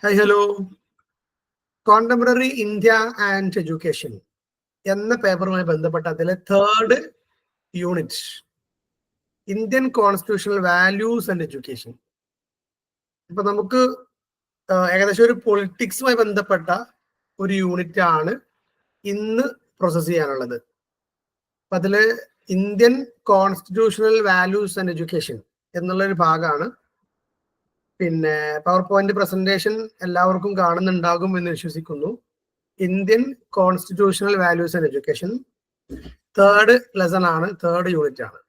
Hi hello. Contemporary India and education എന്ന പേപ്പറുമായി ബന്ധപ്പെട്ട അതിലെ 3rd unit Indian constitutional values and education. ഇപ്പൊ നമുക്ക് ഏകദേശം ഒരു പൊളിറ്റിക്സുമായി ബന്ധപ്പെട്ട ഒരു യൂണിറ്റ് ആണ് ഇന്ന് പ്രോസസ് ചെയ്യാനുള്ളത്. അപ്പൊ അതില് Indian constitutional values and education എന്നുള്ളൊരു ഭാഗമാണ്. പിന്നെ പവർ പോയിന്റ് പ്രസന്റേഷൻ എല്ലാവർക്കും കാണുന്നുണ്ടാകും എന്ന് വിശ്വസിക്കുന്നു. Indian constitutional values and education 3rd lesson ആണ്, 3rd യൂണിറ്റ് ആണ്.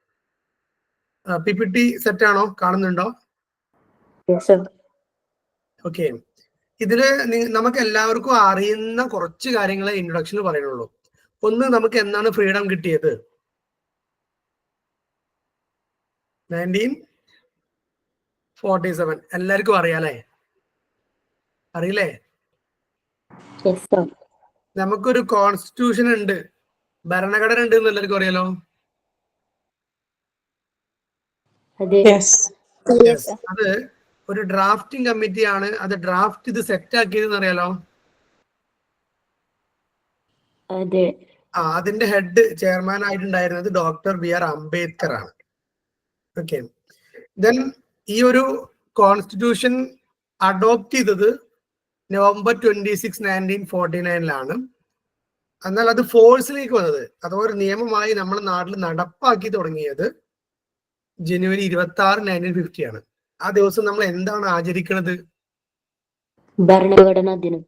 PPT സെറ്റ് ആണോ? കാണുന്നുണ്ടോ? ഓക്കെ. ഇതില് നമുക്ക് എല്ലാവർക്കും അറിയുന്ന കുറച്ച് കാര്യങ്ങളെ ഇൻട്രൊഡക്ഷനിൽ പറയുന്നുള്ളൂ. ഒന്ന്, നമുക്ക് എന്നാണ് ഫ്രീഡം കിട്ടിയത്? 1947. എല്ലാവർക്കും അറിയാലേ? അറിയില്ലേ? നമുക്കൊരു കോൺസ്റ്റിറ്റ്യൂഷൻ ഉണ്ട്, ഭരണഘടന ഉണ്ട് എന്ന് എല്ലാവർക്കും അറിയാലോ? അത് ഒരു ഡ്രാഫ്റ്റിംഗ് കമ്മിറ്റിയാണ് അത് ഡ്രാഫ്റ്റ് ഇത് സെറ്റ് ആക്കിയതെന്ന് അറിയാലോ? അതിന്റെ ഹെഡ് ചെയർമാൻ ആയിട്ടുണ്ടായിരുന്നത് ഡോക്ടർ BR അംബേദ്കർ ആണ്. ഓക്കെ. ദെൻ ഈ ഒരു കോൺസ്റ്റിറ്റ്യൂഷൻ അഡോപ്റ്റ് ചെയ്തത് November 26, 1949 എന്നാൽ അത് ഫോഴ്സിലേക്ക് വന്നത് അഥവാ ഒരു നിയമമായി നമ്മുടെ നാട്ടിൽ നടപ്പാക്കി തുടങ്ങിയത് January 26, 1950 ആണ്. ആ ദിവസം നമ്മൾ എന്താണ് ആചരിക്കുന്നത്? ഭരണഘടനാ ദിനം,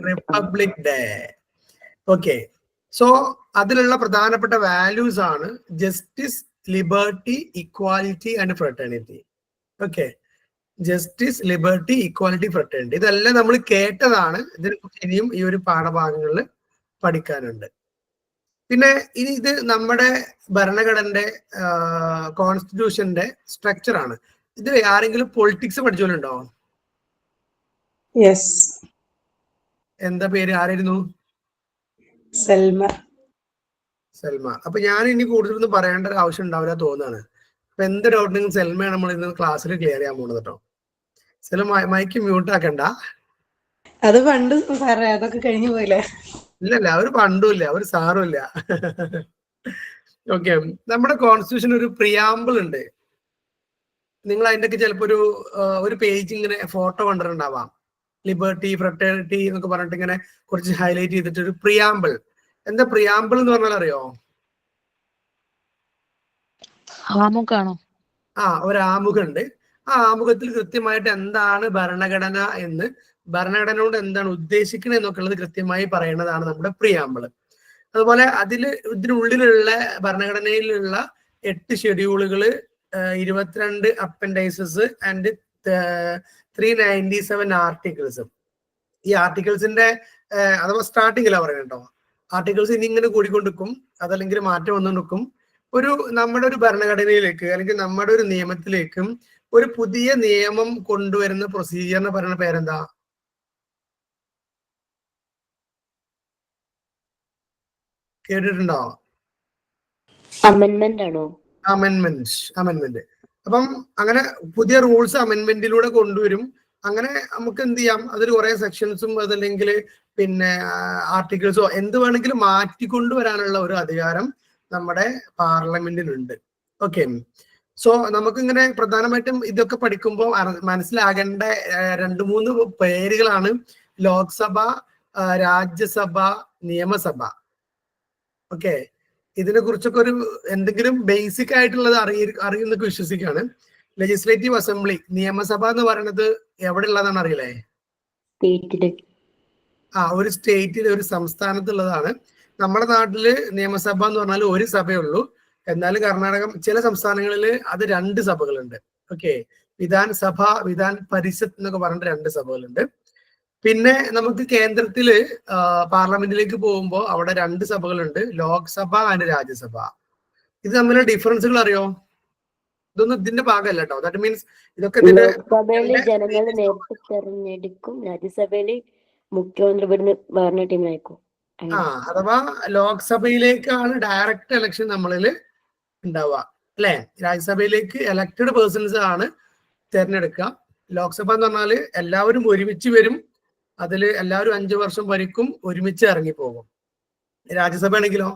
റിപ്പബ്ലിക് ഡേ. ഓക്കെ. സോ അതിലുള്ള പ്രധാനപ്പെട്ട വാല്യൂസ് ആണ് justice, liberty, equality and fraternity. Okay. Justice, liberty, equality, fraternity ഇതെല്ലാം നമ്മൾ കേട്ടതാണ്. ഇതിനെ കുറിച്ച് ഇനിയും ഈ ഒരു പാഠഭാഗങ്ങളിൽ പഠിക്കാനുണ്ട്. പിന്നെ ഇനി ഇത് നമ്മുടെ ഭരണഘടനയുടെ കോൺസ്റ്റിറ്റ്യൂഷന്റെ സ്ട്രക്ചർ ആണ്. ഇത് ആരെങ്കിലും പൊളിറ്റിക്സ് പഠിച്ചോലുണ്ടോ? എന്താ പേര്? ആരായിരുന്നു? സൽമ. അപ്പൊ ഞാൻ ഇനി കൂടുതലൊന്നും പറയേണ്ട ഒരു ആവശ്യം ഉണ്ടാവില്ല തോന്നുകയാണ്. അപ്പൊ എന്ത് ഡൗട്ടും സെൽമയാണ് നമ്മൾ ഇന്ന് ക്ലാസ്സിൽ ക്ലിയർ ചെയ്യാൻ പോകുന്നത് കേട്ടോ. സെൽമ മൈക്ക് മ്യൂട്ട് ആക്കണ്ട. അത് പണ്ട് സാറേ, അതൊക്കെ കഴിഞ്ഞു പോയില്ലേ? ഇല്ലല്ല, അവർ പണ്ടും ഇല്ല, അവർ സാറും ഇല്ല. ഓക്കെ. നമ്മുടെ കോൺസ്റ്റിറ്റ്യൂഷൻ ഒരു പ്രിയാമ്പിൾ ഉണ്ട്. നിങ്ങൾ അതിന്റെ ഒക്കെ ചിലപ്പോ ഒരു പേജ് ഇങ്ങനെ ഫോട്ടോ കണ്ടിട്ടുണ്ടാവാം. ലിബർട്ടി, ഫ്രട്ടേണിറ്റി എന്നൊക്കെ പറഞ്ഞിട്ട് ഇങ്ങനെ കുറച്ച് ഹൈലൈറ്റ് ചെയ്തിട്ട് ഒരു പ്രിയാമ്പിൾ. എന്താ പ്രിയാമ്പിൾ എന്ന് പറഞ്ഞാൽ അറിയോ? ഒരു ആമുഖമുണ്ട്. ആ ആമുഖത്തിൽ കൃത്യമായിട്ട് എന്താണ് ഭരണഘടന എന്ന്, ഭരണഘടന കൊണ്ട് എന്താണ് ഉദ്ദേശിക്കുന്നത് എന്നൊക്കെ ഉള്ളത് കൃത്യമായി പറയുന്നതാണ് നമ്മുടെ പ്രിയാമ്പിൾ. അതുപോലെ ഇതിനുള്ളിലുള്ള ഭരണഘടനയിലുള്ള 8 ഷെഡ്യൂളുകൾ, 22 അപ്പൻഡൈസസ് ആൻഡ് 397 ആർട്ടിക്കിൾസും. ഈ ആർട്ടിക്കിൾസിന്റെ അഥവാ സ്റ്റാർട്ടിങ്ങിലാ പറയുന്നത് കേട്ടോ. ആർട്ടിക്കിൾസ് ഇനി ഇങ്ങനെ കൂടിക്കൊണ്ടിരിക്കും, അതല്ലെങ്കിൽ മാറ്റം വന്നുകൊണ്ടിരിക്കും. നമ്മുടെ ഒരു ഭരണഘടനയിലേക്ക് അല്ലെങ്കിൽ നമ്മുടെ ഒരു നിയമത്തിലേക്കും ഒരു പുതിയ നിയമം കൊണ്ടുവരുന്ന പ്രൊസീജിയറിന് പറയുന്ന പേരെന്താ? കേട്ടിട്ടുണ്ടോ? അമെന്റ്മെന്റ്. അപ്പം അങ്ങനെ പുതിയ റൂൾസ് അമെന്റ്മെന്റിലൂടെ കൊണ്ടുവരും. അങ്ങനെ നമുക്ക് എന്ത് ചെയ്യാം, അതിൽ കുറെ സെക്ഷൻസും അതല്ലെങ്കിൽ പിന്നെ ആർട്ടിക്കിൾസോ എന്ത് വേണമെങ്കിലും മാറ്റിക്കൊണ്ടുവരാനുള്ള ഒരു അധികാരം നമ്മുടെ പാർലമെന്റിനുണ്ട്. ഓക്കെ. സോ നമുക്കിങ്ങനെ പ്രധാനമായിട്ടും ഇതൊക്കെ പഠിക്കുമ്പോൾ മനസ്സിലാകേണ്ട 2-3 പേരുകളാണ് ലോക്സഭ, രാജ്യസഭ, നിയമസഭ. ഓക്കെ. ഇതിനെ കുറിച്ചൊക്കെ എന്തെങ്കിലും ബേസിക് ആയിട്ടുള്ളത് അറിയുന്നൊക്കെ വിശ്വസിക്കുകയാണ്. ലെജിസ്ലേറ്റീവ് അസംബ്ലി, നിയമസഭ എന്ന് പറയുന്നത് എവിടെ ഉള്ളതാണ് അറിയില്ലേ? ഒരു സ്റ്റേറ്റിൽ, ഒരു സംസ്ഥാനത്തുള്ളതാണ്. നമ്മുടെ നാട്ടില് നിയമസഭ എന്ന് പറഞ്ഞാൽ ഒരു സഭയുള്ളൂ. എന്നാൽ കർണാടകം, ചില സംസ്ഥാനങ്ങളിൽ അത് 2 സഭകളുണ്ട്. ഓക്കെ. വിധാൻസഭ, വിധാൻ പരിഷത്ത് എന്നൊക്കെ പറഞ്ഞിട്ട് 2 സഭകളുണ്ട്. പിന്നെ നമുക്ക് കേന്ദ്രത്തില് പാർലമെന്റിലേക്ക് പോകുമ്പോൾ അവിടെ 2 സഭകളുണ്ട്, ലോക്സഭ ആൻഡ് രാജ്യസഭ. ഇത് തമ്മിലുള്ള ഡിഫറൻസുകൾ അറിയോ? ഇതൊന്നും ഇതിന്റെ ഭാഗമല്ല കേട്ടോ. ദാറ്റ് മീൻസ് ഇതൊക്കെ ജനങ്ങൾ നേരിട്ട് തെരഞ്ഞെടുക്കും, രാജ്യസഭയില് മുഖ്യമന്ത്രി അഥവാ ലോക്സഭയിലേക്കാണ് ഡയറക്റ്റ് ഇലക്ഷൻ നമ്മളിൽ ഉണ്ടാവുക അല്ലെ? രാജ്യസഭയിലേക്ക് എലക്റ്റഡ് പേഴ്സൺസ് ആണ് തെരഞ്ഞെടുക്കുക. ലോക്സഭ എന്ന് പറഞ്ഞാല് എല്ലാവരും ഒരുമിച്ച് വരും, അതിൽ എല്ലാവരും 5 വർഷം ഭരിക്കും, ഒരുമിച്ച് ഇറങ്ങിപ്പോകും. രാജ്യസഭ ആണെങ്കിലോ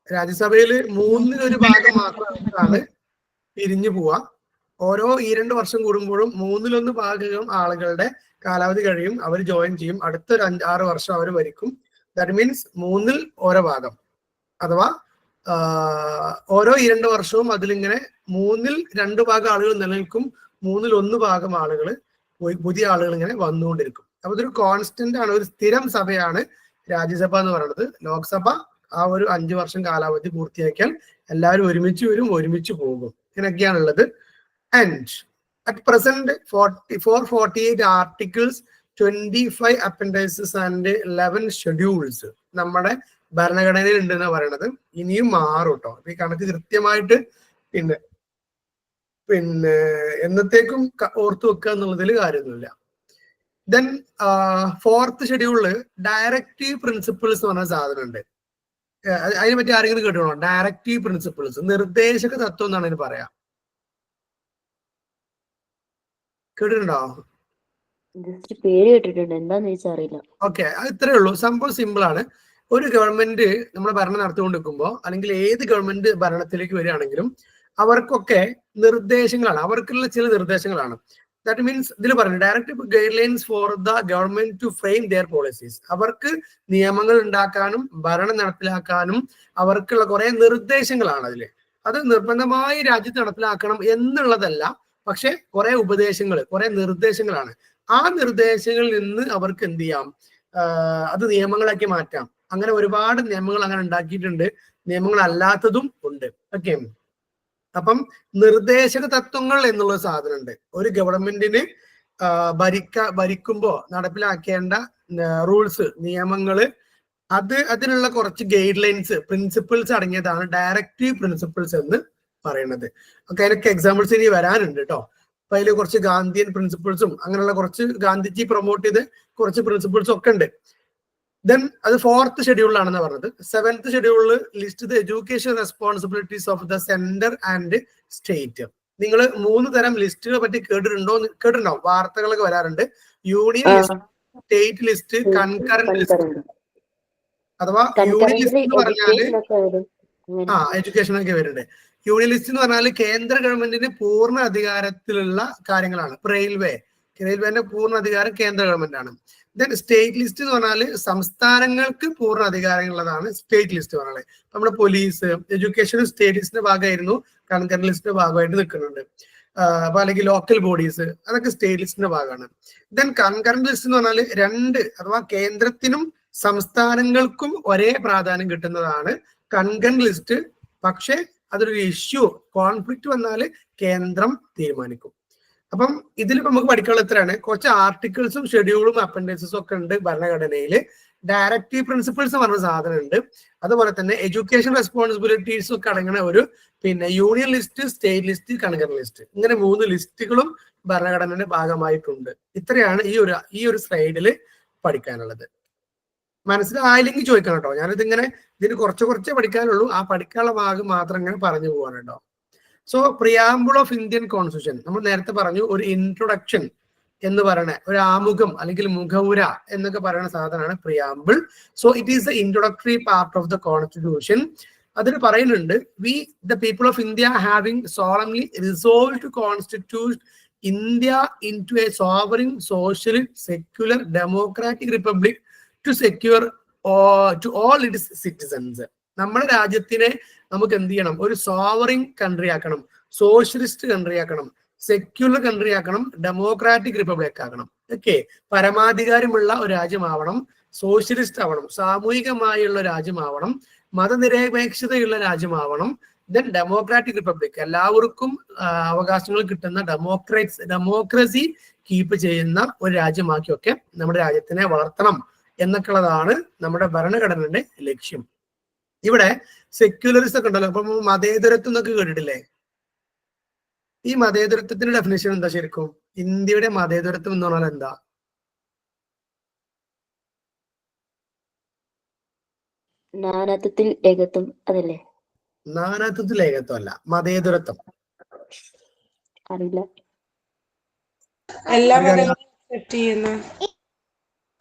രാജ്യസഭയിൽ 1/3 ഭാഗം മാത്രമാണ് പിരിഞ്ഞു പോവാ. ഓരോ 2 വർഷം കൂടുമ്പോഴും 1/3 ഭാഗം ആളുകളുടെ കാലാവധി കഴിയും, അവർ ജോയിൻ ചെയ്യും, അടുത്തൊരു 6 വർഷം അവർ ഭരിക്കും. ദാറ്റ് മീൻസ് 1/3 ഓരോ ഭാഗം, അഥവാ ഓരോ 2 വർഷവും അതിലിങ്ങനെ 1/3 2 ഭാഗം ആളുകൾ നിലനിൽക്കും, 1/3 ഭാഗം ആളുകൾ പുതിയ ആളുകൾ ഇങ്ങനെ വന്നുകൊണ്ടിരിക്കും. അപ്പൊ ഇതൊരു കോൺസ്റ്റന്റ് ആണ്, ഒരു സ്ഥിരം സഭയാണ് രാജ്യസഭ എന്ന് പറയുന്നത്. ലോക്സഭ ആ ഒരു 5 വർഷം കാലാവധി പൂർത്തിയാക്കിയാൽ എല്ലാവരും ഒരുമിച്ച് വരും, ഒരുമിച്ച് പോകും. ഇങ്ങനെയൊക്കെയാണുള്ളത്. And at present 48 articles, 25 appendices and 11 schedules നമ്മുടെ ഭരണഘടനയിൽ ഉണ്ടെന്ന് പറയുന്നത്. ഇനിയും മാറും കേട്ടോ, ഈ കണക്ക് കൃത്യമായിട്ട് പിന്നെ എന്നത്തേക്കും ഓർത്തു വെക്കുക എന്നുള്ളതിൽ കാര്യമൊന്നുമില്ല. ദെൻ 4th ഷെഡ്യൂളില് ഡയറക്റ്റീവ് പ്രിൻസിപ്പിൾസ് എന്ന് പറഞ്ഞ സാധനം ഉണ്ട്. അതിനെ പറ്റി ആരെങ്കിലും കേട്ടോ? ഡയറക്റ്റീവ് പ്രിൻസിപ്പിൾസ്, നിർദ്ദേശക തത്വം എന്നാണ് ഇതിന് പറയാ. കേട്ടിട്ടുണ്ടോ? പേര് കേട്ടിട്ടുണ്ട്, എന്താന്ന് ചോദിച്ചാൽ അറിയില്ല. ഓക്കെ, അത് ഇത്രയേ ഉള്ളൂ. സംഭവം സിമ്പിൾ ആണ്. ഒരു ഗവൺമെന്റ് നമ്മുടെ ഭരണം നടത്തിക്കൊണ്ടിരിക്കുമ്പോൾ, അല്ലെങ്കിൽ ഏത് ഗവൺമെന്റ് ഭരണത്തിലേക്ക് വരികയാണെങ്കിലും അവർക്കൊക്കെ നിർദ്ദേശങ്ങളാണ്, അവർക്കുള്ള ചില നിർദ്ദേശങ്ങളാണ്. ദാറ്റ് മീൻസ് ഇതിൽ പറഞ്ഞു directive guidelines for the government to frame their policies. അവർക്ക് നിയമങ്ങൾ ഉണ്ടാക്കാനും ഭരണം നടപ്പിലാക്കാനും അവർക്കുള്ള കുറെ നിർദ്ദേശങ്ങളാണ് അതിൽ. അത് നിർബന്ധമായി രാജ്യത്ത് നടപ്പിലാക്കണം എന്നുള്ളതല്ല, പക്ഷെ കുറെ ഉപദേശങ്ങൾ, കുറെ നിർദ്ദേശങ്ങളാണ്. ആ നിർദ്ദേശങ്ങളിൽ നിന്ന് അവർക്ക് എന്ത് ചെയ്യാം, അത് നിയമങ്ങളാക്കി മാറ്റാം. അങ്ങനെ ഒരുപാട് നിയമങ്ങൾ അങ്ങനെ ഉണ്ടാക്കിയിട്ടുണ്ട്, നിയമങ്ങൾ അല്ലാത്തതും ഉണ്ട്. ഓക്കെ, അപ്പം നിർദ്ദേശക തത്വങ്ങൾ എന്നുള്ള സാധനം ഉണ്ട്. ഒരു ഗവൺമെന്റിന് ഭരിക്കുമ്പോ നടപ്പിലാക്കേണ്ട റൂൾസ്, നിയമങ്ങള്, അതിനുള്ള കുറച്ച് ഗൈഡ് ലൈൻസ്, പ്രിൻസിപ്പിൾസ് അടങ്ങിയതാണ് ഡയറക്റ്റീവ് പ്രിൻസിപ്പിൾസ് എന്ന് പറയുന്നത്. ഓക്കെ, അതിനൊക്കെ എക്സാമ്പിൾസ് ഇനി വരാനുണ്ട് കേട്ടോ. അപ്പൊ അതിൽ കുറച്ച് ഗാന്ധിയൻ പ്രിൻസിപ്പിൾസും അങ്ങനെയുള്ള കുറച്ച് ഗാന്ധിജി പ്രൊമോട്ട് ചെയ്ത് കുറച്ച് പ്രിൻസിപ്പിൾസും ഒക്കെ ഉണ്ട്. ദെൻ അത് 4th ഷെഡ്യൂളിലാണെന്ന് പറഞ്ഞത്. 7th ഷെഡ്യൂളിൽ list the education responsibilities of the centre and state. നിങ്ങൾ 3 തരം ലിസ്റ്റുകളെ പറ്റി കേട്ടിട്ടുണ്ടാവും, വാർത്തകളൊക്കെ വരാറുണ്ട്. Union list, state list, concurrent list. അഥവാ യൂണിയൻ ലിസ്റ്റ് എന്ന് പറഞ്ഞാല് എഡ്യൂക്കേഷൻ ഒക്കെ വരുന്നുണ്ട്. യൂണിയൻ ലിസ്റ്റ് എന്ന് പറഞ്ഞാൽ കേന്ദ്ര ഗവൺമെന്റിന് പൂർണ്ണ അധികാരത്തിലുള്ള കാര്യങ്ങളാണ്. ഇപ്പൊ റെയിൽവേന്റെ പൂർണ്ണ അധികാരം കേന്ദ്ര ഗവൺമെന്റ് ആണ്. ദെൻ സ്റ്റേറ്റ് ലിസ്റ്റ് എന്ന് പറഞ്ഞാൽ സംസ്ഥാനങ്ങൾക്ക് പൂർണ്ണ അധികാരമുള്ളതാണ് സ്റ്റേറ്റ് ലിസ്റ്റ് പറഞ്ഞാൽ. നമ്മുടെ പോലീസ്, എഡ്യൂക്കേഷൻ സ്റ്റേറ്റ് ലിസ്റ്റിന്റെ ഭാഗമായിരുന്നു, കൺകറന്റ് ലിസ്റ്റിന്റെ ഭാഗമായിട്ട് നിൽക്കുന്നുണ്ട്. അപ്പൊ അല്ലെങ്കിൽ ലോക്കൽ ബോഡീസ്, അതൊക്കെ സ്റ്റേറ്റ് ലിസ്റ്റിന്റെ ഭാഗമാണ്. ദെൻ കൺകറന്റ് ലിസ്റ്റ് എന്ന് പറഞ്ഞാൽ 2, അഥവാ കേന്ദ്രത്തിനും സംസ്ഥാനങ്ങൾക്കും ഒരേ പ്രാധാന്യം കിട്ടുന്നതാണ് കൺകറന്റ് ലിസ്റ്റ്. പക്ഷെ അതൊരു ഇഷ്യൂ, കോൺഫ്ലിക്റ്റ് വന്നാൽ കേന്ദ്രം തീരുമാനിക്കും. അപ്പം ഇതിലിപ്പോ നമുക്ക് പഠിക്കാനുള്ള എത്രയാണ്, കുറച്ച് ആർട്ടിക്കിൾസും ഷെഡ്യൂളും അപ്പൻഡിക്സും ഒക്കെ ഉണ്ട് ഭരണഘടനയിൽ. ഡയറക്റ്റീവ് പ്രിൻസിപ്പിൾസ് പറഞ്ഞ സാധനം ഉണ്ട്. അതുപോലെ തന്നെ എഡ്യൂക്കേഷൻ റെസ്പോൺസിബിലിറ്റീസും ഒക്കെ അടങ്ങുന്ന ഒരു union list, state list, concurrent list, ഇങ്ങനെ 3 ലിസ്റ്റുകളും ഭരണഘടനയുടെ ഭാഗമായിട്ടുണ്ട്. ഇത്രയാണ് ഈ ഒരു സ്ലൈഡിൽ പഠിക്കാനുള്ളത്. മനസ്സിലായില്ലെങ്കിൽ ചോദിക്കണം കേട്ടോ. ഞാനിതിങ്ങനെ ഇതിന് കുറച്ച് പഠിക്കാനുള്ളൂ, ആ പഠിക്കാനുള്ള ഭാഗം മാത്രം ഇങ്ങനെ പറഞ്ഞു പോവാണ് കേട്ടോ. So preamble of Indian constitution, നമ്മൾ നേരത്തെ പറഞ്ഞു, ഒരു ഇൻട്രൊഡക്ഷൻ എന്ന് പറയുന്ന ഒരു ആമുഖം അല്ലെങ്കിൽ മുഖവുര എന്നൊക്കെ പറയുന്ന സാധനമാണ് preamble. So it is the introductory part of the constitution. അതിൽ പറയുന്നുണ്ട്, we the people of India having solemnly resolve to constitute India into a sovereign socialist secular democratic republic to secure to all its citizens. നമ്മുടെ രാജ്യത്തിനെ നമുക്ക് എന്ത് ചെയ്യണം, ഒരു sovereign country ആക്കണം, socialist country ആക്കണം, സെക്യുലർ കൺട്രി ആക്കണം, ഡെമോക്രാറ്റിക് റിപ്പബ്ലിക് ആക്കണം. ഓക്കെ, പരമാധികാരമുള്ള ഒരു രാജ്യമാവണം, സോഷ്യലിസ്റ്റ് ആവണം, സാമൂഹികമായുള്ള രാജ്യമാവണം, മതനിരപേക്ഷതയുള്ള രാജ്യമാവണം. ദെൻ ഡെമോക്രാറ്റിക് റിപ്പബ്ലിക്, എല്ലാവർക്കും അവകാശങ്ങൾ കിട്ടുന്ന ഡെമോക്രസി കീപ്പ് ചെയ്യുന്ന ഒരു രാജ്യമാക്കിയൊക്കെ നമ്മുടെ രാജ്യത്തിനെ വളർത്തണം എന്നൊക്കെയുള്ളതാണ് നമ്മുടെ ഭരണഘടനയുടെ ലക്ഷ്യം. ഇവിടെ സെക്യുലറിസം ഒക്കെ ഉണ്ടല്ലോ, അപ്പൊ മതേതരത്വം എന്നൊക്കെ കേട്ടിട്ടില്ലേ? ഈ മതേതരത്വത്തിന്റെ ഡെഫിനേഷൻ എന്താ ശരിക്കും? ഇന്ത്യയുടെ മതേതരത്വം എന്ന് പറഞ്ഞാൽ എന്താ? നാനാത്വത്തിൽ ഏകത്വം, അതല്ലേ? നാനാത്വത്തിൽ ഏകത്വം അല്ല, മതേതരത്വം. അറിയില്ല. എല്ലാ മതങ്ങളും അക്സെപ്റ്റ് ചെയ്യുന്ന.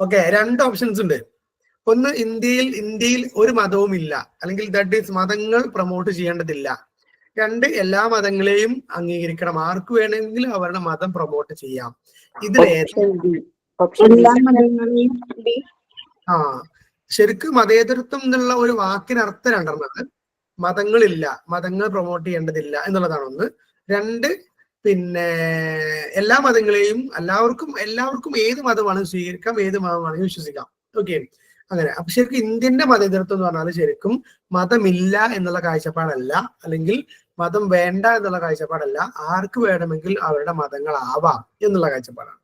ഓക്കെ, 2 ഓപ്ഷൻസ് ഉണ്ട്. ഒന്ന്, ഇന്ത്യയിൽ ഒരു മതവും ഇല്ല, അല്ലെങ്കിൽ ദാറ്റ് ഈസ് മതങ്ങൾ പ്രൊമോട്ട് ചെയ്യേണ്ടതില്ല. 2, എല്ലാ മതങ്ങളെയും അംഗീകരിക്കണം, ആർക്ക് വേണമെങ്കിലും അവരുടെ മതം പ്രൊമോട്ട് ചെയ്യാം. ഇതിൽ ആ ശരിക്കും മതേതരത്വം എന്നുള്ള ഒരു വാക്കിന് അർത്ഥം 2 മതങ്ങളില്ല, മതങ്ങൾ പ്രൊമോട്ട് ചെയ്യേണ്ടതില്ല എന്നുള്ളതാണ് ഒന്ന്. 2, പിന്നെ എല്ലാ മതങ്ങളെയും എല്ലാവർക്കും ഏത് മതമാണ് സ്വീകരിക്കാം, ഏത് മതമാണ് വിശ്വസിക്കാം. ഓക്കെ, അങ്ങനെ. അപ്പൊ ശരിക്കും ഇന്ത്യന്റെ മതേതരത്വം എന്ന് പറഞ്ഞാൽ ശരിക്കും മതമില്ല എന്നുള്ള കാഴ്ചപ്പാടല്ല, അല്ലെങ്കിൽ മതം വേണ്ട എന്നുള്ള കാഴ്ചപ്പാടല്ല, ആർക്ക് വേണമെങ്കിൽ അവരുടെ മതങ്ങളാവാം എന്നുള്ള കാഴ്ചപ്പാടാണ്.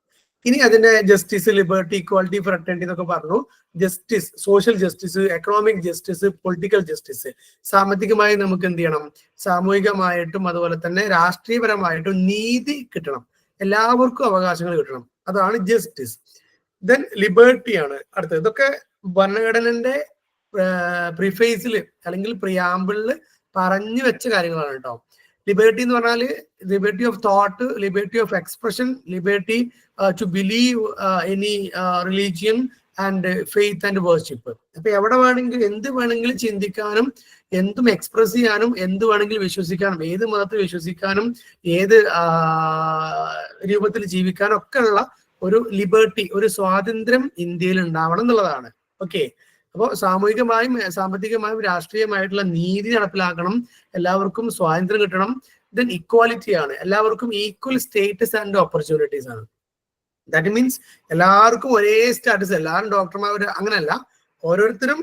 ഇനി അതിന്റെ ജസ്റ്റിസ്, ലിബർട്ടി, ഇക്വാലിറ്റി, ഫ്രട്ടേണിറ്റി എന്നൊക്കെ പറഞ്ഞു. Justice, social justice, economic justice, political justice. സാമ്പത്തികമായി നമുക്ക് എന്ത് ചെയ്യണം, സാമൂഹികമായിട്ടും അതുപോലെ തന്നെ രാഷ്ട്രീയപരമായിട്ടും നീതി കിട്ടണം, എല്ലാവർക്കും അവകാശങ്ങൾ കിട്ടണം, അതാണ് ജസ്റ്റിസ്. ദെൻ ലിബർട്ടിയാണ് അടുത്തത്. ഇതൊക്കെ ഭരണഘടനന്റെ പ്രിഫേസിൽ അല്ലെങ്കിൽ പ്രിയാമ്പിളിൽ പറഞ്ഞു വെച്ച കാര്യങ്ങളാണ് കേട്ടോ. ലിബർട്ടി എന്ന് പറഞ്ഞാൽ liberty of thought, liberty of expression, liberty to believe any religion and faith and worship. അപ്പൊ എവിടെ വേണമെങ്കിലും എന്ത് വേണമെങ്കിലും ചിന്തിക്കാനും, എന്തും എക്സ്പ്രസ് ചെയ്യാനും, എന്ത് വേണമെങ്കിലും വിശ്വസിക്കാനും, ഏത് മതത്തിൽ വിശ്വസിക്കാനും, ഏത് രൂപത്തിൽ ജീവിക്കാനും ഒക്കെ ഉള്ള ഒരു ലിബർട്ടി, ഒരു സ്വാതന്ത്ര്യം ഇന്ത്യയിൽ ഉണ്ടാവണം എന്നുള്ളതാണ്. ഓക്കെ, അപ്പോൾ സാമൂഹികമായും സാമ്പത്തികമായും രാഷ്ട്രീയമായിട്ടുള്ള നീതി നടപ്പിലാക്കണം, എല്ലാവർക്കും സ്വാതന്ത്ര്യം കിട്ടണം. ദെൻ ഇക്വാലിറ്റി ആണ്, എല്ലാവർക്കും ഈക്വൽ സ്റ്റേറ്റസ് ആൻഡ് ഓപ്പർച്യൂണിറ്റീസ് ആണ്. ദാറ്റ് മീൻസ് എല്ലാവർക്കും ഒരേ സ്റ്റാറ്റസ്, എല്ലാവരും ഡോക്ടർമാർ അങ്ങനെയല്ല, ഓരോരുത്തരും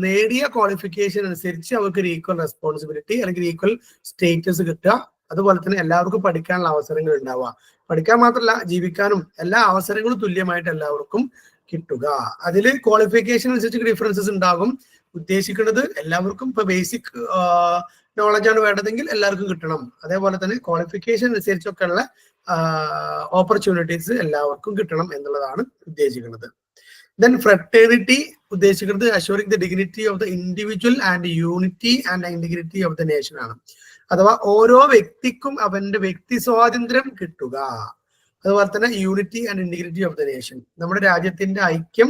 നേടിയ ക്വാളിഫിക്കേഷൻ അനുസരിച്ച് അവർക്ക് ഒരു ഈക്വൽ റെസ്പോൺസിബിലിറ്റി അല്ലെങ്കിൽ ഈക്വൽ സ്റ്റേറ്റസ് കിട്ടുക. അതുപോലെ തന്നെ എല്ലാവർക്കും പഠിക്കാനുള്ള അവസരങ്ങൾ ഉണ്ടാവുക, പഠിക്കാൻ മാത്രമല്ല ജീവിക്കാനും എല്ലാ അവസരങ്ങളും തുല്യമായിട്ട് എല്ലാവർക്കും കിട്ടുക. അതിൽ ക്വാളിഫിക്കേഷൻ അനുസരിച്ച് ഡിഫറൻസസ് ഉണ്ടാകും. ഉദ്ദേശിക്കുന്നത് എല്ലാവർക്കും ഇപ്പൊ ബേസിക് നോളജാണ് വേണ്ടതെങ്കിൽ എല്ലാവർക്കും കിട്ടണം, അതേപോലെ തന്നെ ക്വാളിഫിക്കേഷൻ അനുസരിച്ചൊക്കെ ഉള്ള ഓപ്പർച്യൂണിറ്റീസ് എല്ലാവർക്കും കിട്ടണം എന്നുള്ളതാണ് ഉദ്ദേശിക്കുന്നത്. ദെൻ ഫ്രട്ടേണിറ്റി ഉദ്ദേശിക്കുന്നത് assuring the dignity of the individual and unity and integrity of the nation ആണ്. അഥവാ ഓരോ വ്യക്തിക്കും അവന്റെ വ്യക്തി സ്വാതന്ത്ര്യം കിട്ടുക, അതുപോലെ തന്നെ unity and integrity of the nation, നമ്മുടെ രാജ്യത്തിന്റെ ഐക്യം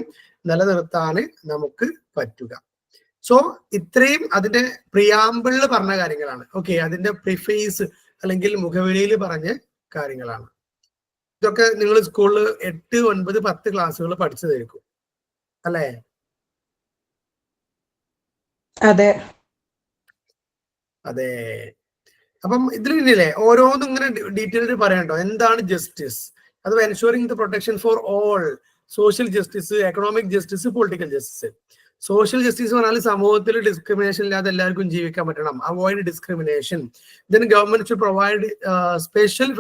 നിലനിർത്താൻ നമുക്ക് പറ്റുക. സോ ഇത്രയും അതിന്റെ പ്രിയാമ്പിളിൽ പറഞ്ഞ കാര്യങ്ങളാണ്. ഓക്കെ, അതിന്റെ പ്രിഫേസ് അല്ലെങ്കിൽ മുഖവിലയിൽ പറഞ്ഞ കാര്യങ്ങളാണ്. ഇതൊക്കെ നിങ്ങൾ സ്കൂളിൽ 8, 9, 10 ക്ലാസ്സുകൾ പഠിച്ചതായിരിക്കും അല്ലേ? അതെ അതെ. അപ്പം ഇതിൽ ഇല്ലേ ഓരോന്നും ഇങ്ങനെ ഡീറ്റെയിൽ പറയണ്ടോ, എന്താണ് ജസ്റ്റിസ്, അത് ensuring the protection for all, social justice, economic justice, political justice. Social justice പറഞ്ഞാൽ സമൂഹത്തിൽ ഡിസ്ക്രിമിനേഷൻ ഇല്ലാതെ എല്ലാവർക്കും ജീവിക്കാൻ പറ്റണം, avoid discrimination. Then government should provide special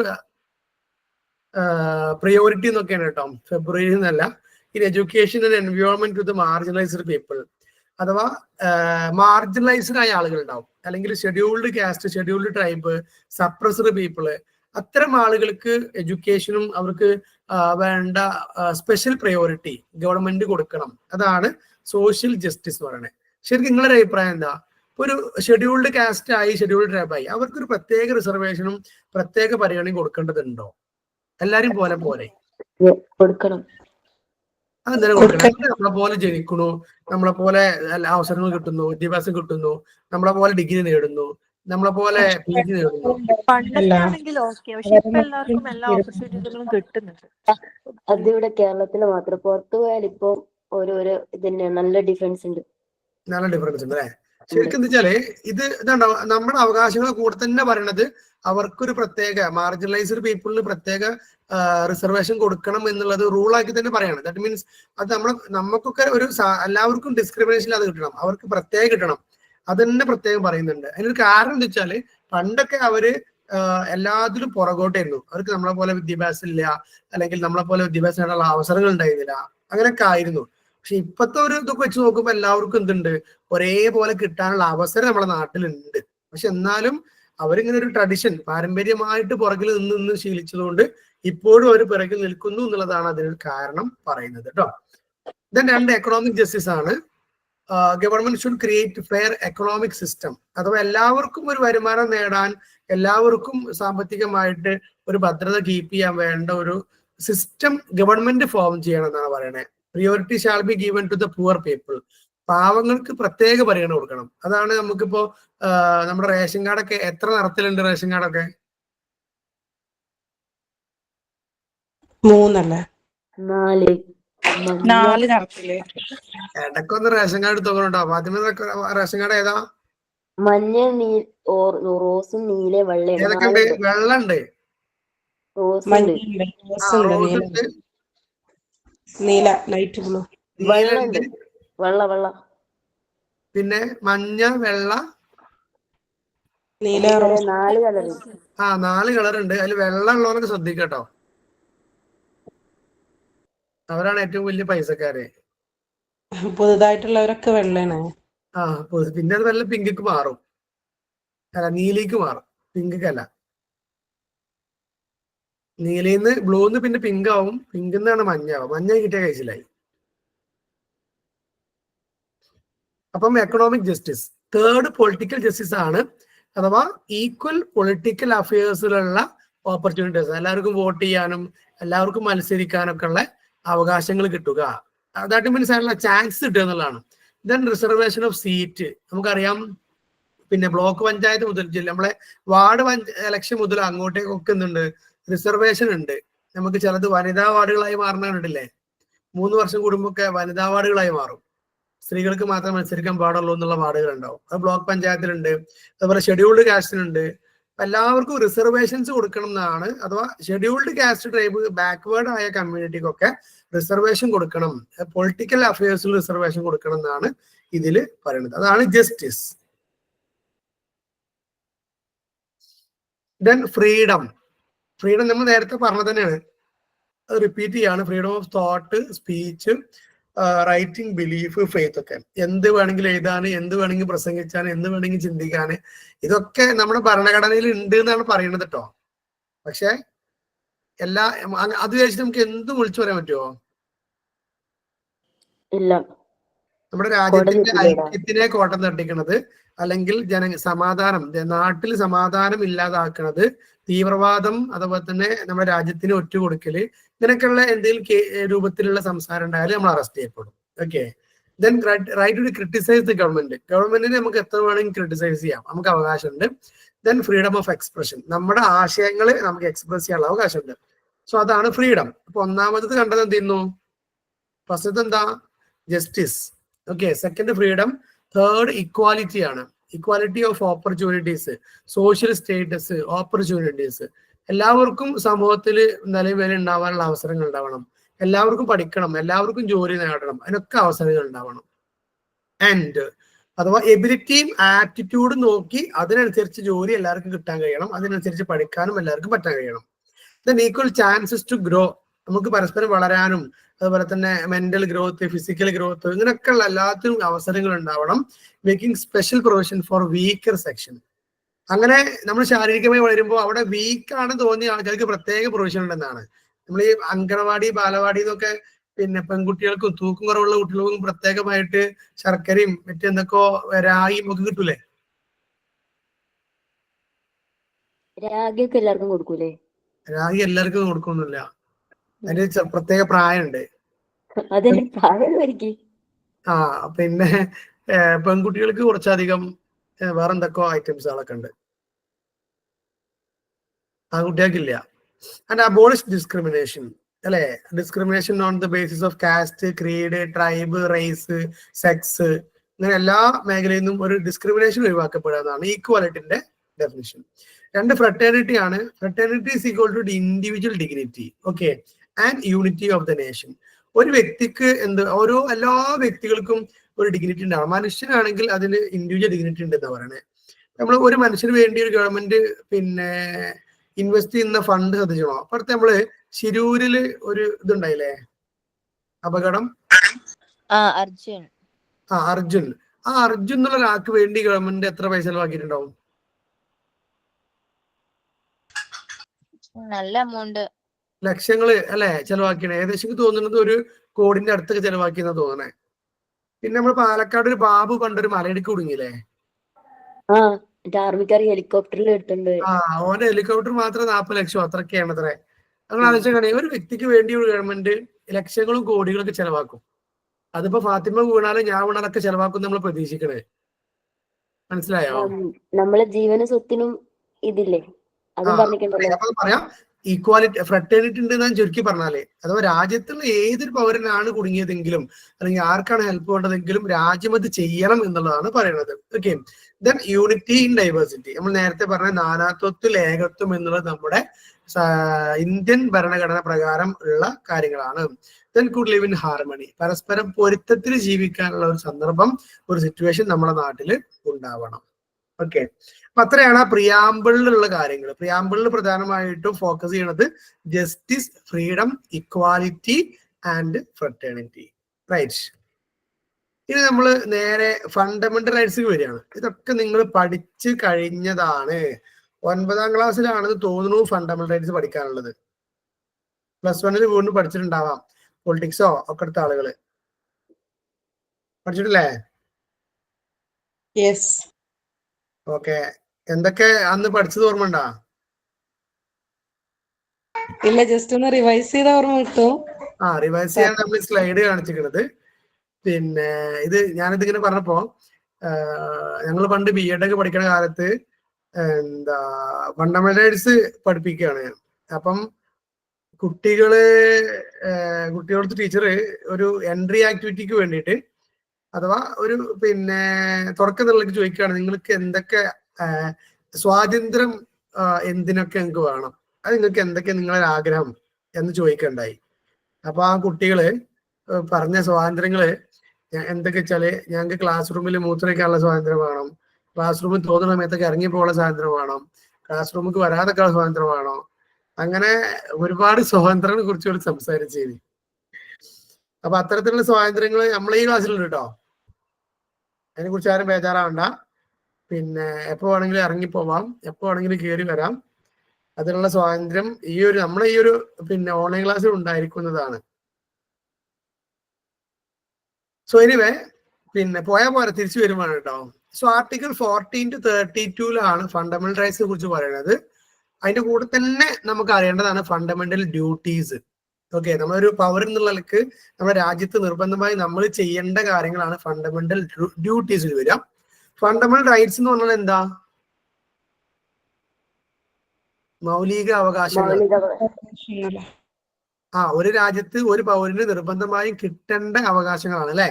priority എന്നൊക്കെയാണ് കേട്ടോ, ഫെബ്രുവരി എന്നല്ല. In education and environment to the marginalised people, അഥവാ മാർജിനലൈസ്ഡ് ആയ ആളുകൾ ഉണ്ടാവും, അല്ലെങ്കിൽ scheduled caste, scheduled tribe, suppressed people, അത്തരം ആളുകൾക്ക് എഡ്യൂക്കേഷനും അവർക്ക് വേണ്ട സ്പെഷ്യൽ പ്രയോറിറ്റി ഗവൺമെന്റ് കൊടുക്കണം. അതാണ് സോഷ്യൽ ജസ്റ്റിസ് എന്ന് പറയുന്നത്. ശരിക്കും നിങ്ങളുടെ അഭിപ്രായം എന്താ? ഒരു ഷെഡ്യൂൾഡ് കാസ്റ്റ് ആയി, ഷെഡ്യൂൾഡ് ട്രൈബായി, അവർക്കൊരു പ്രത്യേക റിസർവേഷനും പ്രത്യേക പരിഗണനയും കൊടുക്കേണ്ടതുണ്ടോ? എല്ലാരും പോലെ കൊടുക്കണം. അതെന്തായാലും കൊടുക്കണം. നമ്മളെ പോലെ ജനിക്കണു, നമ്മളെ പോലെ എല്ലാ അവസരങ്ങൾ കിട്ടുന്നു, വിദ്യാഭ്യാസം കിട്ടുന്നു, നമ്മളെ പോലെ ഡിഗ്രി നേടുന്നു, നമ്മളെ പോലെ PG നേടുന്നു. അതിവിടെ കേരളത്തിൽ മാത്രം, പുറത്തു പോയാൽ ഇപ്പൊ ഓരോരോ ഇതിന് നല്ല ഡിഫറൻസ് ഉണ്ട്. നല്ല ഡിഫറൻസ് ഉണ്ട് അല്ലെ? ശരിക്കും എന്താ വെച്ചാല് ഇതുണ്ടോ, നമ്മുടെ അവകാശങ്ങളെ കൂടെ തന്നെ പറയണത് അവർക്കൊരു പ്രത്യേക മാർജിനലൈസ്ഡ് പീപ്പിളിന് പ്രത്യേക റിസർവേഷൻ കൊടുക്കണം എന്നുള്ളത് റൂളാക്കി തന്നെ പറയണം. ദാറ്റ് മീൻസ് അത് നമുക്കൊക്കെ ഒരു എല്ലാവർക്കും ഡിസ്ക്രിമിനേഷൻ ഇല്ലാതെ കിട്ടണം, അവർക്ക് പ്രത്യേകം കിട്ടണം, അത് തന്നെ പ്രത്യേകം പറയുന്നുണ്ട്. അതിനൊരു കാരണം എന്താ വെച്ചാല് പണ്ടൊക്കെ അവര് എല്ലാത്തിലും പുറകോട്ടായിരുന്നു, അവർക്ക് നമ്മളെ പോലെ വിദ്യാഭ്യാസം ഇല്ല, അല്ലെങ്കിൽ നമ്മളെ പോലെ വിദ്യാഭ്യാസം നേടാനുള്ള അവസരങ്ങൾ ഉണ്ടായിരുന്നില്ല, അങ്ങനെയൊക്കെ ആയിരുന്നു. പക്ഷെ ഇപ്പത്തെ ഒരു ഇതൊക്കെ വെച്ച് നോക്കുമ്പോൾ എല്ലാവർക്കും എന്തുണ്ട്, ഒരേപോലെ കിട്ടാനുള്ള അവസരം നമ്മുടെ നാട്ടിലുണ്ട്. പക്ഷെ എന്നാലും അവരിങ്ങനെ ഒരു ട്രഡിഷൻ, പാരമ്പര്യമായിട്ട് പുറകിൽ നിന്ന് ശീലിച്ചതുകൊണ്ട് ഇപ്പോഴും അവർ പിറകിൽ നിൽക്കുന്നു എന്നുള്ളതാണ് അതിനൊരു കാരണം പറയുന്നത് കേട്ടോ. ദെൻ 2 എക്കണോമിക് ജസ്റ്റിസ് ആണ്. Government should create fair economic system. അഥവാ എല്ലാവർക്കും ഒരു വരുമാനം നേടാൻ, എല്ലാവർക്കും സാമ്പത്തികമായിട്ട് ഒരു ഭദ്രത കീപ്പ് ചെയ്യാൻ വേണ്ട ഒരു സിസ്റ്റം ഗവൺമെന്റ് ഫോം ചെയ്യണം എന്നാണ് പറയുന്നത്. Priority shall be given to the poor people. പാവങ്ങൾക്ക് പ്രത്യേക പരിഗണന കൊടുക്കണം. അതാണ് നമുക്കിപ്പോ നമ്മുടെ റേഷൻ കാർഡൊക്കെ എത്ര നിറത്തിലുണ്ട്? റേഷൻ കാർഡൊക്കെ 3 അല്ലേ? 4 4 നിറത്തില്. ഇടയ്ക്കൊന്ന് റേഷൻ കാർഡ് എടുത്തോക്കണോ? ഫാത്തിമ റേഷൻ കാർഡ് ഏതാ? മഞ്ഞ, റോസും നീല, വെള്ളയാണ്. ഏതൊക്കെ ഉണ്ട്? വെള്ള ഉണ്ട്, റോസ് മഞ്ഞ ഉണ്ട്, ഉണ്ട്, റോസ് ഉണ്ട്, റോസ് നീല ഉണ്ട്, നീല ലൈറ്റ് ബ്ലൂ, നീല വെള്ള ഉണ്ട്, ഉണ്ട്, വെള്ള പിന്നെ മഞ്ഞ, വെള്ള, നീല, ഇങ്ങനെ റോസ്. 4 കളർ. 4 കളർ ഉണ്ട്. അതിൽ വെള്ള ഉള്ളവരൊക്കെ ശ്രദ്ധിക്കട്ടോ, അവരാണ് ഏറ്റവും വലിയ പൈസക്കാര്. പുതുതായിട്ടുള്ളവരൊക്കെ വെള്ളയാണ്. പിന്നെ അത് വല്ല പിങ്കിക്ക് മാറും, അല്ല നീലിക്ക് മാറും, പിങ്കിക്കല്ല. നീലയിന്ന് ബ്ലൂന്ന് പിന്നെ പിങ്ക് ആവും, പിങ്കിന്നാണ് മഞ്ഞാവും. മഞ്ഞ കിട്ടിയ കഴിച്ചിലായി. അപ്പം economic justice. Third political justice ആണ്, അഥവാ ഈക്വൽ പൊളിറ്റിക്കൽ അഫയേഴ്സിലുള്ള ഓപ്പർച്യൂണിറ്റീസ്. എല്ലാവർക്കും വോട്ട് ചെയ്യാനും എല്ലാവർക്കും മത്സരിക്കാനൊക്കെ ഉള്ള അവകാശങ്ങൾ കിട്ടുക. ദാറ്റ് മീൻസ് അതിനുള്ള ചാൻസ് കിട്ടുക എന്നുള്ളതാണ്. Then reservation of seat. നമുക്കറിയാം, പിന്നെ ബ്ലോക്ക് പഞ്ചായത്ത് മുതൽ നമ്മളെ വാർഡ് ഇലക്ഷൻ മുതൽ അങ്ങോട്ടേക്കൊക്കെ എന്തുണ്ട്? റിസർവേഷൻ ഉണ്ട്. നമുക്ക് ചിലത് വനിതാ വാർഡുകളായി മാറുന്നുണ്ടല്ലേ, 3 വർഷം കൂടുമ്പോ വനിതാ വാർഡുകളായി മാറും. സ്ത്രീകൾക്ക് മാത്രം മത്സരിക്കാൻ പാടുള്ളൂ എന്നുള്ള വാർഡുകൾ ഉണ്ടാവും. അത് ബ്ലോക്ക് പഞ്ചായത്തിലുണ്ട്. അതുപോലെ ഷെഡ്യൂൾഡ് കാസ്റ്റിനുണ്ട്. എല്ലാവർക്കും റിസർവേഷൻസ് കൊടുക്കണം എന്നാണ്. അഥവാ ഷെഡ്യൂൾഡ് കാസ്റ്റ്, ട്രൈബ്, ബാക്ക്വേർഡ് ആയ കമ്മ്യൂണിറ്റിക്കൊക്കെ റിസർവേഷൻ കൊടുക്കണം, പൊളിറ്റിക്കൽ അഫയേഴ്സിൽ റിസർവേഷൻ കൊടുക്കണം എന്നാണ് ഇതിൽ പറയുന്നത്. അതാണ് ജസ്റ്റിസ്. Then freedom. ഫ്രീഡം നമ്മൾ നേരത്തെ പറഞ്ഞത് തന്നെയാണ്, അത് റിപ്പീറ്റ് ചെയ്യാണ്. Freedom of thought, speech, writing, belief, faith ഒക്കെ. എന്ത് വേണമെങ്കിലും എഴുതാന്, എന്ത് വേണമെങ്കിൽ പ്രസംഗിച്ചാന്, എന്ത് വേണമെങ്കിൽ ചിന്തിക്കാന്, ഇതൊക്കെ നമ്മുടെ ഭരണഘടനയിൽ ഉണ്ട് എന്നാണ് പറയുന്നത് കേട്ടോ. പക്ഷെ അത് വിചാരിച്ചിട്ട് നമുക്ക് എന്തും വിളിച്ചു പറയാൻ പറ്റുമോ? ഇല്ല. നമ്മുടെ രാജ്യത്തിന്റെ ഐക്യത്തിനെ കോട്ടം തട്ടിക്കണത്, അല്ലെങ്കിൽ സമാധാനം, നാട്ടിൽ സമാധാനം ഇല്ലാതാക്കണത്, തീവ്രവാദം, അതുപോലെ തന്നെ നമ്മുടെ രാജ്യത്തിന് ഒറ്റുകൊടുക്കല്, ഇങ്ങനെയൊക്കെയുള്ള എന്തെങ്കിലും രൂപത്തിലുള്ള സംസാരം ഉണ്ടായാലും നമ്മൾ അറസ്റ്റ് ചെയ്യപ്പെടും. Okay. Then right to criticise the government. ഗവൺമെന്റിനെ നമുക്ക് എത്ര വേണമെങ്കിൽ ക്രിട്ടിസൈസ് ചെയ്യാം, നമുക്ക് അവകാശമുണ്ട്. Then freedom of expression. നമ്മുടെ ആശയങ്ങൾ നമുക്ക് എക്സ്പ്രസ് ചെയ്യാനുള്ള അവകാശമുണ്ട്. സോ അതാണ് ഫ്രീഡം. അപ്പൊ ഒന്നാമത് കണ്ടത് എന്ത് ചെയ്യുന്നു? ഫസ്റ്റത്തെ എന്താ? Justice. Okay. Second freedom. Third equality ആണ്. Equality of opportunities, social status, opportunities. എല്ലാവർക്കും സമൂഹത്തിൽ നിലവിൽ ഉണ്ടാവാനുള്ള അവസരങ്ങൾ ഉണ്ടാവണം. എല്ലാവർക്കും പഠിക്കണം, എല്ലാവർക്കും ജോലി നേടണം, അതിനൊക്കെ അവസരങ്ങൾ ഉണ്ടാവണം. ആൻഡ് അഥവാ എബിലിറ്റിയും ആപ്റ്റിറ്റ്യൂഡും നോക്കി അതിനനുസരിച്ച് ജോലി എല്ലാവർക്കും കിട്ടാൻ കഴിയണം, അതിനനുസരിച്ച് പഠിക്കാനും എല്ലാവർക്കും പറ്റാൻ കഴിയണം. Then equal chances to grow. നമുക്ക് പരസ്പരം വളരാനും, അതുപോലെ തന്നെ മെന്റൽ ഗ്രോത്ത്, ഫിസിക്കൽ ഗ്രോത്ത്, ഇങ്ങനെയൊക്കെയുള്ള എല്ലാത്തിനും അവസരങ്ങൾ ഉണ്ടാവണം. Making special provision four weaker section. അങ്ങനെ നമ്മൾ ശാരീരികമായി വളരുമ്പോൾ അവിടെ വീക്കാണ് തോന്നിയ ആൾക്കാർക്ക് പ്രത്യേക പ്രൊവിഷൻ ഉണ്ടെന്നാണ്. നമ്മൾ ഈ അങ്കണവാടി, ബാലവാടി എന്നൊക്കെ പിന്നെ പെൺകുട്ടികൾക്കും തൂക്കം കുറവുള്ള കുട്ടികൾക്കും പ്രത്യേകമായിട്ട് ശർക്കരയും മറ്റെന്തൊക്കെയോ രാഗിയും ഒക്കെ കിട്ടൂലേ? രാഗിയൊക്കെ എല്ലാവർക്കും കൊടുക്കൂലേ? രാഗി എല്ലാവർക്കും കൊടുക്കൊന്നുമില്ല, അതിന് പ്രത്യേക പ്രായമുണ്ട്. അതിന് പ്രായം. പിന്നെ പെൺകുട്ടികൾക്ക് കുറച്ചധികം വേറെ എന്തൊക്കെയോ ഐറ്റംസുകളൊക്കെ ഉണ്ട്, ആൺകുട്ടികൾക്കില്ല. ആൻഡ് അബോളിഷ് ഡിസ്ക്രിമിനേഷൻ, അല്ലെ? Discrimination on the basis of caste, creed, tribe, race, sex, ഇങ്ങനെ എല്ലാ മേഖലയിൽ നിന്നും ഒരു ഡിസ്ക്രിമിനേഷൻ ഒഴിവാക്കപ്പെടുക എന്നാണ് ഈക്വാലിറ്റിന്റെ ഡെഫിനിഷൻ. 2 ഫ്രട്ടേണിറ്റി ആണ്. Fraternity is equal to individual dignity, okay, and unity of the nation. ഒരു വ്യക്തിക്ക് എല്ലാ വ്യക്തികൾക്കും ഒരു ഡിഗ്നിറ്റി ഉണ്ടാവും. മനുഷ്യനാണെങ്കിൽ അതിന് ഇൻഡിവിജ്വൽ ഡിഗ്നിറ്റി ഉണ്ട് എന്നാ പറയണേ. നമ്മൾ ഒരു മനുഷ്യന് വേണ്ടി ഒരു ഗവൺമെന്റ് പിന്നെ ഇൻവെസ്റ്റ് ചെയ്യുന്ന ഫണ്ട് ശ്രദ്ധിച്ചോ? അപ്പുറത്തെ നമ്മള് ശിരൂരില് ഒരു ഇതുണ്ടായില്ലേ, അപകടം? അർജുൻ. അർജുൻ. അർജുൻ എന്നുള്ള ഒരാൾക്ക് വേണ്ടി ഗവൺമെന്റ് എത്ര പൈസ ചെലവാക്കിയിട്ടുണ്ടാവും? നല്ല എമൗണ്ട്, ലക്ഷങ്ങള് അല്ലെ ചെലവാക്കിയത്. ഏകദേശം തോന്നുന്നത് 1 കോടിന്റെ അടുത്തൊക്കെ ചെലവാക്കിയെന്നാ തോന്നണേ. പിന്നെ നമ്മൾ പാലക്കാട് ഒരു ബാബു പണ്ടൊരു മലയിടിക്ക് കുടുങ്ങിയില്ലേ? ആ മറ്റേ ആർമിക്കാർ ഹെലികോപ്റ്ററിൽ എടുത്തുണ്ട്. ആ, ഓന്റെ ഹെലികോപ്റ്റർ മാത്രം 40 ലക്ഷം അത്രയൊക്കെയാണ് അത്രേ. നമ്മൾ ആലോചിച്ചാൽ ഒരു വ്യക്തിക്ക് വേണ്ടി ഗവൺമെന്റ് ലക്ഷങ്ങളും കോടികളൊക്കെ ചെലവാക്കും. അതിപ്പോ ഫാത്തിമ വീണാലും ഞാൻ വീണാലൊക്കെ ചെലവാക്കും നമ്മൾ പ്രതീക്ഷിക്കണേ. മനസ്സിലായോ? നമ്മളെ ജീവനും സ്വത്തിനും ഇതില്ലേ, അതും പറഞ്ഞിട്ടുണ്ടല്ലോ. അപ്പൊ പറയാം ഈക്വാലിറ്റി ഫ്രട്ടേണിറ്റി ഉണ്ട് ഞാൻ ചുരുക്കി പറഞ്ഞാല്, അഥവാ രാജ്യത്തുള്ള ഏതൊരു പൗരനാണ് കുടുങ്ങിയതെങ്കിലും അല്ലെങ്കിൽ ആർക്കാണ് ഹെൽപ്പ് വേണ്ടതെങ്കിലും രാജ്യം അത് ചെയ്യണം എന്നുള്ളതാണ് പറയുന്നത്. Okay, then unity in diversity. നമ്മൾ നേരത്തെ പറഞ്ഞ നാനാത്വത്തിൽ ഏകത്വം എന്നുള്ളത് നമ്മുടെ ഇന്ത്യൻ ഭരണഘടന പ്രകാരം ഉള്ള കാര്യങ്ങളാണ്. Then could live in harmony. പരസ്പരം പൊരുത്തത്തിൽ ജീവിക്കാനുള്ള ഒരു സന്ദർഭം, ഒരു സിറ്റുവേഷൻ നമ്മുടെ നാട്ടിൽ ഉണ്ടാവണം. ഓക്കെ, അപ്പൊ അത്രയാണ് ആ പ്രിയാമ്പിളിലുള്ള കാര്യങ്ങൾ. പ്രിയാമ്പിളിൽ പ്രധാനമായിട്ടും ഫോക്കസ് ചെയ്യണത് justice, freedom, equality and fraternity. Right. ഇനി നമ്മൾ നേരെ ഫണ്ടമെന്റൽ റൈറ്റ്സിൽ വരികയാണ്. ഇതൊക്കെ നിങ്ങൾ പഠിച്ചു കഴിഞ്ഞതാണ്. 9ാം ക്ലാസ്സിലാണെന്ന് തോന്നുന്നു ഫണ്ടമെന്റൽ റൈറ്റ്സ് പഠിക്കാനുള്ളത്. +1 വീണ്ടും പഠിച്ചിട്ടുണ്ടാവാം. പൊളിറ്റിക്സോ ഒക്കെ എടുത്ത ആളുകള് പഠിച്ചിട്ടില്ലേ? യെസ്. ഓക്കെ, എന്തൊക്കെ അന്ന് പഠിച്ചത് ഓർമ്മ ഉണ്ടോ? ഇല്ല, ജസ്റ്റ് ഒന്ന് റിവൈസ് ചെയ്ത ഓർമ്മ കിട്ടും. റിവൈസ് ചെയ്യാൻ നമ്മൾ സ്ലൈഡ് കാണിച്ചിരിക്കുന്നത്. പിന്നെ ഞാനിതിങ്ങനെ പറഞ്ഞപ്പോ ഞങ്ങൾ പണ്ട് BEd ഒക്കെ പഠിക്കുന്ന കാലത്ത് എന്താ ഫണ്ടമെന്റൽ റൈറ്റ്സ് പഠിപ്പിക്കുകയാണ്. അപ്പം കുട്ടികളോട് ടീച്ചർ ഒരു എൻട്രി ആക്ടിവിറ്റിക്ക് വേണ്ടിയിട്ട്, അഥവാ ഒരു പിന്നെ തുടക്കം എന്നുള്ളത് ചോദിക്കുകയാണ്, നിങ്ങൾക്ക് എന്തൊക്കെ സ്വാതന്ത്ര്യം എന്തിനൊക്കെ നിങ്ങൾക്ക് വേണം, അത് നിങ്ങൾക്ക് എന്തൊക്കെ നിങ്ങളുടെ ആഗ്രഹം എന്ന് ചോദിക്കണ്ടായി. അപ്പൊ ആ കുട്ടികള് പറഞ്ഞ സ്വാതന്ത്ര്യങ്ങള് എന്തൊക്കെ വെച്ചാല്, ഞങ്ങൾക്ക് ക്ലാസ് റൂമിൽ മൂത്രയ്ക്കാനുള്ള സ്വാതന്ത്ര്യം വേണം, ക്ലാസ് റൂമിൽ തോന്നുന്ന സമയത്തൊക്കെ ഇറങ്ങി പോകാനുള്ള സ്വാതന്ത്ര്യം വേണം, ക്ലാസ് റൂമിൽ വരാതൊക്കെയുള്ള സ്വാതന്ത്ര്യം വേണം. അങ്ങനെ ഒരുപാട് സ്വാതന്ത്ര്യങ്ങളെ കുറിച്ച് സംസാരിച്ചേന്. അപ്പൊ അത്തരത്തിലുള്ള സ്വാതന്ത്ര്യങ്ങൾ നമ്മളെ ഈ ക്ലാസ്സിലുണ്ട് കേട്ടോ. അതിനെ കുറിച്ച് ആരും ബേജാറാവണ്ട. പിന്നെ എപ്പോ വേണമെങ്കിലും ഇറങ്ങിപ്പോവാം, എപ്പോ വേണമെങ്കിലും കയറി വരാം. അതിനുള്ള സ്വാതന്ത്ര്യം നമ്മളെ ഈ ഒരു പിന്നെ ഓൺലൈൻ ക്ലാസ്സിൽ ഉണ്ടായിരിക്കുന്നതാണ്. സോ എനിവേ, പിന്നെ പോയാൽ പോരാ, തിരിച്ചു വരുവാണ് കേട്ടോ. സോ ആർട്ടിക്കിൾ 14 to 32 ഫണ്ടമെന്റൽ റൈറ്റ്സിനെ കുറിച്ച് പറയുന്നത്. അതിന്റെ കൂടെ തന്നെ നമുക്ക് അറിയേണ്ടതാണ് ഫണ്ടമെന്റൽ ഡ്യൂട്ടീസ്. ഓക്കെ, നമ്മളൊരു പൗരൻ എന്നുള്ള നിലക്ക് നമ്മുടെ രാജ്യത്ത് നിർബന്ധമായി നമ്മൾ ചെയ്യേണ്ട കാര്യങ്ങളാണ് ഫണ്ടമെന്റൽ ഡ്യൂട്ടീസിൽ വരിക. ഫണ്ടമെന്റൽ റൈറ്റ്സ് എന്ന് പറഞ്ഞാൽ എന്താ? മൗലിക അവകാശങ്ങൾ. ഒരു രാജ്യത്ത് ഒരു പൗരന് നിർബന്ധമായും കിട്ടേണ്ട അവകാശങ്ങളാണ് അല്ലെ.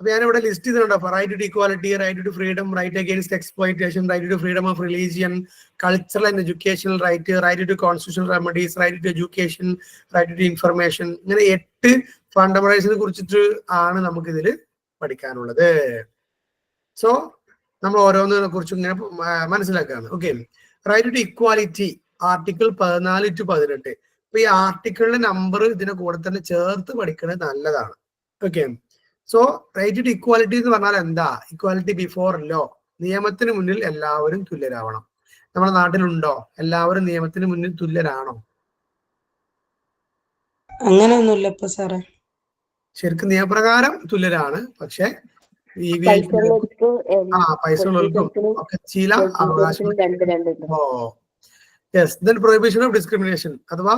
അപ്പൊ ഞാനിവിടെ ലിസ്റ്റ് ചെയ്തിട്ടുണ്ടോ? Right to equality, right to freedom, right against exploitation, right to freedom of religion, cultural and educational right, right to constitutional remedies, right to education, right to information. ഇങ്ങനെ 8 ഫണ്ടമെന്റൽ റൈറ്റ്സിനെ കുറിച്ചിട്ട് ആണ് നമുക്കിതിൽ പഠിക്കാനുള്ളത്. സോ നമ്മൾ ഓരോന്നിനെ കുറിച്ചും ഇങ്ങനെ മനസ്സിലാക്കുകയാണ്. Okay, right to equality article 14 to 18. അപ്പൊ ഈ ആർട്ടിക്കിളിന്റെ നമ്പർ ഇതിന്റെ കൂടെ തന്നെ ചേർത്ത് പഠിക്കുന്നത് നല്ലതാണ്. Okay, so right to equality എന്ന് പറഞ്ഞാൽ എന്താ? ഇക്വാലിറ്റി ബിഫോർ ലോ, നിയമത്തിന് മുന്നിൽ എല്ലാവരും തുല്യരാവണം. നമ്മുടെ നാട്ടിലുണ്ടോ എല്ലാവരും നിയമത്തിന് മുന്നിൽ തുല്യരാണോ? അങ്ങനെയൊന്നുമില്ല ഇപ്പൊ സാറേ. ശരിക്കും നിയമപ്രകാരം തുല്യരാണ്, പക്ഷെ പൈസ ഉള്ളവർക്കും ഒക്കെ ചില അവകാശങ്ങൾ. പ്രൊഹിബിഷൻ ഓഫ് ഡിസ്ക്രിമിനേഷൻ, അഥവാ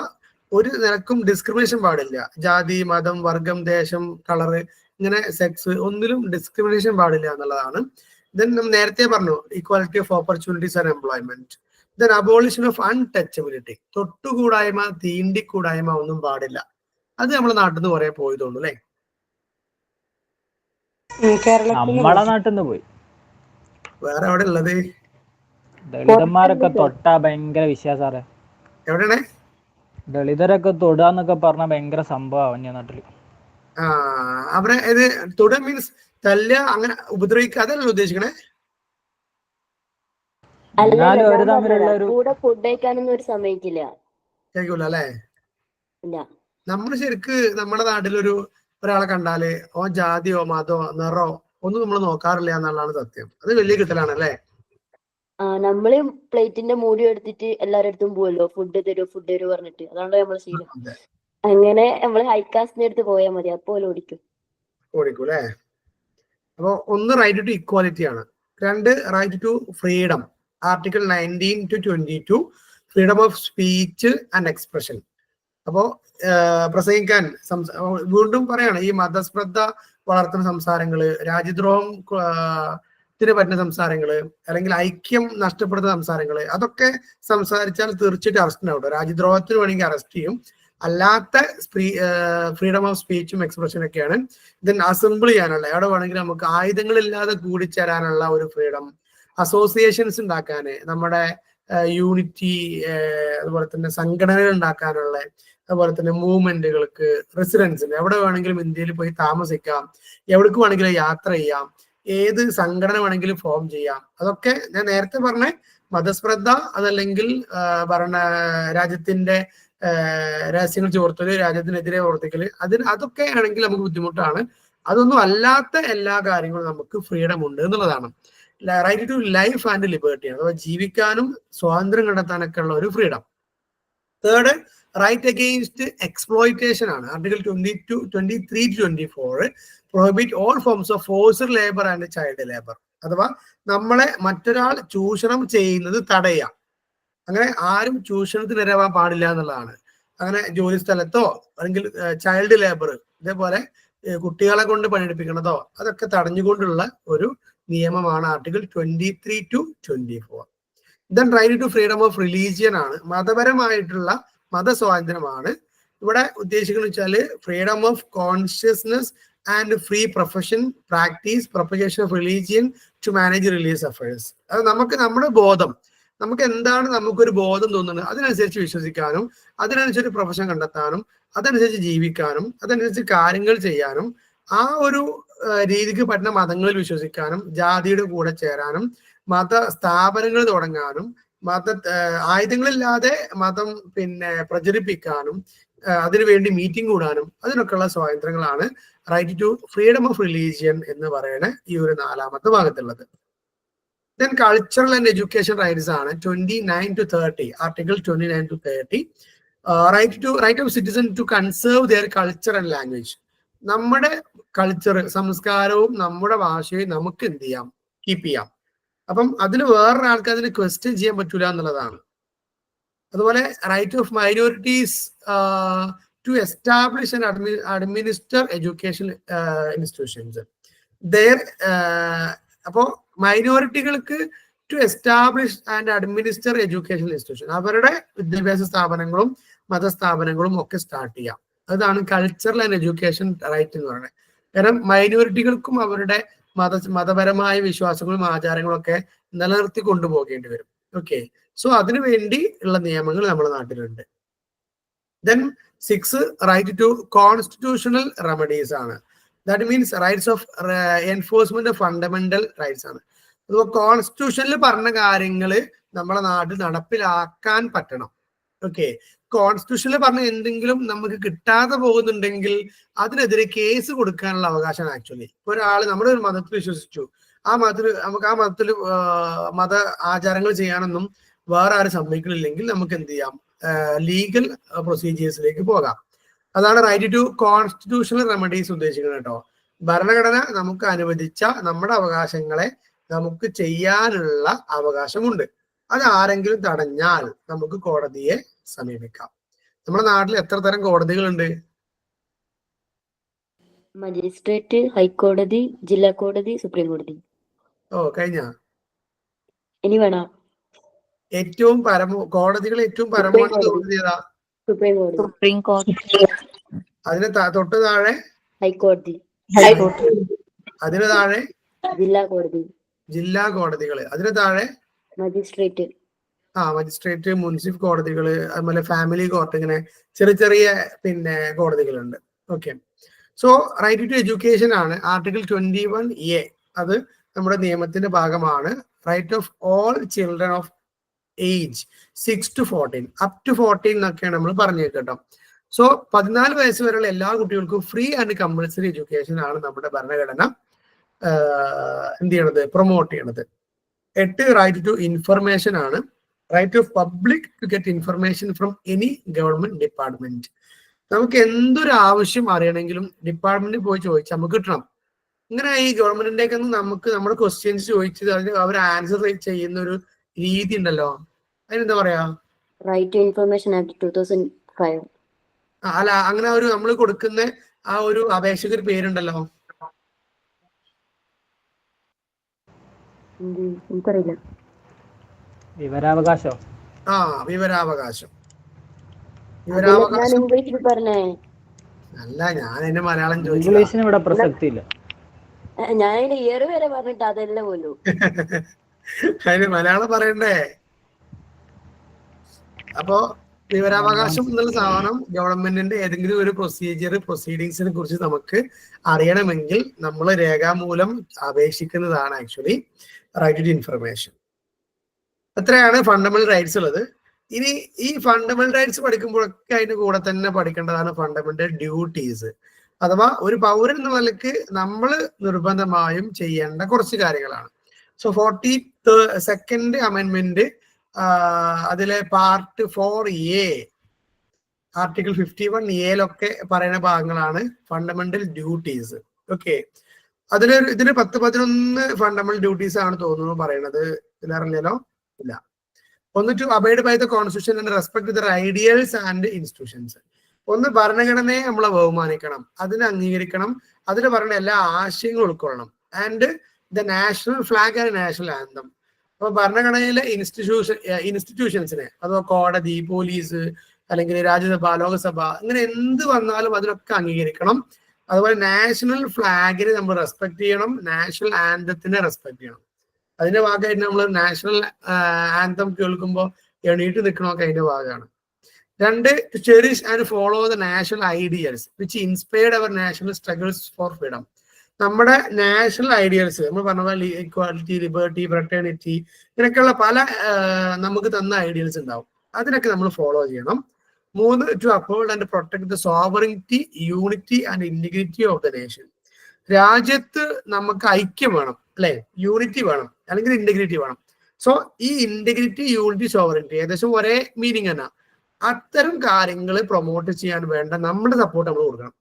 ഒരു നിരക്കും ഡിസ്ക്രിമിനേഷൻ പാടില്ല. ജാതി, മതം, വർഗം, ദേശം, കളറ്, ഇങ്ങനെ സെക്സ്, ഒന്നിലും ഡിസ്ക്രിമിനേഷൻ പാടില്ല എന്നുള്ളതാണ്. ദെൻ നേരത്തെ പറഞ്ഞു equality of opportunities and employment. Then abolition of untouchability, തൊട്ടുകൂടായ്മ, തീണ്ടിക്കൂടായ്മ ഒന്നും പാടില്ല. അത് നമ്മുടെ നാട്ടിൽ നിന്ന് കുറെ പോയി തോന്നുന്നു അല്ലെ. നമ്മളെ നാട്ടിൽ നിന്ന് പോയി. വേറെ എവിടെ ഉള്ളത്? ദളിതന്മാരൊക്കെ തൊട്ടാ ഭയങ്കര വിശ്വാസാറേ. എവിടെയാണ്? ദളിതരൊക്കെ തൊടാന്നൊക്കെ പറഞ്ഞ ഭയങ്കര സംഭവം അന്യ നാട്ടില്. അവിടെ ഇത് തൊട മീൻസ് തല്ല, അങ്ങനെ ഉപദ്രവിക്കുക, അതല്ല ഉദ്ദേശിക്കണേ. എന്നാലും ഒരു തമ്മിലുള്ള ഒരു കേൾക്കൂല അല്ലേ. നമ്മള് ശരിക്ക് നമ്മുടെ നാട്ടിലൊരു ഒരാളെ കണ്ടാല് ജാതിയോ മതോ നിറോ ഒന്നും നമ്മൾ നോക്കാറില്ല എന്നുള്ളതാണ് സത്യം. അത് വലിയ കിട്ടലാണ് അല്ലേ. നമ്മള് പ്ലേറ്റിന്റെ മൂടി എടുത്തിട്ട് എല്ലാരുടെ അടുത്തും പോവല്ലോ, ഫുഡ് തരൂ പറഞ്ഞിട്ട്. അതാണല്ലോ നമ്മളെ ശീലം. അങ്ങനെ നമ്മള് ഹൈക്കാസ്റ്റിന്റെ അടുത്ത് പോയാൽ മതി, അപ്പോൾ ഓടിക്കും. ഓടിക്കും അല്ലേ? അപ്പൊ ഒന്ന് റൈറ്റ് ടു ഇക്വാലിറ്റി ആണ്, രണ്ട് right to freedom, article 19 to 22 freedom of speech and expression. അപ്പോ പ്രസംഗിക്കാൻ വീണ്ടും പറയാണ്, ഈ മതസ്പർദ്ധ വളർത്തുന്ന സംസാരങ്ങള്, രാജ്യദ്രോഹം പറ്റുന്ന സംസാരങ്ങള്, അല്ലെങ്കിൽ ഐക്യം നഷ്ടപ്പെടുന്ന സംസാരങ്ങള്, അതൊക്കെ സംസാരിച്ചാൽ തീർച്ചയായിട്ടും അറസ്റ്റ് ഉണ്ടാവും. രാജ്യദ്രോഹത്തിന് വേണമെങ്കിൽ അറസ്റ്റ് ചെയ്യും. അല്ലാത്ത ഫ്രീഡം ഓഫ് സ്പീച്ചും എക്സ്പ്രഷനും ഒക്കെയാണ്. ദെൻ അസംബിൾ ചെയ്യാനുള്ള, എവിടെ വേണമെങ്കിലും നമുക്ക് ആയുധങ്ങളില്ലാതെ കൂടിച്ചേരാനുള്ള ഒരു ഫ്രീഡം, അസോസിയേഷൻസ് ഉണ്ടാക്കാന്, നമ്മുടെ യൂണിറ്റി, അതുപോലെ തന്നെ സംഘടനകൾ ഉണ്ടാക്കാനുള്ള, അതുപോലെ തന്നെ മൂവ്മെന്റുകൾക്ക്, റെസിഡൻസിന് എവിടെ വേണമെങ്കിലും ഇന്ത്യയിൽ പോയി താമസിക്കാം, എവിടേക്ക് വേണമെങ്കിലും യാത്ര ചെയ്യാം, ഏത് സംഘടന വേണമെങ്കിലും ഫോം ചെയ്യാം. അതൊക്കെ ഞാൻ നേരത്തെ പറഞ്ഞ മതസ്പർദ്ധ, അതല്ലെങ്കിൽ ഭരണ രാജ്യത്തിന്റെ രഹസ്യങ്ങൾ ചോർത്തല്, രാജ്യത്തിനെതിരെ പ്രവർത്തിക്കല്, അതൊക്കെ ആണെങ്കിൽ നമുക്ക് ബുദ്ധിമുട്ടാണ്. അതൊന്നും അല്ലാത്ത എല്ലാ കാര്യങ്ങളും നമുക്ക് ഫ്രീഡം ഉണ്ട് എന്നുള്ളതാണ്. Right to life and liberty, അഥവാ ജീവിക്കാനും സ്വാതന്ത്ര്യം കണ്ടെത്താനൊക്കെ ഉള്ള ഒരു freedom. Third right against exploitation ആണ്. Article 23 to 24 prohibit all forms of forced labour and child labour, അഥവാ നമ്മളെ മറ്റൊരാൾ ചൂഷണം ചെയ്യുന്നത് തടയാം. അങ്ങനെ ആരും ചൂഷണത്തിന് ഇരവാൻ പാടില്ല എന്നുള്ളതാണ്. അങ്ങനെ ജോലി സ്ഥലത്തോ അല്ലെങ്കിൽ ചൈൽഡ് ലേബർ, ഇതേപോലെ കുട്ടികളെ കൊണ്ട് പണിയെടുപ്പിക്കുന്നതോ അതൊക്കെ തടഞ്ഞുകൊണ്ടുള്ള ഒരു നിയമമാണ് article 23 to 24. Then right to freedom of religion ആണ്, മതപരമായിട്ടുള്ള മതസ്വാതന്ത്ര്യമാണ് ഇവിടെ ഉദ്ദേശിക്കുന്നത്. വെച്ചാൽ freedom of consciousness and free profession, practice, propagation of religion to manage religious affairs. അത് നമുക്ക് നമ്മുടെ ബോധം, നമുക്ക് എന്താണ് നമുക്കൊരു ബോധം തോന്നുന്നത് അതിനനുസരിച്ച് വിശ്വസിക്കാനും, അതിനനുസരിച്ച് പ്രൊഫഷൻ കണ്ടെത്താനും, അതനുസരിച്ച് ജീവിക്കാനും, അതനുസരിച്ച് കാര്യങ്ങൾ ചെയ്യാനും, ആ ഒരു രീതിക്ക് പറ്റുന്ന മതങ്ങളിൽ വിശ്വസിക്കാനും, ജാതിയുടെ കൂടെ ചേരാനും, മത സ്ഥാപനങ്ങൾ തുടങ്ങാനും, ആയുധങ്ങളില്ലാതെ മതം പ്രചരിപ്പിക്കാനും, അതിനുവേണ്ടി മീറ്റിംഗ് കൂടാനും, അതിനൊക്കെയുള്ള സ്വാതന്ത്ര്യങ്ങളാണ് right to freedom of religion എന്ന് പറയുന്ന ഈ ഒരു 4ാമത്തെ ഭാഗത്തുള്ളത്. Then cultural and education rights ആണ് 29 to 30, article 29 to 30. Right of citizen to conserve their culture and language. നമ്മുടെ കൾച്ചർ, സംസ്കാരവും നമ്മുടെ ഭാഷയും നമുക്ക് എന്ത് ചെയ്യാം, കീപ്പ് ചെയ്യാം. അപ്പം അതിന് വേറൊരാൾക്ക് അതിന് ക്വസ്റ്റ്യൻ ചെയ്യാൻ പറ്റൂല എന്നുള്ളതാണ്. അതുപോലെ right of minorities to establish and administer education institutions. അപ്പോ മൈനോറിറ്റികൾക്ക് to establish and administer education institution, അവരുടെ വിദ്യാഭ്യാസ സ്ഥാപനങ്ങളും മതസ്ഥാപനങ്ങളും ഒക്കെ സ്റ്റാർട്ട് ചെയ്യാം. അതാണ് കൾച്ചറൽ ആൻഡ് എഡ്യൂക്കേഷൻ റൈറ്റ് എന്ന് പറയുന്നത്. കാരണം മൈനോറിറ്റികൾക്കും അവരുടെ മതപരമായ വിശ്വാസങ്ങളും ആചാരങ്ങളും ഒക്കെ നിലനിർത്തി കൊണ്ടുപോകേണ്ടി വരും. ഓക്കെ, സോ അതിനു വേണ്ടി ഉള്ള നിയമങ്ങൾ നമ്മുടെ നാട്ടിലുണ്ട്. Then 6 right to constitutional remedies ആണ്. That means rights of enforcement of fundamental rights ആണ്. അതുപോലെ കോൺസ്റ്റിറ്റ്യൂഷനിൽ പറഞ്ഞ കാര്യങ്ങൾ നമ്മുടെ നാട്ടിൽ നടപ്പിലാക്കാൻ പറ്റണം. ഓക്കെ, കോൺസ്റ്റിറ്റ്യൂഷനിൽ പറഞ്ഞ എന്തെങ്കിലും നമുക്ക് കിട്ടാതെ പോകുന്നുണ്ടെങ്കിൽ അതിനെതിരെ കേസ് കൊടുക്കാനുള്ള അവകാശമാണ് ആക്ച്വലി. ഒരാൾ നമ്മുടെ ഒരു മതത്തിൽ വിശ്വസിച്ചു, ആ മതത്തിൽ മത ആചാരങ്ങൾ ചെയ്യാനൊന്നും വേറെ ആരും സമ്മതിക്കണില്ലെങ്കിൽ നമുക്ക് എന്ത് ചെയ്യാം, ലീഗൽ പ്രൊസീജിയേഴ്സിലേക്ക് പോകാം. അതാണ് റൈറ്റ് ടു കോൺസ്റ്റിറ്റ്യൂഷണൽ റെമഡീസ് ഉദ്ദേശിക്കുന്നത് കേട്ടോ. ഭരണഘടന നമുക്ക് അനുവദിച്ച നമ്മുടെ അവകാശങ്ങളെ നമുക്ക് ചെയ്യാനുള്ള അവകാശമുണ്ട്. അത് ആരെങ്കിലും തടഞ്ഞാൽ നമുക്ക് കോടതിയെ സമീപിക്കാം. നമ്മുടെ നാട്ടിൽ എത്ര തരം കോടതികളുണ്ട്? മജിസ്ട്രേറ്റ്, ഹൈക്കോടതി, ജില്ലാ കോടതി, സുപ്രീം കോടതി. കഴിഞ്ഞ ഇനി വേണം ഏറ്റവും കോടതികൾ ഏറ്റവും പരമോന്നത കോടതി ഏതാ? സുപ്രീം കോടതി. അതിന് തൊട്ട് താഴെ ഹൈക്കോടതി. അതിന് താഴെ ജില്ലാ കോടതികൾ. അതിന് താഴെ മജിസ്ട്രേറ്റ്. മജിസ്ട്രേറ്റ്, മുനിസിപ്പൽ കോടതികൾ, അതുപോലെ ഫാമിലി കോർട്ട്, ഇങ്ങനെ ചെറിയ ചെറിയ കോടതികളുണ്ട്. Okay, so right to education ആണ് ആർട്ടിക്കിൾ 21A. അത് നമ്മുടെ നിയമത്തിന്റെ ഭാഗമാണ്. Right of all children of age 6 to 14, up to 14 എന്നൊക്കെയാണ് നമ്മൾ പറഞ്ഞു കേട്ടോ. സോ 14 വയസ്സ് വരെയുള്ള എല്ലാ കുട്ടികൾക്കും ഫ്രീ ആൻഡ് കമ്പൽസറി എഡ്യൂക്കേഷൻ ആണ് നമ്മുടെ ഭരണഘടന എന്ത് ചെയ്യണത്, പ്രൊമോട്ട് ചെയ്യണത്. 8 റൈറ്റ് ടു ഇൻഫർമേഷൻ ആണ്. Right of public to get information from any government department. നമുക്ക് എന്തൊരു ആവശ്യം അറിയണമെങ്കിലും ഡിപ്പാർട്ട്മെന്റിൽ പോയി ചോദിച്ചാൽ നമുക്ക് കിട്ടണം. ഇങ്ങനെ ഈ ഗവൺമെന്റിലേക്ക് നമുക്ക് നമ്മുടെ ക്വസ്റ്റ്യൻസ് ചോദിച്ചത് അതിന് അവർ ആൻസർ ചെയ്യുന്ന ഒരു രീതി ഉണ്ടല്ലോ, അതിനെന്താ പറയാ? Right to information act 2005. അല്ല, അങ്ങനെ ഒരു നമ്മൾ കൊടുക്കുന്ന ആ ഒരു അപേക്ഷയ്ക്ക് ഒരു പേരുണ്ടല്ലോ. എനിക്കറിയില്ല. വിവരാവകാശം. വിവരാവകാശം. ഞാൻ ഇംഗ്ലീഷിൽ പറഞ്ഞേ. അല്ല, ഞാൻ എന്റെ മലയാളം ചോദിച്ചു. ഇംഗ്ലീഷിന് ഇവിടെ പ്രസക്തി ഇല്ല. ഞാൻ അതിന്റെ ഇയർ വരെ പറഞ്ഞിട്ട് അതല്ല പോലും. അതിന് മലയാളം പറയണ്ടേ? അപ്പോ വിവരാവകാശം എന്നുള്ള സാധനം ഗവൺമെന്റിന്റെ ഏതെങ്കിലും ഒരു പ്രൊസീഡിങ്സിനെ കുറിച്ച് നമുക്ക് അറിയണമെങ്കിൽ നമ്മൾ രേഖാമൂലം അപേക്ഷിക്കുന്നതാണ് ആക്ച്വലി റൈറ്റ് ടു ഇൻഫർമേഷൻ. അത്രയാണ് ഫണ്ടമെന്റൽ റൈറ്റ്സ് ഉള്ളത്. ഇനി ഈ ഫണ്ടമെന്റൽ റൈറ്റ്സ് പഠിക്കുമ്പോഴൊക്കെ അതിന്റെ കൂടെ തന്നെ പഠിക്കേണ്ടതാണ് ഫണ്ടമെന്റൽ ഡ്യൂട്ടീസ്. അഥവാ ഒരു പൗരൻ എന്ന നിലയ്ക്ക് നമ്മൾ നിർബന്ധമായും ചെയ്യേണ്ട കുറച്ച് കാര്യങ്ങളാണ്. സോ 42nd അമെൻമെന്റ് അതിലെ പാർട്ട് 4A ആർട്ടിക്കിൾ 51A പറയുന്ന ഭാഗങ്ങളാണ് ഫണ്ടമെന്റൽ ഡ്യൂട്ടീസ്. ഓക്കെ, ഇതിന് 10-11 ഫണ്ടമെന്റൽ ഡ്യൂട്ടീസ് ആണ് തോന്നുന്നു പറയണത്. ഇതിലറിഞ്ഞാലോ? ഇല്ല. ഒന്ന്, to abide by the constitution and respect their ideals and institutions. ഒന്ന്, ഭരണഘടനയെ നമ്മളെ ബഹുമാനിക്കണം, അതിനെ അംഗീകരിക്കണം, അതിൽ പറയുന്ന എല്ലാ ആശയങ്ങളും ഉൾക്കൊള്ളണം. And the national flag and national anthem. അപ്പൊ ഭരണഘടനയിലെ ഇൻസ്റ്റിറ്റ്യൂഷൻസിനെ, അഥവാ കോടതി, പോലീസ്, അല്ലെങ്കിൽ രാജ്യസഭ, ലോകസഭ, ഇങ്ങനെ എന്ത് വന്നാലും അതിനൊക്കെ അംഗീകരിക്കണം. അതുപോലെ നാഷണൽ ഫ്ലാഗിനെ നമ്മൾ റെസ്പെക്ട് ചെയ്യണം, നാഷണൽ ആന്തത്തിനെ റെസ്പെക്ട് ചെയ്യണം. അതിന്റെ ഭാഗമായിട്ട് നമ്മൾ നാഷണൽ ആന്തം കേൾക്കുമ്പോൾ എണീറ്റ് നിൽക്കണമൊക്കെ അതിന്റെ ഭാഗമാണ്. 2, to cherish and follow the national ideals which inspired our national struggles for freedom. നമ്മുടെ നാഷണൽ ഐഡിയൽസ് നമ്മൾ പറഞ്ഞ പോലെ ഇക്വാലിറ്റി, ലിബർട്ടി, ഫ്രട്ടേണിറ്റി, ഇങ്ങനെയൊക്കെയുള്ള പല നമുക്ക് തന്ന ഐഡിയൽസ് ഉണ്ടാവും. അതിനൊക്കെ നമ്മൾ ഫോളോ ചെയ്യണം. 3, to uphold and protect the sovereignty, unity and integrity of the nation. രാജ്യത്ത് നമുക്ക് ഐക്യം വേണം, അല്ലെ? യൂണിറ്റി വേണം, അല്ലെങ്കിൽ ഇന്റഗ്രിറ്റി വേണം. സോ ഈ ഇന്റഗ്രിറ്റി, യൂണിറ്റി, സോവറിറ്റി ഏകദേശം ഒരേ മീനിങ് തന്നെ. അത്തരം കാര്യങ്ങൾ പ്രൊമോട്ട് ചെയ്യാൻ വേണ്ട നമ്മുടെ സപ്പോർട്ട് നമ്മൾ കൊടുക്കണം.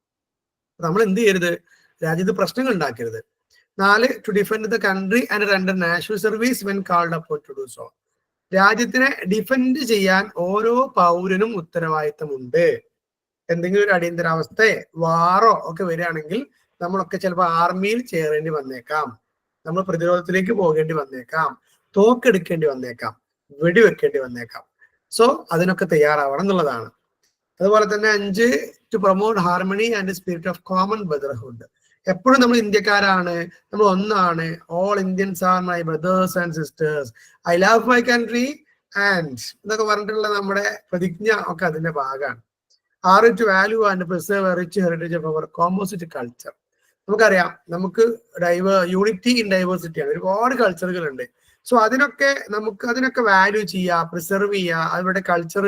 നമ്മൾ എന്ത് ചെയ്യരുത്? രാജ്യത്ത് പ്രശ്നങ്ങൾ ഉണ്ടാക്കരുത്. 4, to defend the country and render national service when called upon to do so. രാജ്യത്തിനെ ഡിഫെൻഡ് ചെയ്യാൻ ഓരോ പൗരനും ഉത്തരവാദിത്തമുണ്ട്. എന്തെങ്കിലും ഒരു അടിയന്തരാവസ്ഥയോ വാറോ ഒക്കെ വരികയാണെങ്കിൽ നമ്മളൊക്കെ ചിലപ്പോൾ ആർമിയിൽ ചേരേണ്ടി വന്നേക്കാം, നമ്മൾ പ്രതിരോധത്തിലേക്ക് പോകേണ്ടി വന്നേക്കാം, തോക്കെടുക്കേണ്ടി വന്നേക്കാം, വെടിവെക്കേണ്ടി വന്നേക്കാം. സോ അതിനൊക്കെ തയ്യാറാവണം എന്നുള്ളതാണ്. അതുപോലെ തന്നെ 5, to promote harmony and spirit of common brotherhood. എപ്പോഴും നമ്മൾ ഇന്ത്യക്കാരാണ്, നമ്മൾ ഒന്നാണ്. All Indians are my brothers and sisters, I love my country and എന്നൊക്കെ പറഞ്ഞിട്ടുള്ള നമ്മുടെ പ്രതിജ്ഞ ഒക്കെ അതിന്റെ ഭാഗമാണ്. 6, to value and preserve rich heritage of our composite culture. നമുക്കറിയാം, നമുക്ക് യൂണിറ്റി ഇൻ ഡൈവേഴ്സിറ്റിയാണ്, ഒരുപാട് കൾച്ചറുകൾ ഉണ്ട്. സോ അതിനൊക്കെ വാല്യൂ ചെയ്യുക, പ്രിസർവ് ചെയ്യുക, അവരുടെ കൾച്ചർ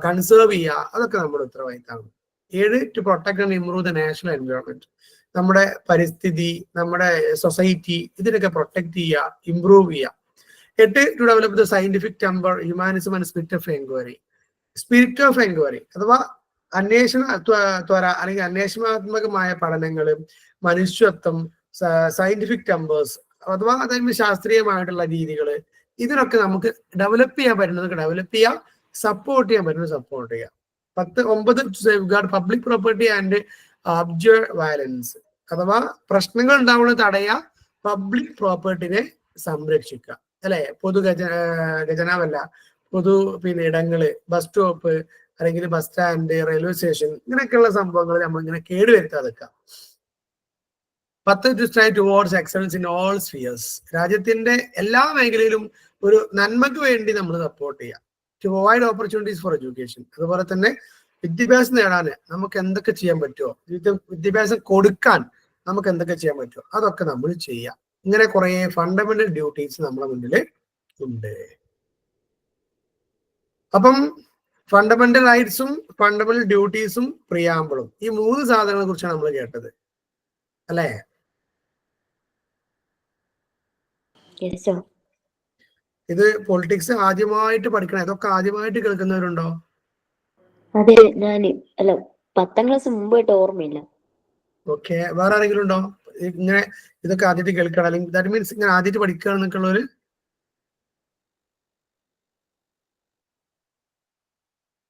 കൺസേർവ് ചെയ്യുക, അതൊക്കെ നമ്മുടെ ഉത്തരവാദിത്തമാണ്. 7, to protect and improve the national environment. നമ്മുടെ പരിസ്ഥിതി, നമ്മുടെ സൊസൈറ്റി, ഇതിനൊക്കെ പ്രൊട്ടക്ട് ചെയ്യുക, ഇംപ്രൂവ് ചെയ്യുക. 8, to develop the scientific temper, humanism and spirit of enquiry. Spirit of enquiry അഥവാ ത്വര അല്ലെങ്കിൽ അന്വേഷണാത്മകമായ പഠനങ്ങൾ, മനുഷ്യത്വം, സയന്റിഫിക് ടെമ്പേഴ്സ് അഥവാ അതായത് ശാസ്ത്രീയമായിട്ടുള്ള രീതികൾ, ഇതിനൊക്കെ നമുക്ക് ഡെവലപ്പ് ചെയ്യാൻ പറ്റുന്നത് ഡെവലപ്പ് ചെയ്യുക, സപ്പോർട്ട് ചെയ്യാൻ പറ്റുന്നത് സപ്പോർട്ട് ചെയ്യുക. 9, to safeguard public property and object violence. അഥവാ പ്രശ്നങ്ങൾ ഉണ്ടാവുന്നത് തടയുക, പബ്ലിക് പ്രോപ്പർട്ടിനെ സംരക്ഷിക്കുക, അല്ലെ? ഖജനാവല്ല, പൊതു ഇടങ്ങള്, ബസ് സ്റ്റോപ്പ് അല്ലെങ്കിൽ ബസ് സ്റ്റാൻഡ്, റെയിൽവേ സ്റ്റേഷൻ, ഇങ്ങനെയൊക്കെയുള്ള സംഭവങ്ങൾ നമ്മൾ ഇങ്ങനെ കേടുവരുത്താതെക്കുക. 10, to strive towards excellence in all spheres. രാജ്യത്തിന്റെ എല്ലാ മേഖലയിലും ഒരു നന്മയ്ക്ക് വേണ്ടി നമ്മൾ സപ്പോർട്ട് ചെയ്യുക. To provide opportunities for education. അതുപോലെ തന്നെ വിദ്യാഭ്യാസം നേടാൻ നമുക്ക് എന്തൊക്കെ ചെയ്യാൻ പറ്റുമോ, വിദ്യാഭ്യാസം കൊടുക്കാൻ നമുക്ക് എന്തൊക്കെ ചെയ്യാൻ പറ്റുമോ, അതൊക്കെ നമ്മൾ ചെയ്യുക. ഇങ്ങനെ കുറെ ഫണ്ടമെന്റൽ ഡ്യൂട്ടീസ് നമ്മുടെ മുന്നിൽ ഉണ്ട്. അപ്പം ഫണ്ടമെന്റൽ റൈറ്റ്സും ഫണ്ടമെന്റൽ ഡ്യൂട്ടീസും പ്രിയാമ്പിളും, ഈ 3 സാധനങ്ങളെ കുറിച്ചാണ് നമ്മൾ കേട്ടത്, അല്ലേ? ഇത് പൊളിറ്റിക്സ് ആദ്യമായിട്ട് പഠിക്കണം. ഇതൊക്കെ ആദ്യമായിട്ട് കേൾക്കുന്നവരുണ്ടോ? അതെ ഞാന് അല്ല 10ാം ക്ലാസ് മുമ്പായിട്ട് ഓർമ്മയില്ല. ഓക്കെ, വേറെ ആരെങ്കിലും ഉണ്ടോ ഇങ്ങനെ ഇതൊക്കെ ആദ്യമായിട്ട് കേൾക്കണം, അല്ലെങ്കിൽ ദാറ്റ് മീൻസ് ഇങ്ങനെ ആദ്യമായിട്ട് പഠിക്കുക എന്നൊക്കെ ഉള്ളവര്?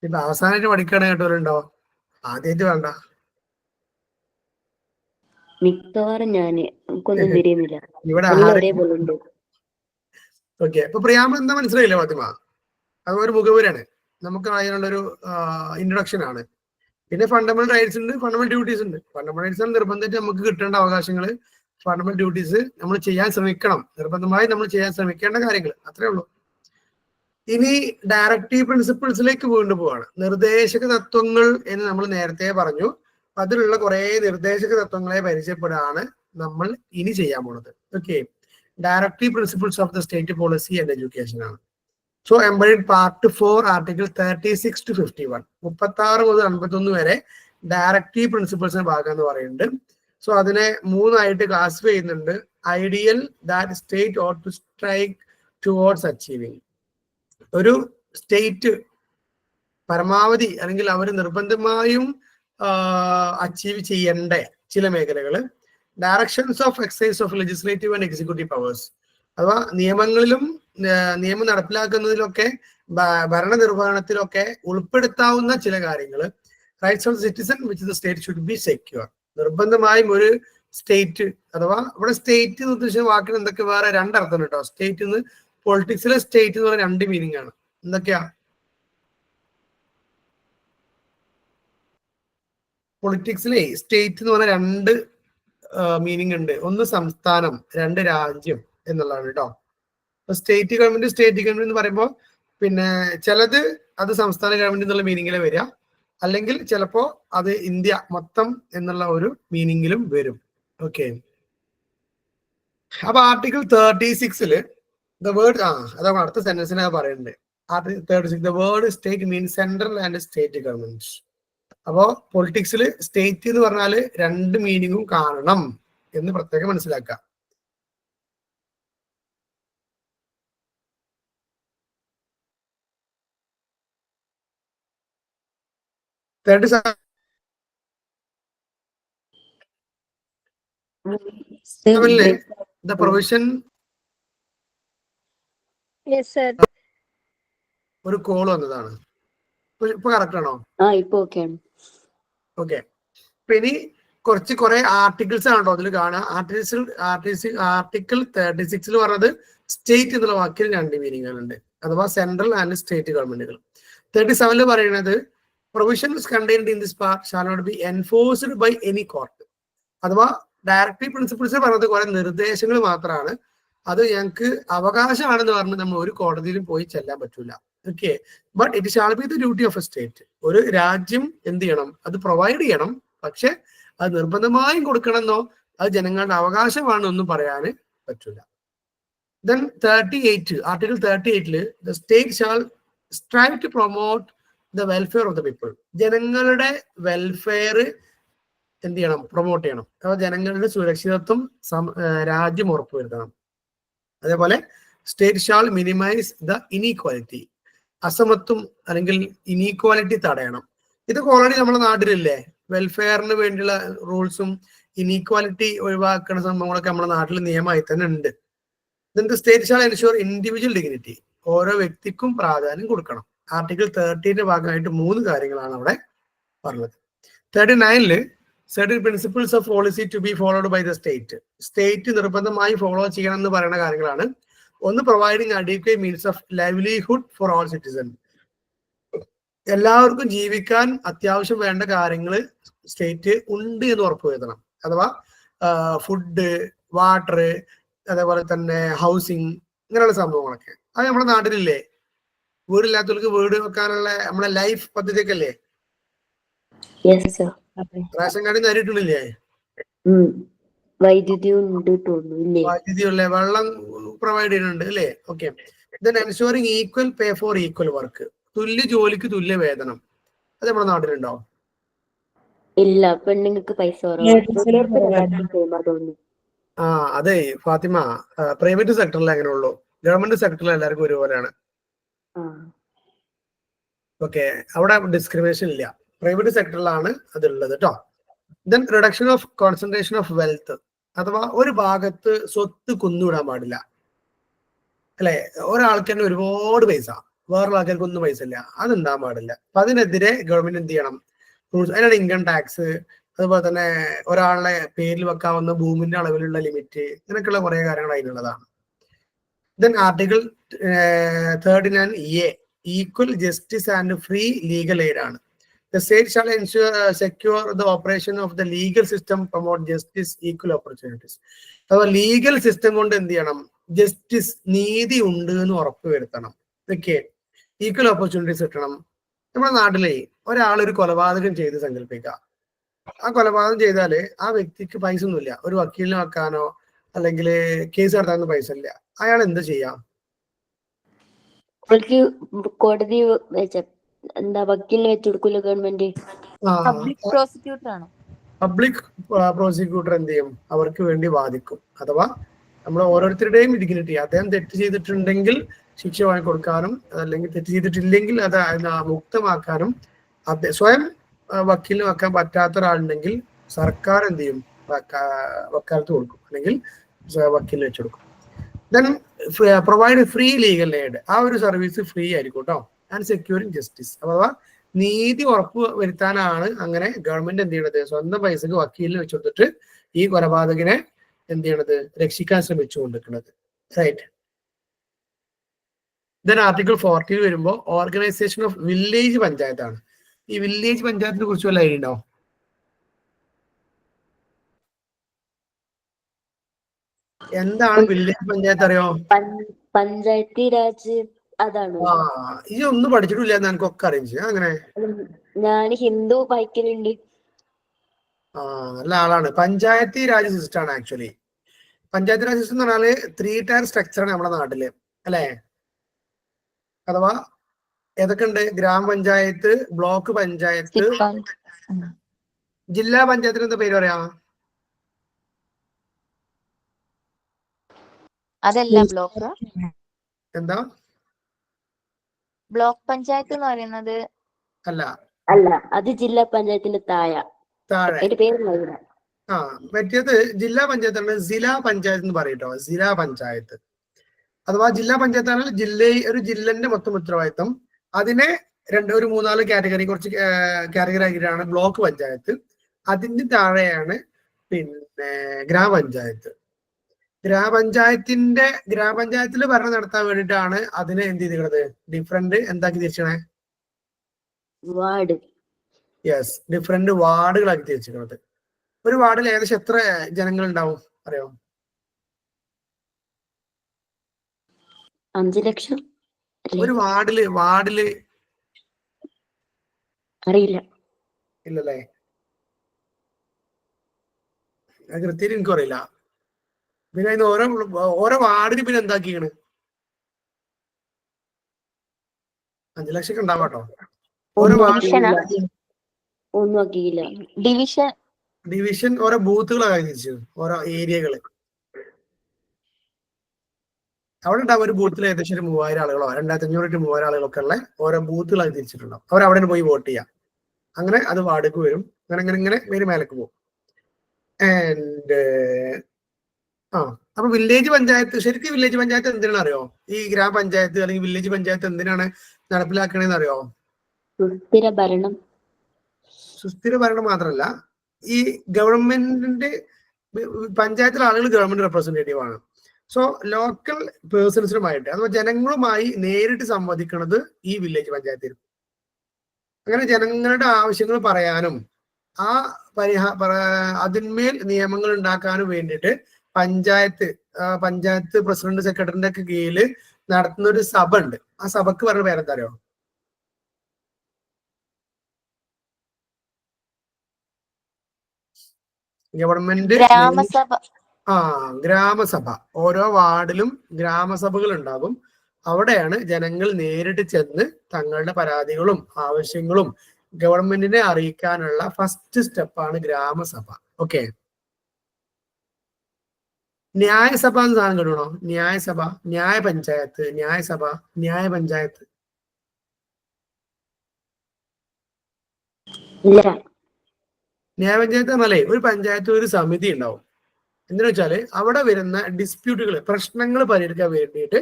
ഇപ്പൊ അവസാനമായിട്ട് പഠിക്കുകയാണ് കേട്ടവരുണ്ടോ? ആദ്യമായിട്ട് വേണ്ട. മിക്കവാറും നമുക്കൊന്നും തിരിയുന്നില്ല, ഇവിടെ എല്ലാം ആരെ ഒരേപോലെ ഉണ്ട്. ഓക്കെ, അപ്പൊ പ്രിയാമ്പിൾ എന്താ മനസ്സിലായില്ലേ ഫാത്തിമ? അത് ഒരു മുഖവരാണ്, നമുക്ക് അതിനുള്ളൊരു ഇൻട്രൊഡക്ഷൻ ആണ്. പിന്നെ ഫണ്ടമെന്റൽ റൈറ്റ്സ് ഉണ്ട്, ഫണ്ടമെന്റൽ ഡ്യൂട്ടീസ് ഉണ്ട്. ഫണ്ടമെന്റൽ റൈറ്റ്സ് നിർബന്ധമായിട്ട് നമുക്ക് കിട്ടേണ്ട അവകാശങ്ങൾ, ഫണ്ടമെന്റൽ ഡ്യൂട്ടീസ് നമ്മൾ ചെയ്യാൻ ശ്രമിക്കണം, നിർബന്ധമായി നമ്മൾ ചെയ്യാൻ ശ്രമിക്കേണ്ട കാര്യങ്ങൾ, അത്രേ ഉള്ളൂ. ഇനി ഡയറക്റ്റീവ് പ്രിൻസിപ്പിൾസിലേക്ക് വീണ്ടും പോവാണ്. നിർദ്ദേശക തത്വങ്ങൾ എന്ന് നമ്മൾ നേരത്തെ പറഞ്ഞു. അതിലുള്ള കുറെ നിർദ്ദേശക തത്വങ്ങളെ പരിചയപ്പെടാണ് നമ്മൾ ഇനി ചെയ്യാൻ പോണത്. Okay, directive principles of the state policy and education ആണ്. So embedded part 4 article 36 to 51, 36 മുതൽ 51 വരെ ഡയറക്റ്റീവ് പ്രിൻസിപ്പിൾസിന്റെ ഭാഗം എന്ന് പറയുന്നുണ്ട്. സോ അതിനെ 3ആയിട്ട് ക്ലാസിഫൈ ചെയ്യുന്നുണ്ട്. Ideal that state ought to strike towards achieving. ഒരു സ്റ്റേറ്റ് പരമാവധി അല്ലെങ്കിൽ അവർ നിർബന്ധമായും അച്ചീവ് ചെയ്യേണ്ട ചില മേഖലകൾ. Directions of excise of legislative and executive powers, അഥവാ നിയമങ്ങളിലും നിയമം നടപ്പിലാക്കുന്നതിലൊക്കെ ഭരണനിർവഹണത്തിലൊക്കെ ഉൾപ്പെടുത്താവുന്ന ചില കാര്യങ്ങൾ. Rights of citizen which the state should be secure. നിർബന്ധമായും ഒരു സ്റ്റേറ്റ്, അഥവാ ഇവിടെ സ്റ്റേറ്റ് എന്ന് ഉദ്ദേശിച്ച വാക്കിന് എന്തൊക്കെ വേറെ രണ്ടർത്ഥം കേട്ടോ. സ്റ്റേറ്റ് എന്ന് പൊളിറ്റിക്സിലെ സ്റ്റേറ്റ് എന്ന് പറഞ്ഞ 2 മീനിങ് ആണ്. എന്തൊക്കെയാ? പൊളിറ്റിക്സിലെ സ്റ്റേറ്റ് എന്ന് പറഞ്ഞ 2 മീനിങ് ഉണ്ട്. ഒന്ന് സംസ്ഥാനം, 2 രാജ്യം എന്നുള്ളതാണ് കേട്ടോ. സ്റ്റേറ്റ് ഗവൺമെന്റ് എന്ന് പറയുമ്പോൾ പിന്നെ ചിലത് അത് സംസ്ഥാന ഗവൺമെന്റ് എന്നുള്ള മീനിങ്ങിലെ വരിക, അല്ലെങ്കിൽ ചിലപ്പോ അത് ഇന്ത്യ മൊത്തം എന്നുള്ള ഒരു മീനിങ്ങിലും വരും. ഓക്കെ, അപ്പൊ ആർട്ടിക്കിൾ 36 ദ വേർഡ് അതാണ് അടുത്ത സെന്റൻസിനെ പറയുന്നുണ്ട്. Article 36 the word state means central and state government. അപ്പോ പൊളിറ്റിക്സിൽ സ്റ്റേറ്റ് എന്ന് പറഞ്ഞാല് 2 മീനിങ്ങും കാണണം എന്ന് പ്രത്യേകം മനസ്സിലാക്കുക. The provision ഒരു കോൾ വന്നതാണ്. ഇപ്പൊ കറക്റ്റ് ആണോ? ഇപ്പൊ ഓക്കെയാണ്. ഓക്കെ, ഇനി കുറെ ആർട്ടിക്കിൾസ് ആണോ അതിൽ കാണുക. ആർട്ടിക്കിൾ 36 പറഞ്ഞത് സ്റ്റേറ്റ് എന്നുള്ള വാക്കിൽ 2 മീനിങ്ങുകളുണ്ട്, അഥവാ സെൻട്രൽ ആൻഡ് സ്റ്റേറ്റ് ഗവൺമെന്റുകൾ. 37 പറയുന്നത് provisions contained in this part shall not be enforced by any court. അഥവാ ഡയറക്റ്റീവ് പ്രിൻസിപ്പിൾസ് പറഞ്ഞത് കുറെ നിർദ്ദേശങ്ങൾ മാത്രമാണ്, അത് ഞങ്ങൾക്ക് അവകാശമാണെന്ന് പറഞ്ഞ് നമ്മൾ ഒരു കോടതിയിലും പോയി ചെല്ലാൻ പറ്റൂല. Okay, but it shall be the duty of A state. ഒരു രാജ്യം എന്ത് ചെയ്യണം? അത് പ്രൊവൈഡ് ചെയ്യണം. പക്ഷെ അത് നിർബന്ധമായും കൊടുക്കണമെന്നോ അത് ജനങ്ങളുടെ അവകാശമാണെന്നൊന്നും പറയാൻ പറ്റൂല. Then 38, article 38 the state shall strive to promote the welfare of the people. ജനങ്ങളുടെ വെൽഫെയർ എന്ത് ചെയ്യണം? പ്രൊമോട്ട് ചെയ്യണം. അപ്പൊ ജനങ്ങളുടെ സുരക്ഷിതത്വം രാജ്യം ഉറപ്പുവരുത്തണം. അതേപോലെ state shall minimise the inequality, അസമത്വം അല്ലെങ്കിൽ ഇനീക്വാലിറ്റി തടയണം. ഇതൊക്കെ ഓൾറെഡി നമ്മുടെ നാട്ടിലില്ലേ? വെൽഫെയറിന് വേണ്ടിയുള്ള റൂൾസും ഇനീക്വാലിറ്റി ഒഴിവാക്കുന്ന സംഭവങ്ങളൊക്കെ നമ്മുടെ നാട്ടിൽ നിയമമായി തന്നെ ഉണ്ട്. The state shall ensure individual dignity, ഓരോ വ്യക്തിക്കും പ്രാധാന്യം കൊടുക്കണം. ആർട്ടിക്കിൾ 30 ഭാഗമായിട്ട് 3 കാര്യങ്ങളാണ് അവിടെ പറഞ്ഞത്. 39 certain principles of policy to be followed by the state. State നിർബന്ധമായി ഫോളോ ചെയ്യണം എന്ന് പറയുന്ന കാര്യങ്ങളാണ്. ഒന്ന്, providing adequate means of livelihood for all citizen. എല്ലാവർക്കും ജീവിക്കാൻ അത്യാവശ്യം വേണ്ട കാര്യങ്ങൾ സ്റ്റേറ്റ് ഉണ്ട് എന്ന് ഉറപ്പുവരുത്തണം. അഥവാ ഫുഡ്, വാട്ടർ, അതേപോലെ തന്നെ ഹൗസിങ്, ഇങ്ങനെയുള്ള സംഭവങ്ങളൊക്കെ. അത് നമ്മുടെ നാട്ടിലില്ലേ? വീടില്ലാത്തവർക്ക് വീട് വെക്കാനുള്ള നമ്മുടെ ലൈഫ് പദ്ധതിയൊക്കെ അല്ലേ? റേഷൻ കാർഡിൽ നിന്ന് അരിയിട്ടില്ലേ? വൈദ്യുതിയുള്ള വെള്ളം പ്രൊവൈഡ് ചെയ്യുന്നുണ്ട് അല്ലേ? Okay, then ensuring equal pay for equal work, തുല്യ ജോലിക്ക് തുല്യ വേതനം. അത് നമ്മുടെ നാട്ടിലുണ്ടോ? ഇല്ല, പെണ്ണുങ്ങൾക്ക് പൈസ അതെ ഫാത്തിമ, പ്രൈവറ്റ് സെക്ടറിൽ അങ്ങനെ ഉള്ളൂ, ഗവൺമെന്റ് സെക്ടറിൽ എല്ലാവർക്കും ഒരുപോലെയാണ്. ഓക്കെ, അവിടെ ഡിസ്ക്രിമിനേഷൻ ഇല്ല, പ്രൈവറ്റ് സെക്ടറിലാണ് അതുള്ളത് കേട്ടോ. Then reduction of concentration of wealth, അഥവാ ഒരു ഭാഗത്ത് സ്വത്ത് കുന്നുവിടാൻ പാടില്ല അല്ലെ. ഒരാൾക്ക് തന്നെ ഒരുപാട് പൈസ, വേറൊരു ആൾക്കാർക്ക് ഒന്നും പൈസ ഇല്ല, അതുണ്ടാകാൻ പാടില്ല. അപ്പൊ അതിനെതിരെ ഗവൺമെന്റ് എന്ത് ചെയ്യണം? അതിനാണ് ഇൻകം ടാക്സ്, അതുപോലെ തന്നെ ഒരാളുടെ പേരിൽ വെക്കാവുന്ന ഭൂമിന്റെ അളവിലുള്ള ലിമിറ്റ്, ഇങ്ങനെയൊക്കെയുള്ള കുറെ കാര്യങ്ങൾ അതിനുള്ളതാണ്. Then article 39A equal justice and free legal aid ആണ്. The state shall secure the operation of the legal system, promote justice, equal opportunities. അപ്പൊ ലീഗൽ സിസ്റ്റം കൊണ്ട് എന്ത് ചെയ്യണം? ജസ്റ്റിസ്, നീതി ഉണ്ട് എന്ന് ഉറപ്പ് വരുത്തണം. ഓക്കെ, ഈക്വൽ ഓപ്പർച്യൂണിറ്റീസ് കിട്ടണം. നമ്മുടെ നാട്ടിലെ ഒരാളൊരു കൊലപാതകം ചെയ്ത് സങ്കല്പിക്കുക. ആ കൊലപാതകം ചെയ്താല് ആ വ്യക്തിക്ക് പൈസ ഒന്നുമില്ല, ഒരു വക്കീലിനെ വെക്കാനോ അല്ലെങ്കിൽ കേസ് നടത്താനോ പൈസ ഇല്ല. അയാൾ എന്ത് ചെയ്യാം? കോടതി എന്താ വക്കീലിനെ വെച്ച് കൊടുക്കൂല ഗവൺമെന്റ്? പബ്ലിക് പ്രോസിക്യൂട്ടർ ആണ്. പബ്ലിക് പ്രോസിക്യൂട്ടർ എന്ത് ചെയ്യും? അവർക്ക് വേണ്ടി വാദിക്കും. അഥവാ നമ്മൾ ഓരോരുത്തരുടെയും ഡിഗ്നിറ്റി, അദ്ദേഹം തെറ്റ് ചെയ്തിട്ടുണ്ടെങ്കിൽ ശിക്ഷ വാങ്ങിക്കൊടുക്കാനും, അല്ലെങ്കിൽ തെറ്റ് ചെയ്തിട്ടില്ലെങ്കിൽ അത് മുക്തമാക്കാനും, സ്വയം വക്കീലിന് വെക്കാൻ പറ്റാത്ത ഒരാളുണ്ടെങ്കിൽ സർക്കാർ എന്ത് ചെയ്യും? വക്കാലത്ത് കൊടുക്കും, അല്ലെങ്കിൽ വക്കീലിന് വെച്ച് കൊടുക്കും. Then provide free legal aid, ആ ഒരു സർവീസ് ഫ്രീ ആയിരിക്കും കേട്ടോ. ആൻഡ് സെക്യൂറിങ് ജസ്റ്റിസ്, അഥവാ നീതി ഉറപ്പ് വരുത്താനാണ് അങ്ങനെ ഗവൺമെന്റ് എന്ത് ചെയ്യണത്? സ്വന്തം പൈസക്ക് വക്കീലിന് വെച്ച് കൊടുത്തിട്ട് ഈ കൊലപാതകനെ എന്ത് ചെയ്യണത്? രക്ഷിക്കാൻ ശ്രമിച്ചു കൊണ്ടിരിക്കുന്നത്. റൈറ്റ്. ദെൻ ആർട്ടിക്കിൾ 40 വരുമ്പോ ഓർഗനൈസേഷൻ ഓഫ് വില്ലേജ് പഞ്ചായത്താണ്. ഈ വില്ലേജ് പഞ്ചായത്തിനെ കുറിച്ച് വല്ല ഐഡിയ ഉണ്ടോ? എന്താണ് വില്ലേജ് പഞ്ചായത്ത് അറിയോ? പഞ്ചായത്തി രാജ് അതാണ്. ഈ ഒന്നും പഠിച്ചിട്ടില്ല എന്ന് എനിക്കൊക്കെ അറിയിച്ചു. അങ്ങനെ ഞാൻ ഹിന്ദു വായിക്കലുണ്ട്. നല്ല ആളാണ്. പഞ്ചായത്തി രാജ് സിസ്റ്റം ആണ് ആക്ച്വലി. പഞ്ചായത്ത് രാജ് സിസ്റ്റം എന്ന് പറഞ്ഞാല് 3 ടയർ സ്ട്രക്ചർ ആണ് നമ്മുടെ നാട്ടില് അല്ലെ. അഥവാ ഏതൊക്കെ ഉണ്ട്? ഗ്രാമപഞ്ചായത്ത്, ബ്ലോക്ക് പഞ്ചായത്ത്, ജില്ലാ പഞ്ചായത്തിന് എന്താ പേര് പറയാ? അതല്ല ബ്ലോക്ക്. എന്താ? ബ്ലോക്ക് പഞ്ചായത്ത് എന്ന് പറയുന്നത് അല്ല, അത് ജില്ലാ പഞ്ചായത്തിന്റെ താഴെ. മറ്റേത് ജില്ലാ പഞ്ചായത്താണ്. ജില്ലാ പഞ്ചായത്ത് എന്ന് പറയട്ടോ, ജില്ലാ പഞ്ചായത്ത്. അഥവാ ജില്ലാ പഞ്ചായത്താണ് ഒരു ജില്ലന്റെ മൊത്തം ഉത്തരവാദിത്തം. അതിനെ ഒരു 3-4 കാറ്റഗറി, കുറച്ച് കാറ്റഗറി ആക്കിയിട്ടാണ് ബ്ലോക്ക് പഞ്ചായത്ത്. അതിന്റെ താഴെയാണ് പിന്നെ ഗ്രാമപഞ്ചായത്ത്. ഗ്രാമപഞ്ചായത്തിൽ ഭരണം നടത്താൻ വേണ്ടിയിട്ടാണ് അതിനെ എന്ത് ചെയ്തിരിക്കുന്നത്? ഡിഫറെന്റ് എന്താക്കി തിരിച്ചണേ? വാർഡ്. യെസ്, ഡിഫറെന്റ് വാർഡുകളാക്കി തിരിച്ചിരിക്കുന്നത്. ഒരു വാർഡിൽ ഏകദേശം എത്ര ജനങ്ങൾ ഉണ്ടാവും അറിയോ? 5 ലക്ഷം. ഒരു വാർഡില് അറിയില്ല. ഇല്ലല്ലേ? കൃത്യമായിട്ട് എനിക്കും അറിയില്ല. പിന്നെ അതിന് ഓരോ വാർഡിന് പിന്നെ എന്താക്കിയാണ്? 5 ലക്ഷം ഉണ്ടാവാട്ടോ. ഓരോ ഡിവിഷൻ ഓരോ ബൂത്തുകളായി തിരിച്ചു, ഓരോ ഏരിയകള്. അവിടെ ഉണ്ടാവും ഒരു ബൂത്തിൽ ഏകദേശം 3000 ആളുകളോ 2500 to 3000 ആളുകളൊക്കെ ഉള്ള ഓരോ ബൂത്തുകളായി തിരിച്ചിട്ടുണ്ടാവും. അവരവിടെ പോയി വോട്ട് ചെയ്യാം. അങ്ങനെ അത് വാർഡിലേക്ക് വരും. ഇങ്ങനെ മേലേക്ക് പോകും. ആൻഡ് അപ്പൊ വില്ലേജ് പഞ്ചായത്ത്, ശരിക്കും വില്ലേജ് പഞ്ചായത്ത് എന്തിനാണ് അറിയോ? ഈ ഗ്രാമപഞ്ചായത്ത് അല്ലെങ്കിൽ വില്ലേജ് പഞ്ചായത്ത് എന്തിനാണ് നടപ്പിലാക്കണേന്ന് അറിയോ? സുസ്ഥിര ഭരണം മാത്രമല്ല, ഈ ഗവൺമെന്റിന്റെ പഞ്ചായത്തിലെ ആളുകൾ ഗവൺമെന്റ് റെപ്രസെന്റേറ്റീവ് ആണ്. സോ ലോക്കൽ പേഴ്സൺസിനുമായിട്ട് അഥവാ ജനങ്ങളുമായി നേരിട്ട് സംവദിക്കുന്നത് ഈ വില്ലേജ് പഞ്ചായത്തിൽ. അങ്ങനെ ജനങ്ങളുടെ ആവശ്യങ്ങൾ പറയാനും അതിന്മേൽ നിയമങ്ങൾ ഉണ്ടാക്കാനും വേണ്ടിയിട്ട് പഞ്ചായത്ത് പ്രസിഡന്റ്, സെക്രട്ടറിന്റെ ഒക്കെ കീഴിൽ നടത്തുന്ന ഒരു സഭ ഉണ്ട്. ആ സഭക്ക് പറഞ്ഞ പേരെന്താ അറിയോ? ഗവൺമെന്റ് ഗ്രാമസഭ. ഓരോ വാർഡിലും ഗ്രാമസഭകൾ ഉണ്ടാകും. അവിടെയാണ് ജനങ്ങൾ നേരിട്ട് ചെന്ന് തങ്ങളുടെ പരാതികളും ആവശ്യങ്ങളും ഗവൺമെന്റിനെ അറിയിക്കാനുള്ള ഫസ്റ്റ് സ്റ്റെപ്പാണ് ഗ്രാമസഭ. ഓക്കെ. ന്യായസഭ എന്ന് സാധനം കേട്ടോ? ന്യായസഭ, ന്യായ പഞ്ചായത്ത്, ന്യായസഭ, ന്യായ പഞ്ചായത്ത്. ഇല്ല. ന്യായപഞ്ചായത്ത് പറഞ്ഞാലേ ഒരു പഞ്ചായത്ത് ഒരു സമിതി ഉണ്ടാവും. എന്തിനു വെച്ചാല് അവിടെ വരുന്ന ഡിസ്പ്യൂട്ടുകൾ, പ്രശ്നങ്ങൾ പരിഹരിക്കാൻ വേണ്ടിയിട്ട്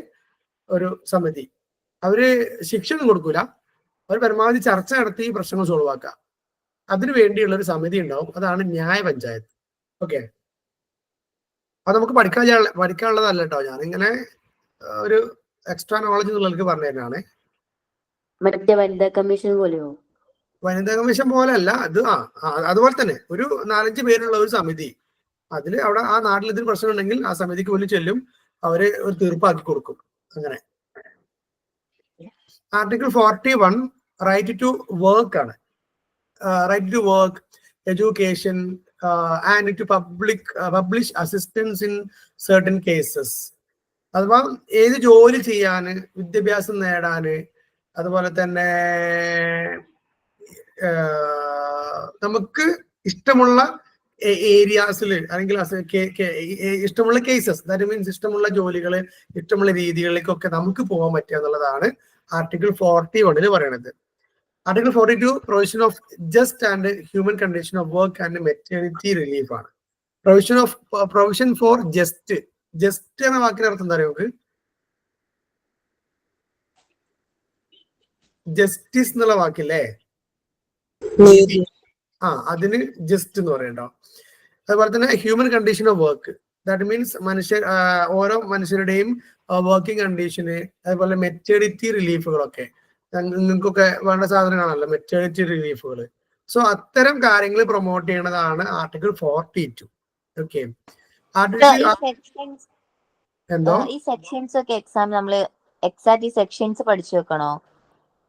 ഒരു സമിതി. അവര് ശിക്ഷ ഒന്നും കൊടുക്കൂല, അവർ പരമാവധി ചർച്ച നടത്തി പ്രശ്നങ്ങൾ സോൾവ് ആക്കുക. അതിനു വേണ്ടിയുള്ള ഒരു സമിതി ഉണ്ടാവും, അതാണ് ന്യായ പഞ്ചായത്ത്. ഓക്കെ, അത് നമുക്ക് പഠിക്കാനുള്ളതല്ല കേട്ടോ, ഞാനിങ്ങനെ ഒരു എക്സ്ട്രാ നോളജ് എന്നുള്ളവർക്ക് പറഞ്ഞു തരുന്നതാണ്. മറ്റേ വനിതാ കമ്മീഷൻ പോലെയോ? വനിതാ കമ്മീഷൻ പോലെ അല്ല അത്. അതുപോലെ തന്നെ ഒരു 4-5 പേരുള്ള ഒരു സമിതി. അതിൽ അവിടെ ആ നാട്ടിൽ ഇതിന് പ്രശ്നം ഉണ്ടെങ്കിൽ ആ സമിതിക്ക് പോലും ചെല്ലും, അവര് ഒരു തീർപ്പാക്കി കൊടുക്കും. അങ്ങനെ. ആർട്ടിക്കിൾ 41 റൈറ്റ് ടു വർക്ക് ആണ്. Right to work, education and to publish assistance in certain cases. അഥവാ ഏത് ജോലി ചെയ്യാന്, വിദ്യാഭ്യാസം നേടാന്, അതുപോലെ തന്നെ നമുക്ക് ഇഷ്ടമുള്ള ഏരിയാസിൽ അല്ലെങ്കിൽ ഇഷ്ടമുള്ള കേസസ്, ദാറ്റ് മീൻസ് ഇഷ്ടമുള്ള ജോലികള്, ഇഷ്ടമുള്ള രീതികളിലേക്കൊക്കെ നമുക്ക് പോകാൻ പറ്റുക എന്നുള്ളതാണ് ആർട്ടിക്കിൾ 41 പറയണത്. Article 42 provision of just and human condition of work and maternity relief ആണ്. Provision for just. ജസ്റ്റ് എന്ന വാക്കിന്റെ അർത്ഥം എന്താ പറയുക? ജസ്റ്റിസ് എന്നുള്ള വാക്കില്ലേ, അതിന് ജസ്റ്റ് എന്ന് പറയണ്ടോ. അതുപോലെ തന്നെ human condition of work, that means ഓരോ മനുഷ്യരുടെയും വർക്കിംഗ് കണ്ടീഷന്, അതുപോലെ മെറ്റേണിറ്റി റിലീഫുകളൊക്കെ നിങ്ങൾക്കൊക്കെ വേണ്ട സാധനങ്ങളാണല്ലോ മെറ്റേണിറ്റി റിലീഫുകൾ. സോ അത്തരം കാര്യങ്ങൾ പ്രൊമോട്ട് ചെയ്യണതാണ് ആർട്ടിക്കിൾ 42. ഓക്കെ, എന്തോ ഈ സെക്ഷൻസ് ഒക്കെ എക്സാം നമ്മള് എക്സാക്ട് ഈ സെക്ഷൻസ് പഠിച്ചു വെക്കണോ?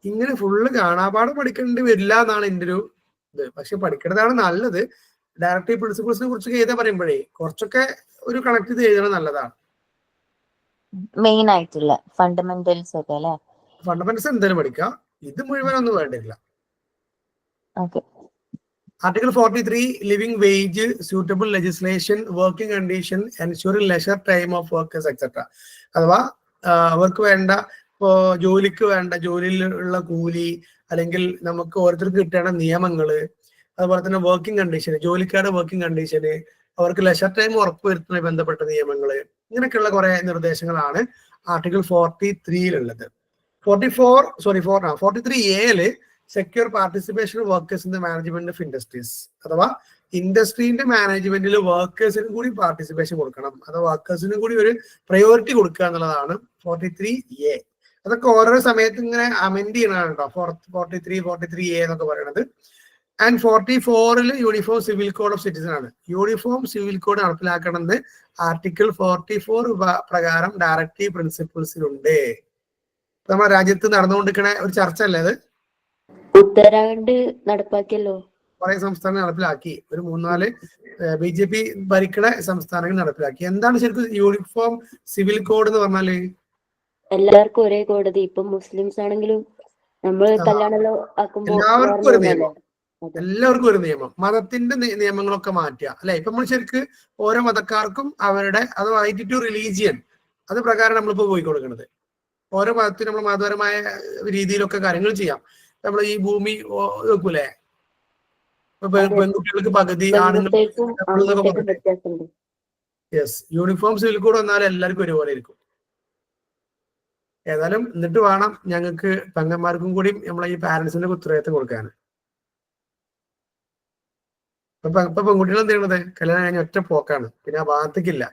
ഇങ്ങനെ ഫുള്ള് കാണാപാഠം പഠിക്കേണ്ടി വരില്ല എന്നാണ് എൻ്റെ ഒരു ഇത്. പക്ഷെ പഠിക്കേണ്ടതാണ് നല്ലത്. ഡയറക്ടീവ് പ്രിൻസിപ്പിൾസിനെ കുറിച്ചൊക്കെ എഴുതാൻ പറയുമ്പോഴേ കുറച്ചൊക്കെ ഒരു കണക്ട് ചെയ്ത് എഴുതണം, നല്ലതാണ്. മെയിൻ ആയിട്ടുള്ള ഫണ്ടമെന്റൽസ് ഒക്കെ അല്ലെ? ഫണ്ടമെന്റൽസ് എന്തായാലും പഠിക്കാം, ഇത് മുഴുവനൊന്നും വേണ്ടില്ല. Okay. Article 43 living wage, suitable legislation, working condition, ensuring leisure time of workers etcetera. അഥവാ അവർക്ക് വേണ്ട, ഇപ്പോ ജോലിക്ക് വേണ്ട ജോലിയിലുള്ള കൂലി, അല്ലെങ്കിൽ നമുക്ക് ഓരോരുത്തർക്ക് കിട്ടേണ്ട നിയമങ്ങള്, അതുപോലെ തന്നെ വർക്കിംഗ് കണ്ടീഷന്, ജോലിക്കാരുടെ വർക്കിംഗ് കണ്ടീഷന്, അവർക്ക് ലെഷർ ടൈം ഉറപ്പുവരുത്തുന്നതുമായി ബന്ധപ്പെട്ട നിയമങ്ങള്, ഇങ്ങനെയൊക്കെയുള്ള കുറെ നിർദ്ദേശങ്ങളാണ് ആർട്ടിക്കിൾ 43-ലുള്ളത്. 43A secure participation workers in the management of industries. അഥവാ ഇൻഡസ്ട്രീന്റെ മാനേജ്മെന്റിൽ വർക്കേഴ്സിനും കൂടി പാർട്ടിസിപ്പേഷൻ കൊടുക്കണം, അഥവാ വർക്കേഴ്സിനും കൂടി ഒരു പ്രയോറിറ്റി കൊടുക്കുക എന്നുള്ളതാണ് 43A. അതൊക്കെ ഓരോ സമയത്ത് ഇങ്ങനെ അമെൻഡ് ചെയ്യണതാണ് കേട്ടോ, 43A എന്നൊക്കെ പറയുന്നത്. ആൻഡ് 44-ൽ uniform civil code of citizen ആണ്. യൂണിഫോം സിവിൽ കോഡ് നടപ്പിലാക്കണമെന്ന് ആർട്ടിക്കിൾ 44 പ്രകാരം ഡയറക്റ്റീവ് പ്രിൻസിപ്പിൾസിലുണ്ട്. നമ്മുടെ രാജ്യത്ത് നടന്നുകൊണ്ടിരിക്കുന്ന ഒരു ചർച്ച അല്ലേ അത്? ഉത്തരാഖണ്ഡ് നടപ്പാക്കിയല്ലോ, കുറെ സംസ്ഥാനങ്ങൾ നടപ്പിലാക്കി, ഒരു 3-4 BJP ഭരിക്കണ സംസ്ഥാനങ്ങൾ നടപ്പിലാക്കി. എന്താണ് ശരിക്കും യൂണിഫോം സിവിൽ കോഡ് എന്ന് പറഞ്ഞാല്? എല്ലാവർക്കും ഒരേ കോടതി. ഇപ്പൊ മുസ്ലിംസ് ആണെങ്കിലും നമ്മൾ കല്യാണം ആക്കുമ്പോൾ എല്ലാവർക്കും ഒരു നിയമം, എല്ലാവർക്കും ഒരു നിയമം. മതത്തിന്റെ നിയമങ്ങളൊക്കെ മാറ്റുക അല്ലെ? ഇപ്പൊ നമ്മൾ ശരിക്ക് ഓരോ മതക്കാർക്കും അവരുടെ, അത് റൈറ്റ് ടു റിലീജിയൻ, അത് പ്രകാരം നമ്മളിപ്പോ പോയി കൊടുക്കുന്നത്. ഓരോ മതത്തിനും നമ്മൾ മതപരമായ രീതിയിലൊക്കെ കാര്യങ്ങൾ ചെയ്യാം. നമ്മൾ ഈ ഭൂമി നോക്കൂലേ, പെൺകുട്ടികൾക്ക് പകുതി, ആണുങ്ങൾക്ക്. യെസ്, യൂണിഫോം സിവിൽ കോഡ് വന്നാലും എല്ലാവർക്കും ഒരുപോലെ ഇരിക്കും. ഏതായാലും എന്നിട്ട് വേണം ഞങ്ങൾക്ക് പെങ്ങന്മാർക്കും കൂടി നമ്മളെ ഈ പാരന്റ്സിന്റെ ഉത്തരവാദിത്തം കൊടുക്കാൻ. ഇപ്പൊ പെൺകുട്ടികൾ എന്ത് ചെയ്യണത്? കല്യാണം കഴിഞ്ഞ ഒറ്റ പോക്കാണ്, പിന്നെ ആ ഭാഗത്തേക്കില്ല.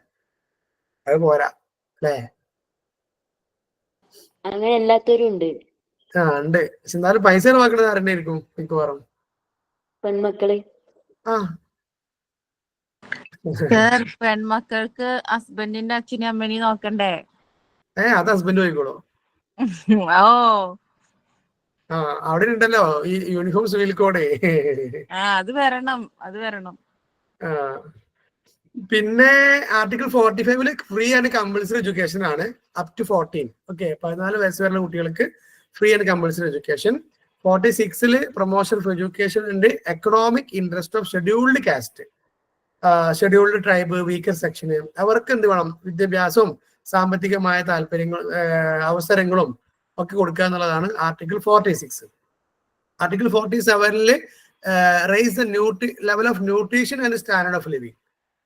അത് പോരാ അല്ലേ? അങ്ങനെ എല്ലാത്തവരും ഉണ്ട്. ഉണ്ട്. പക്ഷെ എന്നാലും പൈസ ചെലവാക്കണത് ആരുടെ ആയിരിക്കും മിക്കവാറും? പെൺമക്കള്. പെൺമക്കൾക്ക് ഹസ്ബൻഡിന്റെ അച്ഛനും അമ്മനെയും നോക്കണ്ടേ? അത് ഹസ്ബൻഡ് പോയിക്കോളൂ. ഓ, അവിടെ ഉണ്ടല്ലോ ഈ യൂണിഫോം സിവിൽ കോഡ്. അത് വരണം, അത് വരണം. പിന്നെ ആർട്ടിക്കിൾ 45-ല് ഫ്രീ ആൻഡ് കമ്പൽസറി എഡ്യൂക്കേഷൻ ആണ് അപ് ടു 14. ഓക്കെ, 14 വയസ്സ് വരെയുള്ള കുട്ടികൾക്ക് ഫ്രീ ആൻഡ് കമ്പൽസറി എഡ്യൂക്കേഷൻ. 46-ല് പ്രൊമോഷൻ ഫോർ എഡ്യൂക്കേഷൻ ഉണ്ട് economic interest of scheduled caste, scheduled tribe, weaker section. അവർക്ക് എന്ത് വേണം? വിദ്യാഭ്യാസവും സാമ്പത്തികമായ അവസരങ്ങളും ഒക്കെ കൊടുക്കുക എന്നുള്ളതാണ് ആർട്ടിക്കിൾ 46. ആർട്ടിക്കിൾ 47-ല് raise the level of nutrition and standard of living.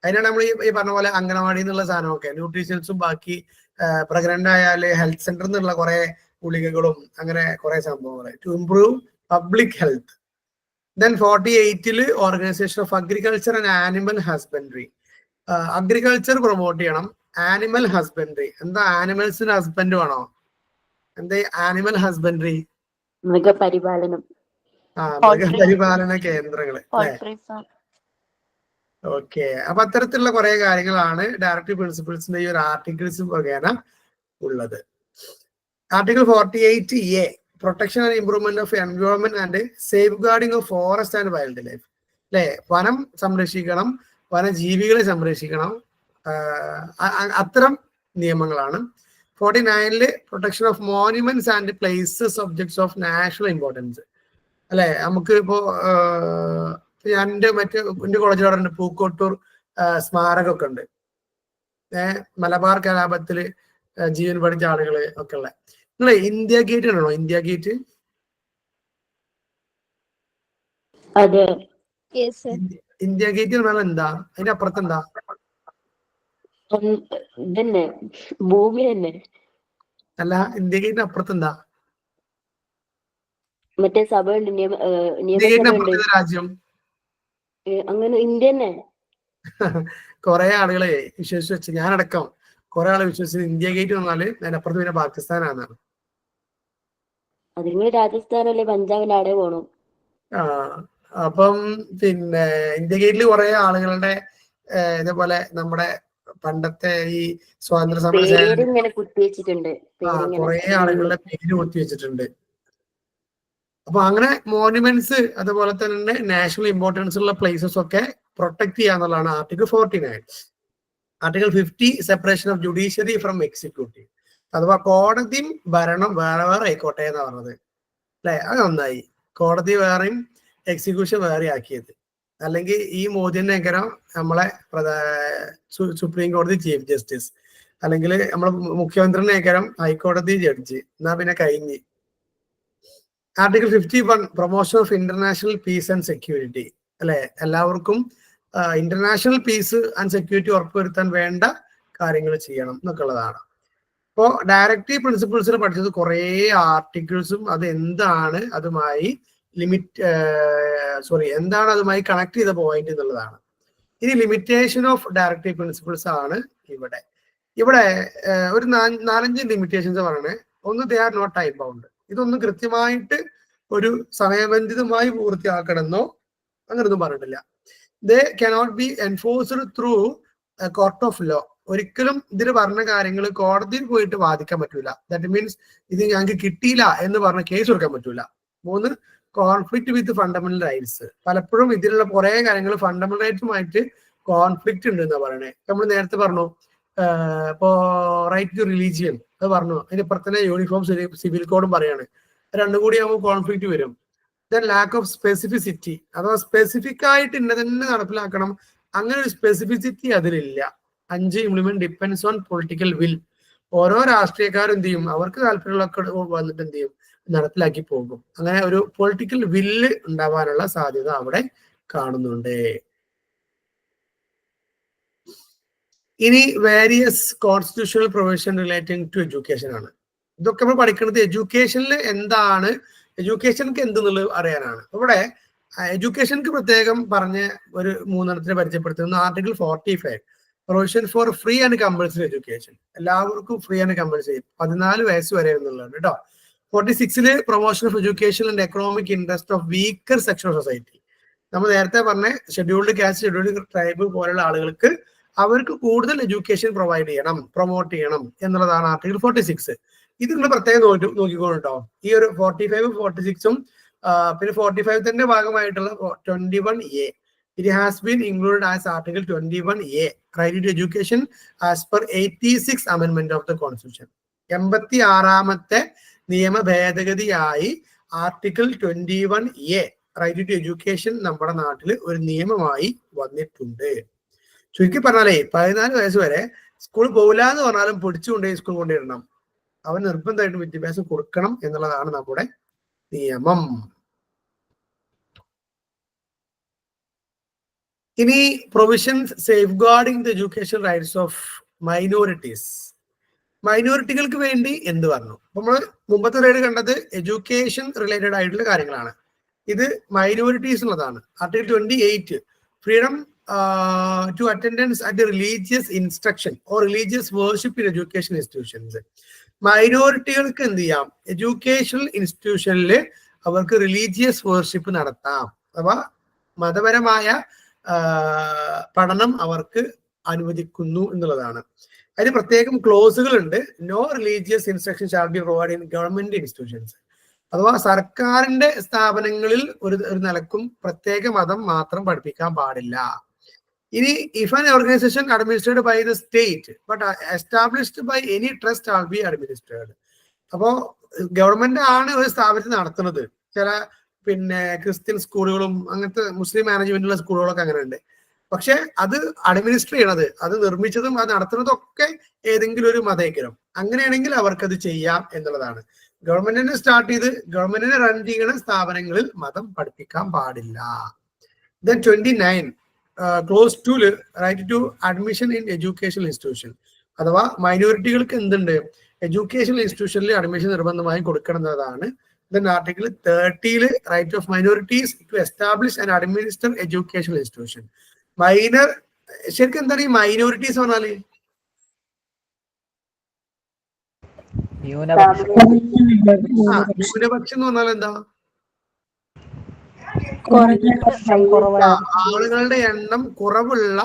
അതിനാണ് നമ്മൾ ഈ പറഞ്ഞ പോലെ അംഗനവാടി എന്നുള്ള സാധനമൊക്കെ ന്യൂട്രീഷൻസും ബാക്കി പ്രഗ്നന്റ് ആയാല് ഹെൽത്ത് സെന്ററിൽ നിന്നുള്ള കുറെ ഗുളികകളും അങ്ങനെ കുറെ സംഭവങ്ങൾ to improve public health. Then 48 organisation of agriculture and animal husbandry. Agriculture promote ചെയ്യണം, ആനിമൽ ഹസ്ബൻഡറി. എന്താ ആനിമൽസിന് ഹസ്ബൻഡ് വേണോ? എന്താ ആനിമൽ ഹസ്ബൻഡറി? മൃഗപരിപാലനം. മൃഗപരിപാലന കേന്ദ്രങ്ങള് അല്ലേ? ഓക്കെ. അപ്പൊ അത്തരത്തിലുള്ള കുറെ കാര്യങ്ങളാണ് ഡയറക്റ്റീവ് പ്രിൻസിപ്പിൾസിന്റെ ഈ ഒരു ആർട്ടിക്കിൾസ് മുഖേന ഉള്ളത്. Article 48A protection and improvement of environment and safe guarding of forest and wild life. അല്ലെ, വനം സംരക്ഷിക്കണം, വനജീവികളെ സംരക്ഷിക്കണം, അത്തരം നിയമങ്ങളാണ്. 49 protection of monuments and places objects of national importance. അല്ലെ, നമുക്ക് ഇപ്പോ ഞാൻ എന്റെ കോളേജിൽ പൂക്കോട്ടൂർ സ്മാരകമൊക്കെ ഉണ്ട്. മലബാർ കലാപത്തില് ജീവൻ പഠിച്ച ആളുകള് ഒക്കെ ഉള്ള. നിങ്ങളെ ഇന്ത്യ ഗേറ്റ് ആണോ? ഇന്ത്യ ഗേറ്റ് ഇന്ത്യ ഗേറ്റ് എന്ന് പറഞ്ഞാൽ എന്താ? അതിന്റെ അപ്പുറത്ത് എന്താ? ഇതന്നെ, ഭൂമി തന്നെ. അല്ല, ഇന്ത്യ ഗേറ്റിന് അപ്പുറത്ത് എന്താ? മറ്റേ സഭ ഉണ്ട്, നിയമസഭ രാജ്യം. അങ്ങനെ ഇന്ത്യ തന്നെ. കുറെ ആളുകളെ വിശ്വസിച്ച് വെച്ച്, ഞാനടക്കം കുറെ ആളെ വിശ്വസിച്ച് ഇന്ത്യ ഗേറ്റ് വന്നാല് അതിനപ്പുറത്ത് പിന്നെ പാകിസ്ഥാനാണ്. അത് നിങ്ങൾ രാജസ്ഥാനല്ലേ പഞ്ചാബിന്റെ ആടെ പോണു. അപ്പം പിന്നെ ഇന്ത്യ ഗേറ്റിൽ കുറെ ആളുകളുടെ ഇതേപോലെ നമ്മുടെ പണ്ടത്തെ ഈ സ്വാതന്ത്ര്യ സമര കുത്തിവെച്ചിട്ടുണ്ട്. കുറെ ആളുകളുടെ പേര് കുത്തിവെച്ചിട്ടുണ്ട്. അപ്പൊ അങ്ങനെ മോണ്യുമെന്റ്സ് അതുപോലെ തന്നെ നാഷണൽ ഇമ്പോർട്ടൻസ് ഉള്ള പ്ലേസസ് ഒക്കെ പ്രൊട്ടക്ട് ചെയ്യാന്നുള്ളതാണ് article 49. Article 50 separation of judiciary from executive. അഥവാ കോടതിയും ഭരണം വേറെ വേറെ ആയിക്കോട്ടെ എന്നാ പറഞ്ഞത്. അല്ലെ, അത് നന്നായി. കോടതി വേറെയും എക്സിക്യൂഷൻ വേറെ ആക്കിയത്. അല്ലെങ്കിൽ ഈ മോദിനെങ്കിലും നമ്മളെ സുപ്രീം കോടതി ചീഫ് ജസ്റ്റിസ്, അല്ലെങ്കിൽ നമ്മളെ മുഖ്യമന്ത്രിനെങ്കിലും ഹൈക്കോടതി ജഡ്ജി, എന്നാ പിന്നെ കഴിഞ്ഞ്. Article 51 promotion of international piece and security. അല്ലെ, എല്ലാവർക്കും ഇന്റർനാഷണൽ പീസ് ആൻഡ് സെക്യൂരിറ്റി ഉറപ്പുവരുത്താൻ വേണ്ട കാര്യങ്ങൾ ചെയ്യണം എന്നൊക്കെ ഉള്ളതാണ്. ഇപ്പോൾ ഡയറക്റ്റീവ് പ്രിൻസിപ്പിൾസിൽ പഠിച്ചത് കുറേ ആർട്ടിക്കിൾസും അത് എന്താണ് അതുമായി എന്താണ് അതുമായി കണക്ട് ചെയ്ത പോയിന്റ് എന്നുള്ളതാണ്. ഇനി ലിമിറ്റേഷൻ ഓഫ് ഡയറക്റ്റീവ് പ്രിൻസിപ്പിൾസ് ആണ് ഇവിടെ ഒരു 4-5 ലിമിറ്റേഷൻസ് പറയണേ. ഒന്ന്, they are not time bound. ഇതൊന്നും കൃത്യമായിട്ട് ഒരു സമയബന്ധിതമായി പൂർത്തിയാക്കണമെന്നോ അങ്ങനൊന്നും പറഞ്ഞിട്ടില്ല. They cannot be enforced through court of law. ഒരിക്കലും ഇതിന് പറഞ്ഞ കാര്യങ്ങൾ കോടതിയിൽ പോയിട്ട് വാദിക്കാൻ പറ്റൂല. ദാറ്റ് മീൻസ് ഇത് ഞങ്ങൾക്ക് കിട്ടിയില്ല എന്ന് പറഞ്ഞ കേസ് കൊടുക്കാൻ പറ്റൂല. 3, കോൺഫ്ലിക്ട് വിത്ത് ഫണ്ടമെന്റൽ റൈറ്റ്സ്. പലപ്പോഴും ഇതിലുള്ള കുറെ കാര്യങ്ങൾ ഫണ്ടമെന്റൽ റൈറ്റ്സുമായിട്ട് കോൺഫ്ലിക്റ്റ് ഉണ്ട് എന്നാ പറയണേ. നമ്മൾ നേരത്തെ പറഞ്ഞു ഇപ്പോ റൈറ്റ് ടു റിലീജിയൻ അത് പറഞ്ഞു. അതിന്റെ ഇപ്പുറത്തന്നെ യൂണിഫോം സിവിൽ കോഡും പറയാണ്. രണ്ടും കൂടി ആകുമ്പോൾ കോൺഫ്ലിക്റ്റ് വരും. ദെൻ ലാക്ക് ഓഫ് സ്പെസിഫിസിറ്റി, അഥവാ സ്പെസിഫിക് ആയിട്ട് ഇന്ന തന്നെ നടപ്പിലാക്കണം, അങ്ങനെ ഒരു സ്പെസിഫിസിറ്റി അതിലില്ല. 5, implement depends on political will. ഓരോ രാഷ്ട്രീയക്കാരും എന്ത് ചെയ്യും, അവർക്ക് താല്പര്യമുള്ളൊക്കെ വന്നിട്ട് എന്ത് ചെയ്യും, നടപ്പിലാക്കി പോകും. അങ്ങനെ ഒരു പൊളിറ്റിക്കൽ വില്ല് ഉണ്ടാവാനുള്ള സാധ്യത അവിടെ കാണുന്നുണ്ട്. ഇനി various constitutional provision relating to education ആണ്. ഇതൊക്കെ നമ്മൾ പഠിക്കുന്നത് എഡ്യൂക്കേഷനിൽ എന്താണ്, എഡ്യൂക്കേഷൻക്ക് എന്തെന്നുള്ളത് അറിയാനാണ്. ഇവിടെ എഡ്യൂക്കേഷൻക്ക് പ്രത്യേകം പറഞ്ഞ് ഒരു 3 പരിചയപ്പെടുത്തുന്ന article 45 provision for free and compulsory education. എല്ലാവർക്കും ഫ്രീ ആൻഡ് കമ്പൾസറി 14 വയസ്സ് വരെ എന്നുള്ളതാണ് കേട്ടോ. 46 promotion of education and economic interest of weaker section of society. നമ്മൾ നേരത്തെ പറഞ്ഞ ഷെഡ്യൂൾഡ് കാസ്റ്റ്, ഷെഡ്യൂൾഡ് ട്രൈബ് പോലുള്ള ആളുകൾക്ക് അവർക്ക് കൂടുതൽ എഡ്യൂക്കേഷൻ പ്രൊവൈഡ് ചെയ്യണം, പ്രൊമോട്ട് ചെയ്യണം എന്നുള്ളതാണ് ആർട്ടിക്കിൾ 46. ഇത് നിങ്ങൾ പ്രത്യേകം നോക്കിക്കോളൂ കേട്ടോ. ഈ ഒരു 45, 46ഉം പിന്നെ 45 തന്നെ ഭാഗമായിട്ടുള്ള 21A. It has been included as Article 21A, right to education as per 86th Amendment of the Constitution. 86ാമത്തെ നിയമ ഭേദഗതിയായി article 21A right to education നമ്മുടെ നാട്ടിൽ ഒരു നിയമമായി വന്നിട്ടുണ്ട്. ചുരുക്കി പറഞ്ഞാലേ 14 വയസ്സ് വരെ സ്കൂൾ പോകില്ല എന്ന് പറഞ്ഞാലും പിടിച്ചുകൊണ്ടേ സ്കൂൾ കൊണ്ടിടണം. അവൻ നിർബന്ധമായിട്ടും വിദ്യാഭ്യാസം കൊടുക്കണം എന്നുള്ളതാണ് നമ്മുടെ നിയമം. ഇനി provisions safeguarding the education rights of minorities. മൈനോറിറ്റികൾക്ക് വേണ്ടി എന്ത് പറഞ്ഞു? നമ്മൾ മുമ്പത്തെ റൈഡ് കണ്ടത് എഡ്യൂക്കേഷൻ റിലേറ്റഡ് ആയിട്ടുള്ള കാര്യങ്ങളാണ്. ഇത് മൈനോറിറ്റീസ് ഉള്ളതാണ്. Article 28 freedom to attendance at religious instruction or religious worship in education institutions. മൈനോറിറ്റികൾക്ക് എന്ത് ചെയ്യാം? എഡ്യൂക്കേഷണൽ ഇൻസ്റ്റിറ്റ്യൂഷനിൽ അവർക്ക് റിലീജിയസ് വർഷിപ്പ് നടത്താം, അഥവാ മതപരമായ പഠനം അവർക്ക് അനുവദിക്കുന്നു എന്നുള്ളതാണ്. അതിന് പ്രത്യേകം ക്ലോസുകൾ ഉണ്ട്. No religious instruction shall be provide in government institutions. അഥവാ സർക്കാരിന്റെ സ്ഥാപനങ്ങളിൽ ഒരു നിലക്കും പ്രത്യേക മതം മാത്രം പഠിപ്പിക്കാൻ പാടില്ല. ഇനി if an organisation administered by the state but established by any trust all be administered. അപ്പോ ഗവൺമെന്റ് ആണ് ഒരു സ്ഥാപനത്തിൽ നടത്തുന്നത്. ചില ക്രിസ്ത്യൻ സ്കൂളുകളും അങ്ങനത്തെ മുസ്ലിം മാനേജ്മെന്റുള്ള സ്കൂളുകളൊക്കെ അങ്ങനെ ഉണ്ട്. പക്ഷെ അത് അഡ്മിനിസ്റ്റർ ചെയ്യണത്, അത് നിർമ്മിച്ചതും അത് നടത്തുന്നതും ഒക്കെ ഏതെങ്കിലും ഒരു മതേതരം. അങ്ങനെയാണെങ്കിൽ അവർക്കത് ചെയ്യാം എന്നുള്ളതാണ്. ഗവൺമെന്റിനെ സ്റ്റാർട്ട് ചെയ്ത് ഗവൺമെന്റിനെ റൺ ചെയ്യുന്ന സ്ഥാപനങ്ങളിൽ മതം പഠിപ്പിക്കാൻ പാടില്ല. Then 29 clause 2 right to admission in educational institution. അഥവാ മൈനോറിറ്റികൾക്ക് എന്തുണ്ട്? എഡ്യൂക്കേഷണൽ ഇൻസ്റ്റിറ്റ്യൂഷനിൽ അഡ്മിഷൻ നിർബന്ധമായി കൊടുക്കണമെന്നതാണ്. Then article 30 right of minorities to establish and administer educational institution. ശരിക്കും എന്താണ് ഈ മൈനോറിറ്റീസ് പറഞ്ഞാല്? ന്യൂനപക്ഷം. ന്യൂനപക്ഷം എന്ന് പറഞ്ഞാൽ എന്താ? ആളുകളുടെ എണ്ണം കുറവുള്ള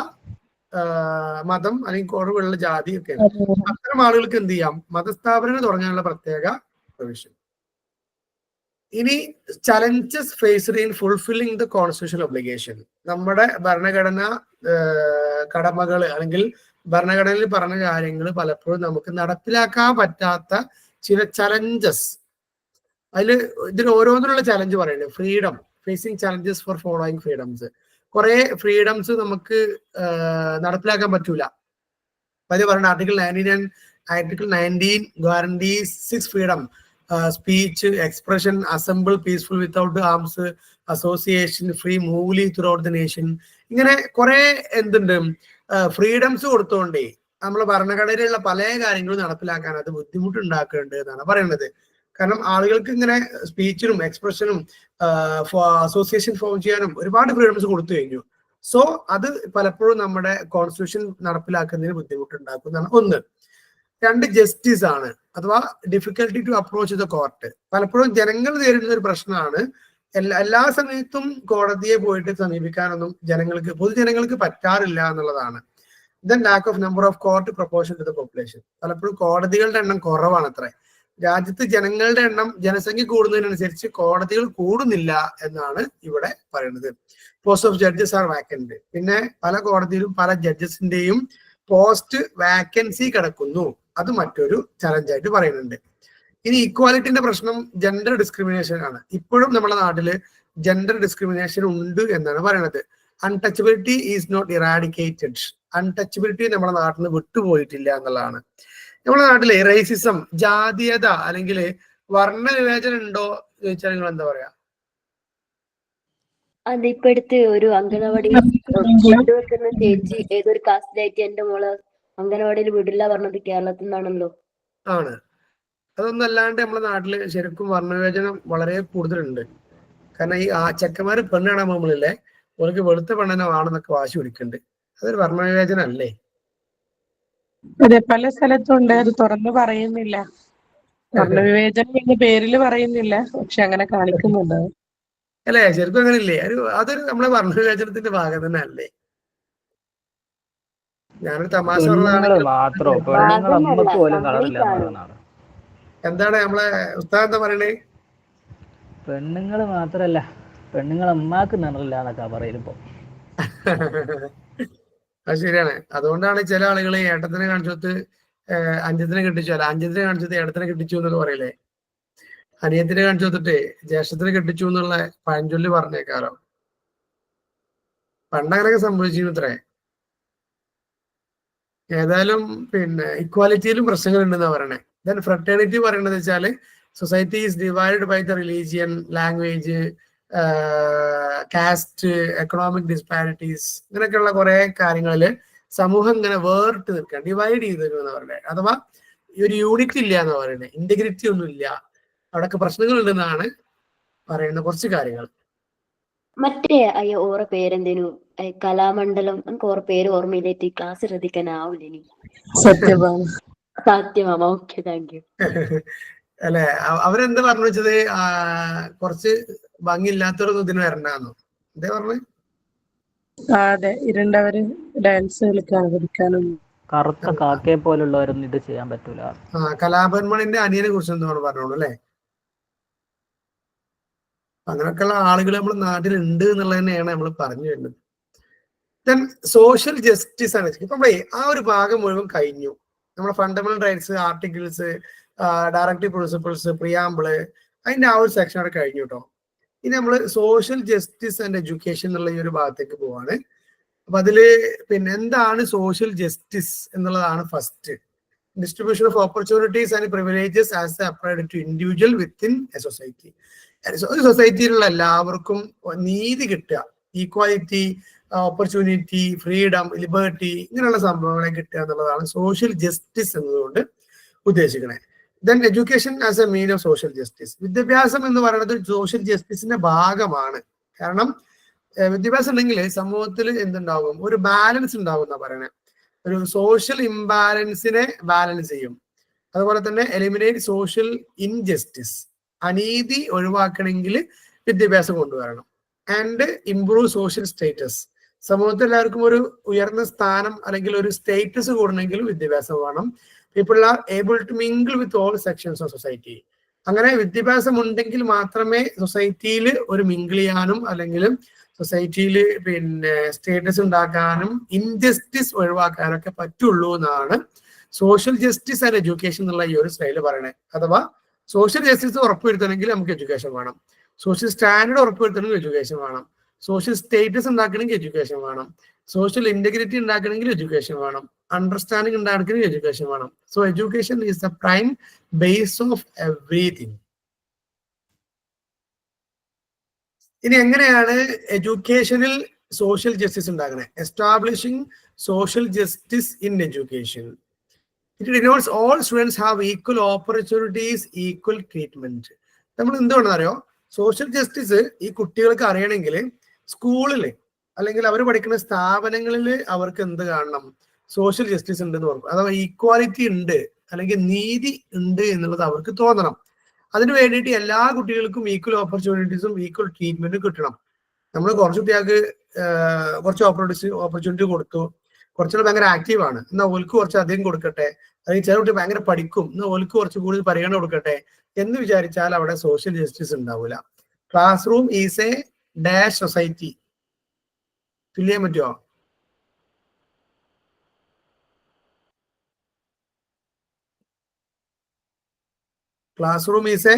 മതം അല്ലെങ്കിൽ കുറവുള്ള ജാതി ഒക്കെയാണ്. അത്തരം ആളുകൾക്ക് എന്ത് ചെയ്യാം? മതസ്ഥാപനങ്ങൾ തുടങ്ങാനുള്ള പ്രത്യേക പ്രൊവിഷൻ. ഇനി challenges faced in fulfilling the constitutional obligation. നമ്മുടെ ഭരണഘടന കടമകൾ അല്ലെങ്കിൽ ഭരണഘടനയിൽ പറഞ്ഞ കാര്യങ്ങൾ പലപ്പോഴും നമുക്ക് നടപ്പിലാക്കാൻ പറ്റാത്ത ചില ചലഞ്ചസ്. ഇതിൽ ഓരോന്നിനുള്ള ചലഞ്ച് പറയുന്നത് freedom, facing challenges for following freedoms. കുറെ ഫ്രീഡംസ് നമുക്ക് നടപ്പിലാക്കാൻ പറ്റൂല. അത് പറയുന്നത് article 19 guarantees 6 freedom: speech, expression, assemble peaceful without arms, association, free movely throughout the nation. ഇങ്ങനെ കുറെ എന്തുണ്ട് ഫ്രീഡംസ് കൊടുത്തോണ്ടേ നമ്മളെ ഭരണഘടനയിലുള്ള പല കാര്യങ്ങളും നടപ്പിലാക്കാൻ അത് ബുദ്ധിമുട്ടുണ്ടാക്കുന്നുണ്ട് എന്നാണ് പറയുന്നത്. കാരണം ആളുകൾക്ക് ഇങ്ങനെ സ്പീച്ചിനും എക്സ്പ്രഷനും അസോസിയേഷൻ ഫോം ചെയ്യാനും ഒരുപാട് ഫ്രീഡംസ് കൊടുത്തു കഴിഞ്ഞു. സോ അത് പലപ്പോഴും നമ്മുടെ കോൺസ്റ്റിറ്റ്യൂഷൻ നടപ്പിലാക്കുന്നതിന് ബുദ്ധിമുട്ടുണ്ടാക്കും എന്നാണ് ഒന്ന്. 2 ജസ്റ്റിസ് ആണ്, അഥവാ difficulty to approach the court. പലപ്പോഴും ജനങ്ങൾ നേരിടുന്ന ഒരു പ്രശ്നമാണ്. എല്ലാ സമയത്തും കോടതിയെ പോയിട്ട് സമീപിക്കാനൊന്നും പൊതുജനങ്ങൾക്ക് പറ്റാറില്ല എന്നുള്ളതാണ്. Then lack of number of court proportion to the population. പലപ്പോഴും കോടതികളുടെ എണ്ണം കുറവാണ് അത്രേ. രാജ്യത്ത് ജനങ്ങളുടെ എണ്ണം, ജനസംഖ്യ കൂടുന്നതിനനുസരിച്ച് കോടതികൾ കൂടുന്നില്ല എന്നാണ് ഇവിടെ പറയുന്നത്. Post of judges are vacant. പിന്നെ പല കോടതിയിലും പല ജഡ്ജസിന്റെയും പോസ്റ്റ് വാക്കൻസി കിടക്കുന്നു. അത് മറ്റൊരു ചലഞ്ചായിട്ട് പറയുന്നുണ്ട്. ഇനി ഈക്വാലിറ്റിന്റെ പ്രശ്നം ജെൻഡർ ഡിസ്ക്രിമിനേഷൻ ആണ്. ഇപ്പോഴും നമ്മുടെ നാട്ടില് ജെൻഡർ ഡിസ്ക്രിമിനേഷൻ ഉണ്ട് എന്നാണ് പറയുന്നത്. Untouchability is not eradicated. Untouchability നമ്മുടെ നാട്ടിൽ നിന്ന് വിട്ടുപോയിട്ടില്ല എന്നുള്ളതാണ്. നമ്മുടെ നാട്ടിലെ റേസിസം, ജാതീയത അല്ലെങ്കിൽ വർണ്ണ വിവേചനം ഉണ്ടോ ചോദിച്ചാൽ നിങ്ങൾ എന്താ പറയാ? അതിപ്പോ അടുത്ത് ഒരു അംഗനവാടി കൊണ്ടുവെക്കുന്ന ചേച്ചി ഏതൊരു കാസ്റ്റിലായിട്ട് എന്റെ മോള് അംഗനവാടിയിൽ വിടില്ല പറഞ്ഞത് കേരളത്തിൽ നിന്നാണല്ലോ. ആണ്. അതൊന്നും അല്ലാണ്ട് നമ്മുടെ നാട്ടില് ശരിക്കും വർണ്ണവിവേചനം വളരെ കൂടുതലുണ്ട്. കാരണം ഈ ചെക്കന്മാര് പെണ്ണ് കാണാൻ പോകുമ്പോഴല്ലേ ഓർക്ക് വെളുത്ത പെണ്ണനെ ആണെന്നൊക്കെ വാശി പിടിക്കുന്നുണ്ട്. അതൊരു വർണ്ണവിവേചനം അല്ലേ? അതെ, പല സ്ഥലത്തും ഉണ്ട്. അത് തുറന്നു പറയുന്നില്ല. വർണ്ണവിവേചനം എന്ന പേരില് പറയുന്നില്ല, പക്ഷെ അങ്ങനെ കാണിക്കുന്നുണ്ട്. അല്ലേ? ശരിക്കും അങ്ങനെ ഇല്ലേ? അതൊരു നമ്മളെ വർണ്ണവിവേചനത്തിന്റെ ഭാഗം തന്നെ അല്ലേ? ഞാനൊരു തമാശ എന്താണ് നമ്മളെ ഉസ്താദ് എന്താ പറയണേ? പെണ്ണുങ്ങള് മാത്രല്ല, പെണ്ണുങ്ങളെ അമ്മാക്ക് നിറയില്ല എന്നൊക്കെ പറയലിപ്പോ. അത് ശരിയാണ്. അതുകൊണ്ടാണ് ചില ആളുകൾ ഏട്ടത്തിനെ കാണിച്ചത് അഞ്ചത്തിനെ കെട്ടിച്ചു, അല്ല അഞ്ചത്തിനെ കാണിച്ചത് ഏട്ടത്തിനെ കെട്ടിച്ചു എന്നൊക്കെ പറയില്ലേ. അനിയത്തിനെ കാണിച്ചു കൊടുത്തിട്ട് ജ്യേഷ്ഠത്തിനെ കെട്ടിച്ചു എന്നുള്ള പഴഞ്ചൊല്ല് പറഞ്ഞേക്കാലോ. പണ്ടങ്ങനെയൊക്കെ സംഭവിച്ചിരുന്നു ഇത്രേ. ഏതായാലും ഇക്വാലിറ്റിയിലും പ്രശ്നങ്ങൾ ഉണ്ടെന്നാ പറയണേ. ദെൻ ഫ്രട്ടേണിറ്റി പറയണത് വെച്ചാല് society is divided by the religion, language, caste, economic disparities, ഇങ്ങനെയൊക്കെയുള്ള കുറെ കാര്യങ്ങളിൽ സമൂഹം ഇങ്ങനെ വേറിട്ട് നിൽക്കുക, ഡിവൈഡ് ചെയ്തിരിക്കുന്ന പറയുന്നത്. അഥവാ ഈ ഒരു യൂണിറ്റ് ഇല്ല എന്ന് പറയുന്നത്, ഇന്റഗ്രിറ്റി ഒന്നും ഇല്ല, അവിടെയൊക്കെ പ്രശ്നങ്ങൾ ഉണ്ടെന്നാണ് പറയുന്ന കുറച്ച് കാര്യങ്ങൾ. മറ്റേ അയ്യോ ഓറ പേരെന്തേനു കലാമണ്ഡലം, നമുക്ക് ഓറ പേര് ഓർമ്മയിലേക്ക് ക്ലാസ് ശ്രദ്ധിക്കാനാവില്ല ഇനി. സത്യഭാമ. സത്യമാമ. Okay, thank you. അല്ലെ, അവരെന്താ പറഞ്ഞു വെച്ചത്, കുറച്ച് ഭംഗിയില്ലാത്തവരൊന്നും ഇതിന് വരണ്ടാന്നോ എന്താ പറഞ്ഞത്? അതെ, ഇരുണ്ടവര് ഡാൻസ് കളിക്കാനും പഠിക്കാനും. കറുത്ത കാക്കയെ പോലുള്ളവരൊന്നും ഇത് ചെയ്യാൻ പറ്റൂല. കലാഭവൻമണിന്റെ അനിയനെ കുറിച്ച് എന്താണ് പറഞ്ഞോളൂ അല്ലെ. അങ്ങനെയൊക്കെയുള്ള ആളുകൾ നമ്മുടെ നാട്ടിലുണ്ട് എന്നുള്ളത് തന്നെയാണ് നമ്മൾ പറഞ്ഞു വരുന്നത്. ദെൻ സോഷ്യൽ ജസ്റ്റിസ് ആണ്. ഇപ്പൊ ആ ഒരു ഭാഗം മുഴുവൻ കഴിഞ്ഞു. നമ്മുടെ fundamental rights, articles, directive principles, preamble, അതിന്റെ ആ ഒരു സെക്ഷൻ അവിടെ കഴിഞ്ഞു കേട്ടോ. ഇനി നമ്മൾ സോഷ്യൽ ജസ്റ്റിസ് ആൻഡ് എഡ്യൂക്കേഷൻ എന്നുള്ള ഈ ഒരു ഭാഗത്തേക്ക് പോവാണ്. അപ്പൊ അതില് പിന്നെ എന്താണ് സോഷ്യൽ ജസ്റ്റിസ് എന്നുള്ളതാണ് first. Distribution of opportunities and privileges as applied to individual within a society. ഒരു സൊസൈറ്റിയിലുള്ള എല്ലാവർക്കും നീതി കിട്ടുക, ഈക്വാലിറ്റി, ഓപ്പർച്യൂണിറ്റി, ഫ്രീഡം, ലിബർട്ടി, ഇങ്ങനെയുള്ള സംഭവങ്ങളെ കിട്ടുക എന്നുള്ളതാണ് സോഷ്യൽ ജസ്റ്റിസ് എന്നതുകൊണ്ട് ഉദ്ദേശിക്കുന്നത്. Then education as A mean of social justice. വിദ്യാഭ്യാസം എന്ന് പറയുന്നത് സോഷ്യൽ ജസ്റ്റിസിന്റെ ഭാഗമാണ്. കാരണം വിദ്യാഭ്യാസം ഉണ്ടെങ്കിൽ സമൂഹത്തിൽ എന്തുണ്ടാകും, ഒരു ബാലൻസ് ഉണ്ടാകും എന്നാ പറയുന്നത്. ഒരു സോഷ്യൽ ഇംബാലൻസിനെ ബാലൻസ് ചെയ്യും. അതുപോലെ തന്നെ എലിമിനേറ്റ് സോഷ്യൽ ഇൻജസ്റ്റിസ്, അനീതി ഒഴിവാക്കണമെങ്കിൽ വിദ്യാഭ്യാസം കൊണ്ടുവരണം. ആൻഡ് ഇംപ്രൂവ് സോഷ്യൽ സ്റ്റേറ്റസ്, സമൂഹത്തിൽ എല്ലാവർക്കും ഒരു ഉയർന്ന സ്ഥാനം അല്ലെങ്കിൽ ഒരു സ്റ്റേറ്റസ് കൂടണമെങ്കിൽ വിദ്യാഭ്യാസം വേണം. People are able to mingle with all sections of society. അങ്ങനെ വിദ്യാഭ്യാസം ഉണ്ടെങ്കിൽ മാത്രമേ സൊസൈറ്റിയിൽ ഒരു മിങ്കിൾ ചെയ്യാനും അല്ലെങ്കിൽ സൊസൈറ്റിയിൽ പിന്നെ സ്റ്റേറ്റസ് ഉണ്ടാക്കാനും ഇൻജസ്റ്റിസ് ഒഴിവാക്കാനൊക്കെ പറ്റുള്ളൂ എന്നാണ് സോഷ്യൽ ജസ്റ്റിസ് ആൻഡ് എഡ്യൂക്കേഷൻ എന്നുള്ള ഈ ഒരു സ്റ്റൈല് പറയണേ. അഥവാ സോഷ്യൽ ജസ്റ്റിസ് ഉറപ്പുവരുത്തണമെങ്കിൽ നമുക്ക് എഡ്യൂക്കേഷൻ വേണം, സോഷ്യൽ സ്റ്റാൻഡേർഡ് ഉറപ്പുവരുത്തണമെങ്കിൽ എഡ്യൂക്കേഷൻ വേണം, സോഷ്യൽ സ്റ്റേറ്റസ് ഉണ്ടാക്കണമെങ്കിൽ എഡ്യൂക്കേഷൻ വേണം, സോഷ്യൽ ഇന്റഗ്രിറ്റി ഉണ്ടാക്കണമെങ്കിൽ എഡ്യൂക്കേഷൻ വേണം, അണ്ടർസ്റ്റാൻഡിങ് ഉണ്ടാക്കണമെങ്കിൽ എഡ്യൂക്കേഷൻ വേണം. So education is the prime base of everything. ഇനി എങ്ങനെയാണ് എഡ്യൂക്കേഷനിൽ സോഷ്യൽ ജസ്റ്റിസ് ഉണ്ടാക്കുന്നത്? Establishing social justice in education. It denotes all students have equal opportunities, equal treatment. നമ്മൾ എന്തുകൊണ്ടെന്ന് അറിയോ, സോഷ്യൽ ജസ്റ്റിസ് ഈ കുട്ടികൾക്ക് അറിയണമെങ്കിൽ സ്കൂളിൽ അല്ലെങ്കിൽ അവർ പഠിക്കുന്ന സ്ഥാപനങ്ങളിൽ അവർക്ക് എന്ത് കാണണം, സോഷ്യൽ ജസ്റ്റിസ് ഉണ്ടെന്ന് പറഞ്ഞു, അഥവാ ഈക്വാലിറ്റി ഉണ്ട് അല്ലെങ്കിൽ നീതി ഉണ്ട് എന്നുള്ളത് അവർക്ക് തോന്നണം. അതിനു വേണ്ടിയിട്ട് എല്ലാ കുട്ടികൾക്കും ഈക്വൽ ഓപ്പർച്യൂണിറ്റീസും ഈക്വൽ ട്രീറ്റ്മെന്റും കിട്ടണം. നമ്മൾ കുറച്ച് കുട്ടികൾക്ക് കുറച്ച് ഓപ്പർച്യൂണിറ്റി കൊടുത്തു, കുറച്ചുകൂടെ ഭയങ്കര ആക്റ്റീവ് ആണ്, എന്നാൽ ഓൽക്ക് കുറച്ച് അധികം കൊടുക്കട്ടെ, അല്ലെങ്കിൽ ചില കുട്ടി ഭയങ്കര പഠിക്കും, എന്നാൽ ഓൽക്ക് കുറച്ച് കൂടുതൽ പരിഗണന കൊടുക്കട്ടെ എന്ന് വിചാരിച്ചാൽ അവിടെ സോഷ്യൽ ജസ്റ്റിസ് ഉണ്ടാവില്ല. Classroom is a dash society. Fill ചെയ്യാൻ പറ്റുമോ? Classroom is a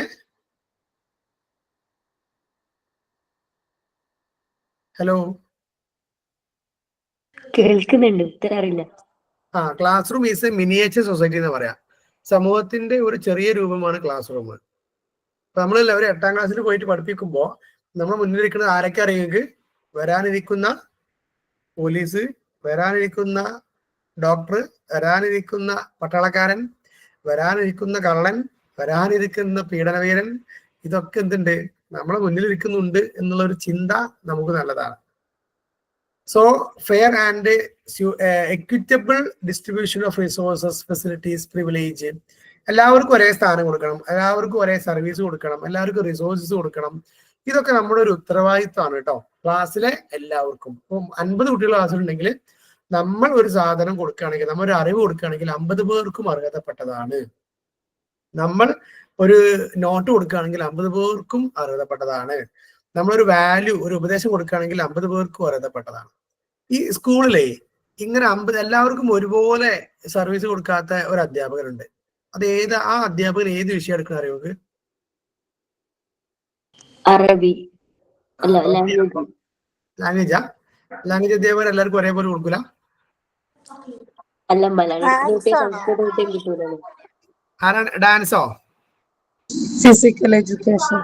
hello കേൾക്കുന്നുണ്ട്, ഉത്തരം അറിയില്ല. Classroom is a miniature society എന്ന് പറയാം. സമൂഹത്തിന്റെ ഒരു ചെറിയ രൂപമാണ് ക്ലാസ് റൂം. അപ്പൊ നമ്മളെല്ലാവരും 8ാം ക്ലാസ്സിൽ പോയിട്ട് പഠിപ്പിക്കുമ്പോൾ നമ്മൾ മുന്നിലിരിക്കുന്നത് ആരൊക്കെ അറിയെങ്കിൽ, വരാനിരിക്കുന്ന പോലീസ്, വരാനിരിക്കുന്ന ഡോക്ടർ, വരാനിരിക്കുന്ന പട്ടാളക്കാരൻ, വരാനിരിക്കുന്ന കള്ളൻ, വരാനിരിക്കുന്ന പീഡനവീരൻ, ഇതൊക്കെ എന്തുണ്ട്, നമ്മളെ മുന്നിലിരിക്കുന്നുണ്ട് എന്നുള്ള ഒരു ചിന്ത നമുക്ക് നല്ലതാണ്. So fair and equitable distribution of resources, facilities, privilege, എല്ലാവർക്കും ഒരേ സ്ഥാനം കൊടുക്കണം, എല്ലാവർക്കും ഒരേ സർവീസ് കൊടുക്കണം, എല്ലാവർക്കും റിസോഴ്സസ് കൊടുക്കണം. ഇതൊക്കെ നമ്മുടെ ഒരു ഉത്തരവാദിത്വമാണ് കേട്ടോ. ക്ലാസ്സിലെ എല്ലാവർക്കും, ഇപ്പം 50 കുട്ടികൾ ക്ലാസ്സിലുണ്ടെങ്കിൽ നമ്മൾ ഒരു സാധനം കൊടുക്കുകയാണെങ്കിൽ, നമ്മൾ ഒരു അറിവ് കൊടുക്കുകയാണെങ്കിൽ 50 പേർക്കും അർഹതപ്പെട്ടതാണ്. നമ്മൾ ഒരു നോട്ട് കൊടുക്കുകയാണെങ്കിൽ 50 പേർക്കും അർഹതപ്പെട്ടതാണ്. നമ്മളൊരു വാല്യൂ, ഒരു ഉപദേശം കൊടുക്കുകയാണെങ്കിൽ 50 പേർക്കും അർഹതപ്പെട്ടതാണ്. ഈ സ്കൂളിലെ ഇങ്ങനെ 50 എല്ലാവർക്കും ഒരുപോലെ സർവീസ് കൊടുക്കാത്ത ഒരു അധ്യാപകരുണ്ട്. അത് ആ അധ്യാപകൻ ഏത് വിഷയം എടുക്കുന്ന അറിയുക? അറബി അല്ല, ലാംഗ്വേജ് അധ്യാപകൻ എല്ലാവർക്കും ഒരേപോലെ കൊടുക്കൂല. അല്ല, മലയാളം സംസ്കൃതം കിട്ടൂലോ. ആരാണ്? ഡാൻസോ? Physical education.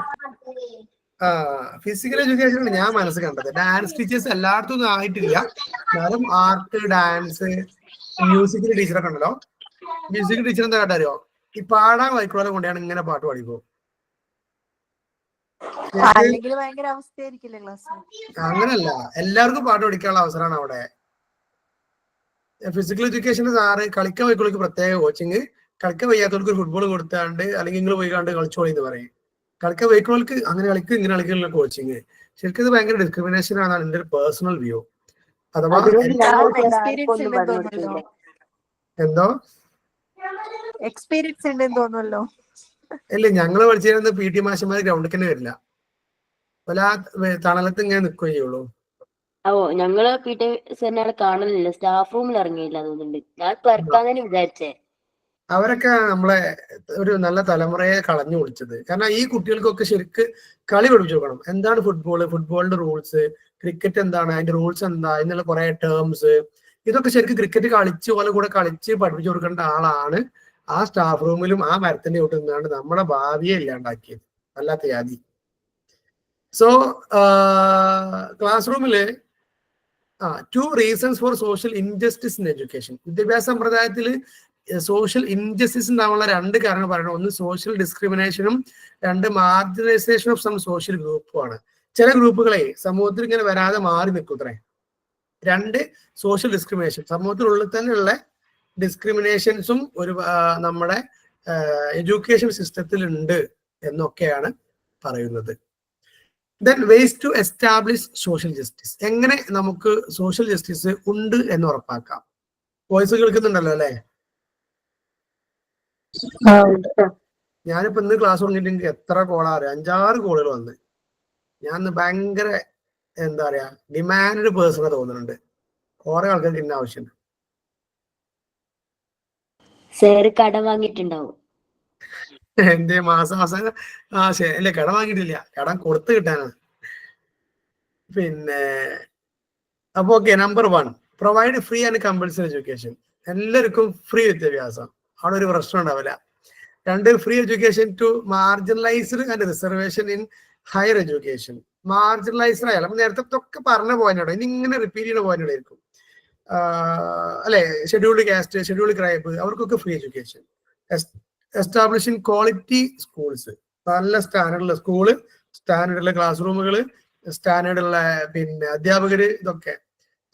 ഫിസിക്കൽ എഡ്യൂക്കേഷൻ ആണ് ഞാൻ മനസ്സിൽ കണ്ടത്. ഡാൻസ് ടീച്ചേഴ്സ് എല്ലായിടത്തും ഒന്നും ആയിട്ടില്ല. എന്നാലും ആർട്ട്, ഡാൻസ്, മ്യൂസിക്കൽ ടീച്ചറൊക്കെ ഉണ്ടല്ലോ. മ്യൂസിക്കൽ ടീച്ചർ എന്താ കേട്ടാരോ, ഈ പാടാൻ വൈക്കോളം കൊണ്ടാണ് ഇങ്ങനെ പാട്ട് പാടിപ്പോ. അല്ലെങ്കിൽ ഭയങ്കര അവസ്ഥയായിരിക്കില്ലേ ക്ലാസ്? അങ്ങനല്ല, എല്ലാവർക്കും പാട്ട് പഠിക്കാനുള്ള അവസരമാണ് അവിടെ. ഫിസിക്കൽ എഡ്യൂക്കേഷൻ സാറ് കളിക്കാൻ വൈക്കോൾക്ക് പ്രത്യേക കോച്ചിങ്, കളിക്കാൻ വയ്യാത്തവർക്ക് ഫുട്ബോൾ കൊടുത്താണ്ട് അല്ലെങ്കിൽ നിങ്ങൾ പോയി കണ്ട് കളിച്ചോളി എന്ന് പറയും. കളിക്കാൻ വൈക്കോൾക്ക് അങ്ങനെ കളിക്കും ഇങ്ങനെ കളിക്കാനുള്ള കോച്ചിങ്. ശരിക്കും ഇത് ഭയങ്കര ഡിസ്ക്രിമിനേഷൻ ആണെന്നാണ് എൻ്റെ ഒരു പേഴ്സണൽ വ്യൂ. അഥവാ അതുകൊണ്ട് ഞങ്ങൾക്ക് എക്സ്പീരിയൻസ് ഒന്നും ഉണ്ടെന്ന് പറഞ്ഞു തോന്നുന്നല്ലോ. കൊടുക്കില്ല. എന്തോ എക്സ്പീരിയൻസ് ഉണ്ടെന്ന് തോന്നുന്നല്ലോ. ഇല്ല, ഞങ്ങള് പഠിച്ചിരുന്ന പി ടി മാഷന്മാർ ഗ്രൗണ്ടിൽ തന്നെ വരില്ല. പല തണലത്ത് ഇങ്ങനെ നിൽക്കുകയും ചെയ്യുള്ളൂ. ഞങ്ങള് പി.ടി. സാറിനെ കാണലില്ല, സ്റ്റാഫ് റൂമിൽ ഇറങ്ങിയില്ല തോന്നുന്നുണ്ട്. ഞാൻ ക്ലർക്കാന്നെ വിചാരിച്ചേ. അവരൊക്കെ നമ്മളെ ഒരു നല്ല തലമുറയെ കളഞ്ഞു കുളിച്ചത്. കാരണം ഈ കുട്ടികൾക്കൊക്കെ ശരിക്ക് കളി പഠിപ്പിച്ചു കൊടുക്കണം. എന്താണ് ഫുട്ബോൾ, ഫുട്ബോളിന്റെ റൂൾസ്, ക്രിക്കറ്റ് എന്താണ്, അതിന്റെ റൂൾസ് എന്താ എന്നുള്ള കുറെ ടേംസ്, ഇതൊക്കെ ശരിക്കും ക്രിക്കറ്റ് കളിച്ച് പോലെ കൂടെ കളിച്ച് പഠിപ്പിച്ചു കൊടുക്കേണ്ട ആളാണ് ആ സ്റ്റാഫ് റൂമിലും ആ മരത്തിന്റെ ചോട്ട് നിന്നാണ്ട് നമ്മുടെ ഭാവിയെ ഇല്ലാണ്ടാക്കിയത്. അല്ലാത്ത ജാതി. സോ ക്ലാസ് റൂമില് 2 reasons for social injustice in education. വിദ്യാഭ്യാസ സമ്പ്രദായത്തിൽ സോഷ്യൽ ഇൻജസ്റ്റിസ് ഉണ്ടാവാനുള്ള 2 കാരണം പറയണം. ഒന്ന് സോഷ്യൽ ഡിസ്ക്രിമിനേഷനും, 2 മാർജിനലൈസേഷൻ ഓഫ് സം സോഷ്യൽ ഗ്രൂപ്പുമാണ്. ചില ഗ്രൂപ്പുകളെ സമൂഹത്തിൽ ഇങ്ങനെ വരാതെ മാറി നിൽക്കൂത്രേ. 2 സോഷ്യൽ ഡിസ്ക്രിമിനേഷൻ, സമൂഹത്തിനുള്ളിൽ തന്നെയുള്ള ഡിസ്ക്രിമിനേഷൻസും ഒരു നമ്മുടെ എഡ്യൂക്കേഷൻ സിസ്റ്റത്തിൽ ഉണ്ട് എന്നൊക്കെയാണ് പറയുന്നത്. Then ways to establish social justice. എങ്ങനെ നമുക്ക് സോഷ്യൽ ജസ്റ്റിസ് ഉണ്ട് എന്ന് ഉറപ്പാക്കാം? വോയിസ് കേൾക്കുന്നുണ്ടല്ലോ അല്ലെ? ഞാനിപ്പോ ഇന്ന് ക്ലാസ് തുടങ്ങിയിട്ട് എനിക്ക് എത്ര കോളാ അറിയാം, 5-6 കോളുകൾ വന്ന്. ഞാൻ ഭയങ്കര എന്താ പറയാ ഡിമാൻഡ് പേഴ്സണെ തോന്നുന്നുണ്ട്. കുറെ ആൾക്കാർക്ക് ഇന്ന ആവശ്യമുണ്ട്. സാറ് കടം വാങ്ങിയിട്ടുണ്ടാവും. എന്റെ മാസം അല്ലേ, കടം വാങ്ങിയിട്ടില്ല, കടം കൊടുത്തു കിട്ടാനാണ്. പിന്നെ അപ്പൊ okay, number 1 provide free and compulsory education. എല്ലാവർക്കും ഫ്രീ വിദ്യാഭ്യാസം, അവിടെ ഒരു പ്രശ്നം ഉണ്ടാവില്ല. 2 free education to marginalised and reservation in higher education. Marginalised ആയാലും നേരത്തെ ഒക്കെ പറഞ്ഞ പോയിന്റോ ഇനി ഇങ്ങനെ റിപ്പീറ്റ് ചെയ്യുന്ന പോയിന്റ് ആയിരിക്കും അല്ലെ. ഷെഡ്യൂൾഡ് കാസ്റ്റ്, ഷെഡ്യൂൾഡ് ട്രൈബ്, അവർക്കൊക്കെ free education. Establishing quality schools, നല്ല സ്റ്റാൻഡേർഡുള്ള സ്കൂള്, സ്റ്റാൻഡേർഡുള്ള ക്ലാസ് റൂമുകള്, സ്റ്റാൻഡേർഡുള്ള പിന്നെ അധ്യാപകര്. ഇതൊക്കെ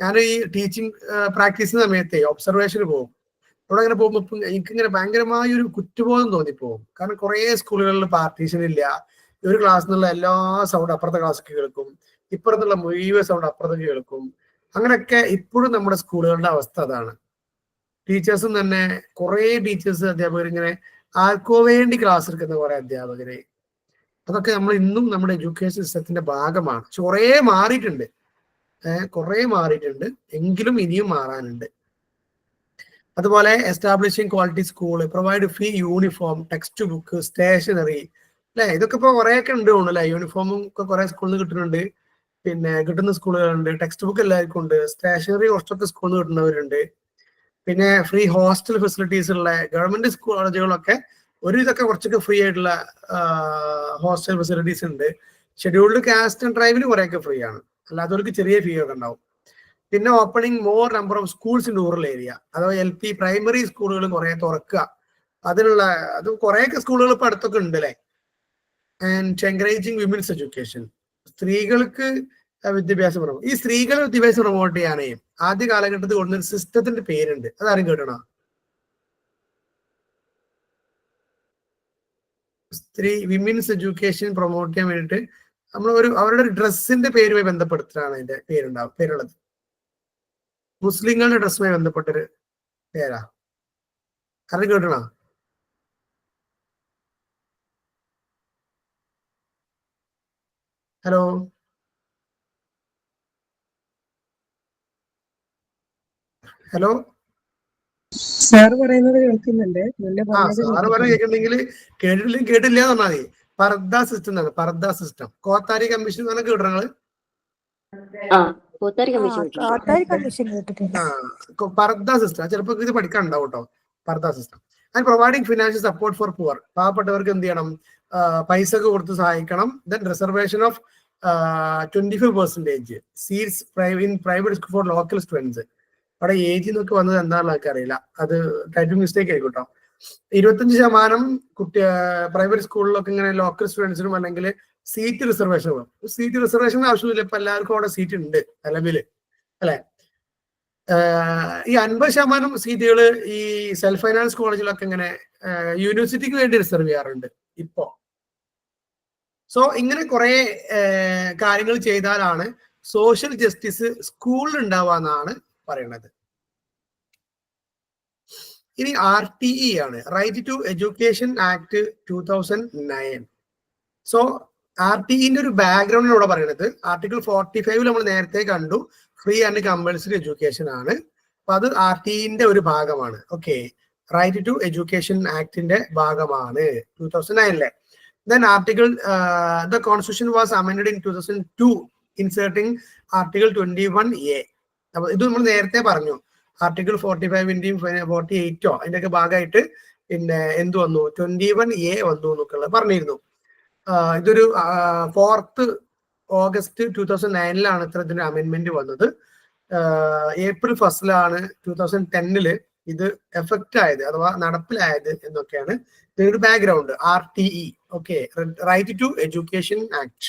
ഞാൻ ഈ ടീച്ചിങ് പ്രാക്ടീസ് സമയത്തെ ഒബ്സർവേഷന് പോകും. അവിടെ അങ്ങനെ പോകുമ്പോൾ എനിക്കിങ്ങനെ ഭയങ്കരമായ ഒരു കുറ്റബോധം തോന്നിപ്പോകും. കാരണം കുറെ സ്കൂളുകളിൽ പാർട്ടീഷൻ ഇല്ല. ഒരു ക്ലാസ്സിൽ നിന്നുള്ള എല്ലാ സൗണ്ട് അപ്പുറത്തെ ക്ലാസ്സിക്ക് കേൾക്കും, ഇപ്പുറത്തുള്ള മുഴുവൻ സൗണ്ട് അപ്പുറത്തേക്ക് കേൾക്കും. അങ്ങനെയൊക്കെ ഇപ്പോഴും നമ്മുടെ സ്കൂളുകളുടെ അവസ്ഥ അതാണ്. ടീച്ചേഴ്സും തന്നെ കുറെ ടീച്ചേഴ്സ്, അധ്യാപകർ ഇങ്ങനെ ആർക്കോ വേണ്ടി ക്ലാസ് എടുക്കുന്ന കുറെ അധ്യാപകര്. അതൊക്കെ നമ്മൾ ഇന്നും നമ്മുടെ എഡ്യൂക്കേഷൻ സിസ്റ്റത്തിന്റെ ഭാഗമാണ്. കുറെ മാറിയിട്ടുണ്ട്, എങ്കിലും ഇനിയും മാറാനുണ്ട്. അതുപോലെ establishing quality school, provide free uniform, textbook, stationery അല്ലെ. ഇതൊക്കെ ഇപ്പൊ കുറെയൊക്കെ ഉണ്ട് തോന്നുന്നു അല്ലെ. യൂണിഫോമും ഒക്കെ കുറെ സ്കൂളിൽ നിന്ന് കിട്ടുന്നുണ്ട്, പിന്നെ കിട്ടുന്ന സ്കൂളുകളുണ്ട്. ടെക്സ്റ്റ് ബുക്ക് എല്ലാവർക്കും ഉണ്ട്. സ്റ്റേഷനറി കുറച്ചൊക്കെ സ്കൂളിൽ നിന്ന് കിട്ടുന്നവരുണ്ട്. പിന്നെ ഫ്രീ ഹോസ്റ്റൽ ഫെസിലിറ്റീസ് ഉള്ള ഗവൺമെന്റ് സ്കൂൾ കോളേജുകളൊക്കെ ഒരു ഇതൊക്കെ കുറച്ചൊക്കെ ഫ്രീ ആയിട്ടുള്ള ഹോസ്റ്റൽ ഫെസിലിറ്റീസ് ഉണ്ട്. ഷെഡ്യൂൾഡ് കാസ്റ്റ് ആൻഡ് ട്രൈബിന് കുറെയൊക്കെ ഫ്രീ ആണ്, അല്ലാത്തവർക്ക് ചെറിയ ഫീ ഒക്കെ ഉണ്ടാവും. പിന്നെ opening more number of schools in rural area, അഥവാ LP പ്രൈമറി സ്കൂളുകൾ കുറെ തുറക്കുക. അത് കുറെയൊക്കെ സ്കൂളുകൾ ഇപ്പൊ അടുത്തൊക്കെ ഉണ്ട് അല്ലെ. ആൻഡ് എൻകറേജിങ് വിമൻസ് എഡ്യൂക്കേഷൻ, സ്ത്രീകൾക്ക് വിദ്യാഭ്യാസം പ്രൊമോട്ട്. ഈ സ്ത്രീകളെ വിദ്യാഭ്യാസം പ്രൊമോട്ട് ചെയ്യാനേ ആദ്യ കാലഘട്ടത്തിൽ കൊണ്ടുവന്ന സിസ്റ്റത്തിന്റെ പേരുണ്ട്, അതാരും കേട്ടണോ? വിമൻസ് എഡ്യൂക്കേഷൻ പ്രൊമോട്ട് ചെയ്യാൻ വേണ്ടിയിട്ട് നമ്മൾ അവരുടെ ഒരു ഡ്രസ്സിന്റെ പേരുമായി ബന്ധപ്പെടുത്തിട്ടാണ് അതിന്റെ പേരുള്ളത്. മുസ്ലിങ്ങളുടെ ഡ്രസ്സുമായി ബന്ധപ്പെട്ടൊരു പേരാ, ആരും കേട്ടണോ? ഹലോ ഹലോ സാറ് പറയുന്നത് കേൾക്കുന്നുണ്ട്. സാറ് പറഞ്ഞ കേൾക്കുന്നുണ്ടെങ്കിൽ കേട്ടിട്ടില്ലെങ്കിൽ കേട്ടില്ല എന്ന് പറഞ്ഞാൽ മതി. പർദ്ദ സിസ്റ്റം എന്നാണ്, പർദ്ദ സിസ്റ്റം. കോത്താരി കമ്മീഷൻ എന്ന് പറഞ്ഞാൽ കേട്ടണങ്ങള്? പർദ്ദ സിസ്റ്റം ചിലപ്പോ ഇത് പഠിക്കാൻ ഉണ്ടാവും കേട്ടോ. പർദ്ദ system and providing financial support for poor. പാവപ്പെട്ടവർക്ക് എന്ത് ചെയ്യണം? പൈസ ഒക്കെ കൊടുത്ത് സഹായിക്കണം. Then reservation of 25% seats in private school for local students. അവിടെ ഏജ് എന്നൊക്കെ വന്നത് എന്താണെന്ന് എനിക്ക് അറിയില്ല, അത് ടൈപ്പിംഗ് മിസ്റ്റേക്ക് ആയിരിക്കും കേട്ടോ. 25% കുട്ടി പ്രൈവറ്റ് സ്കൂളിലൊക്കെ ഇങ്ങനെ ലോക്കൽ സ്റ്റുഡൻസിനും അല്ലെങ്കിൽ സീറ്റ് റിസർവേഷൻ വേണം. സീറ്റ് റിസർവേഷൻ ആവശ്യമില്ല, ഇപ്പൊ എല്ലാവർക്കും അവിടെ സീറ്റ് ഉണ്ട് നിലവിൽ അല്ലെ. ഈ 50% സീറ്റുകൾ ഈ സെൽഫ് ഫൈനാൻസ് കോളേജിലൊക്കെ ഇങ്ങനെ യൂണിവേഴ്സിറ്റിക്ക് വേണ്ടി റിസർവ് ചെയ്യാറുണ്ട് ഇപ്പോ. സോ ഇങ്ങനെ കുറെ കാര്യങ്ങൾ ചെയ്താലാണ് സോഷ്യൽ ജസ്റ്റിസ് സ്കൂളിൽ ഉണ്ടാവാന്നാണ് പറയുന്നത്. ഇനി RTE ആണ്, right to education act 2009. So RTEന്റെ ഒരു ബാക്ക്ഗ്രൗണ്ട് ഇവിടെ പറയുന്നത് ആർട്ടിക്കിൾ 45 നമ്മൾ നേരത്തെ കണ്ടു, ഫ്രീ ആൻഡ് കമ്പൽസറി എഡ്യൂക്കേഷൻ ആണ്. അപ്പൊ അത് RTEന്റെ ഒരു ഭാഗമാണ്. ഓക്കെ, റൈറ്റ് ടു എഡ്യൂക്കേഷൻ ആക്ടിന്റെ ഭാഗമാണ് 2009. Then the constitution was amended in 2002, inserting article 21A. അപ്പൊ ഇത് നമ്മൾ നേരത്തെ പറഞ്ഞു, ആർട്ടിക്കിൾ 45ന്റെയും 48 അതിന്റെ ഒക്കെ ഭാഗമായിട്ട് പിന്നെ എന്ത് വന്നു, 21A വന്നു എന്നൊക്കെ പറഞ്ഞിരുന്നു. ഇതൊരു 4th August 2009 ഇത്തരത്തിന് അമെന്റ്മെന്റ് വന്നത്. April 1 2010 ഇത് എഫക്റ്റ് ആയത് അഥവാ നടപ്പിലായത് എന്നൊക്കെയാണ് ഇതിന്റെ background. RTE, okay, right to education act.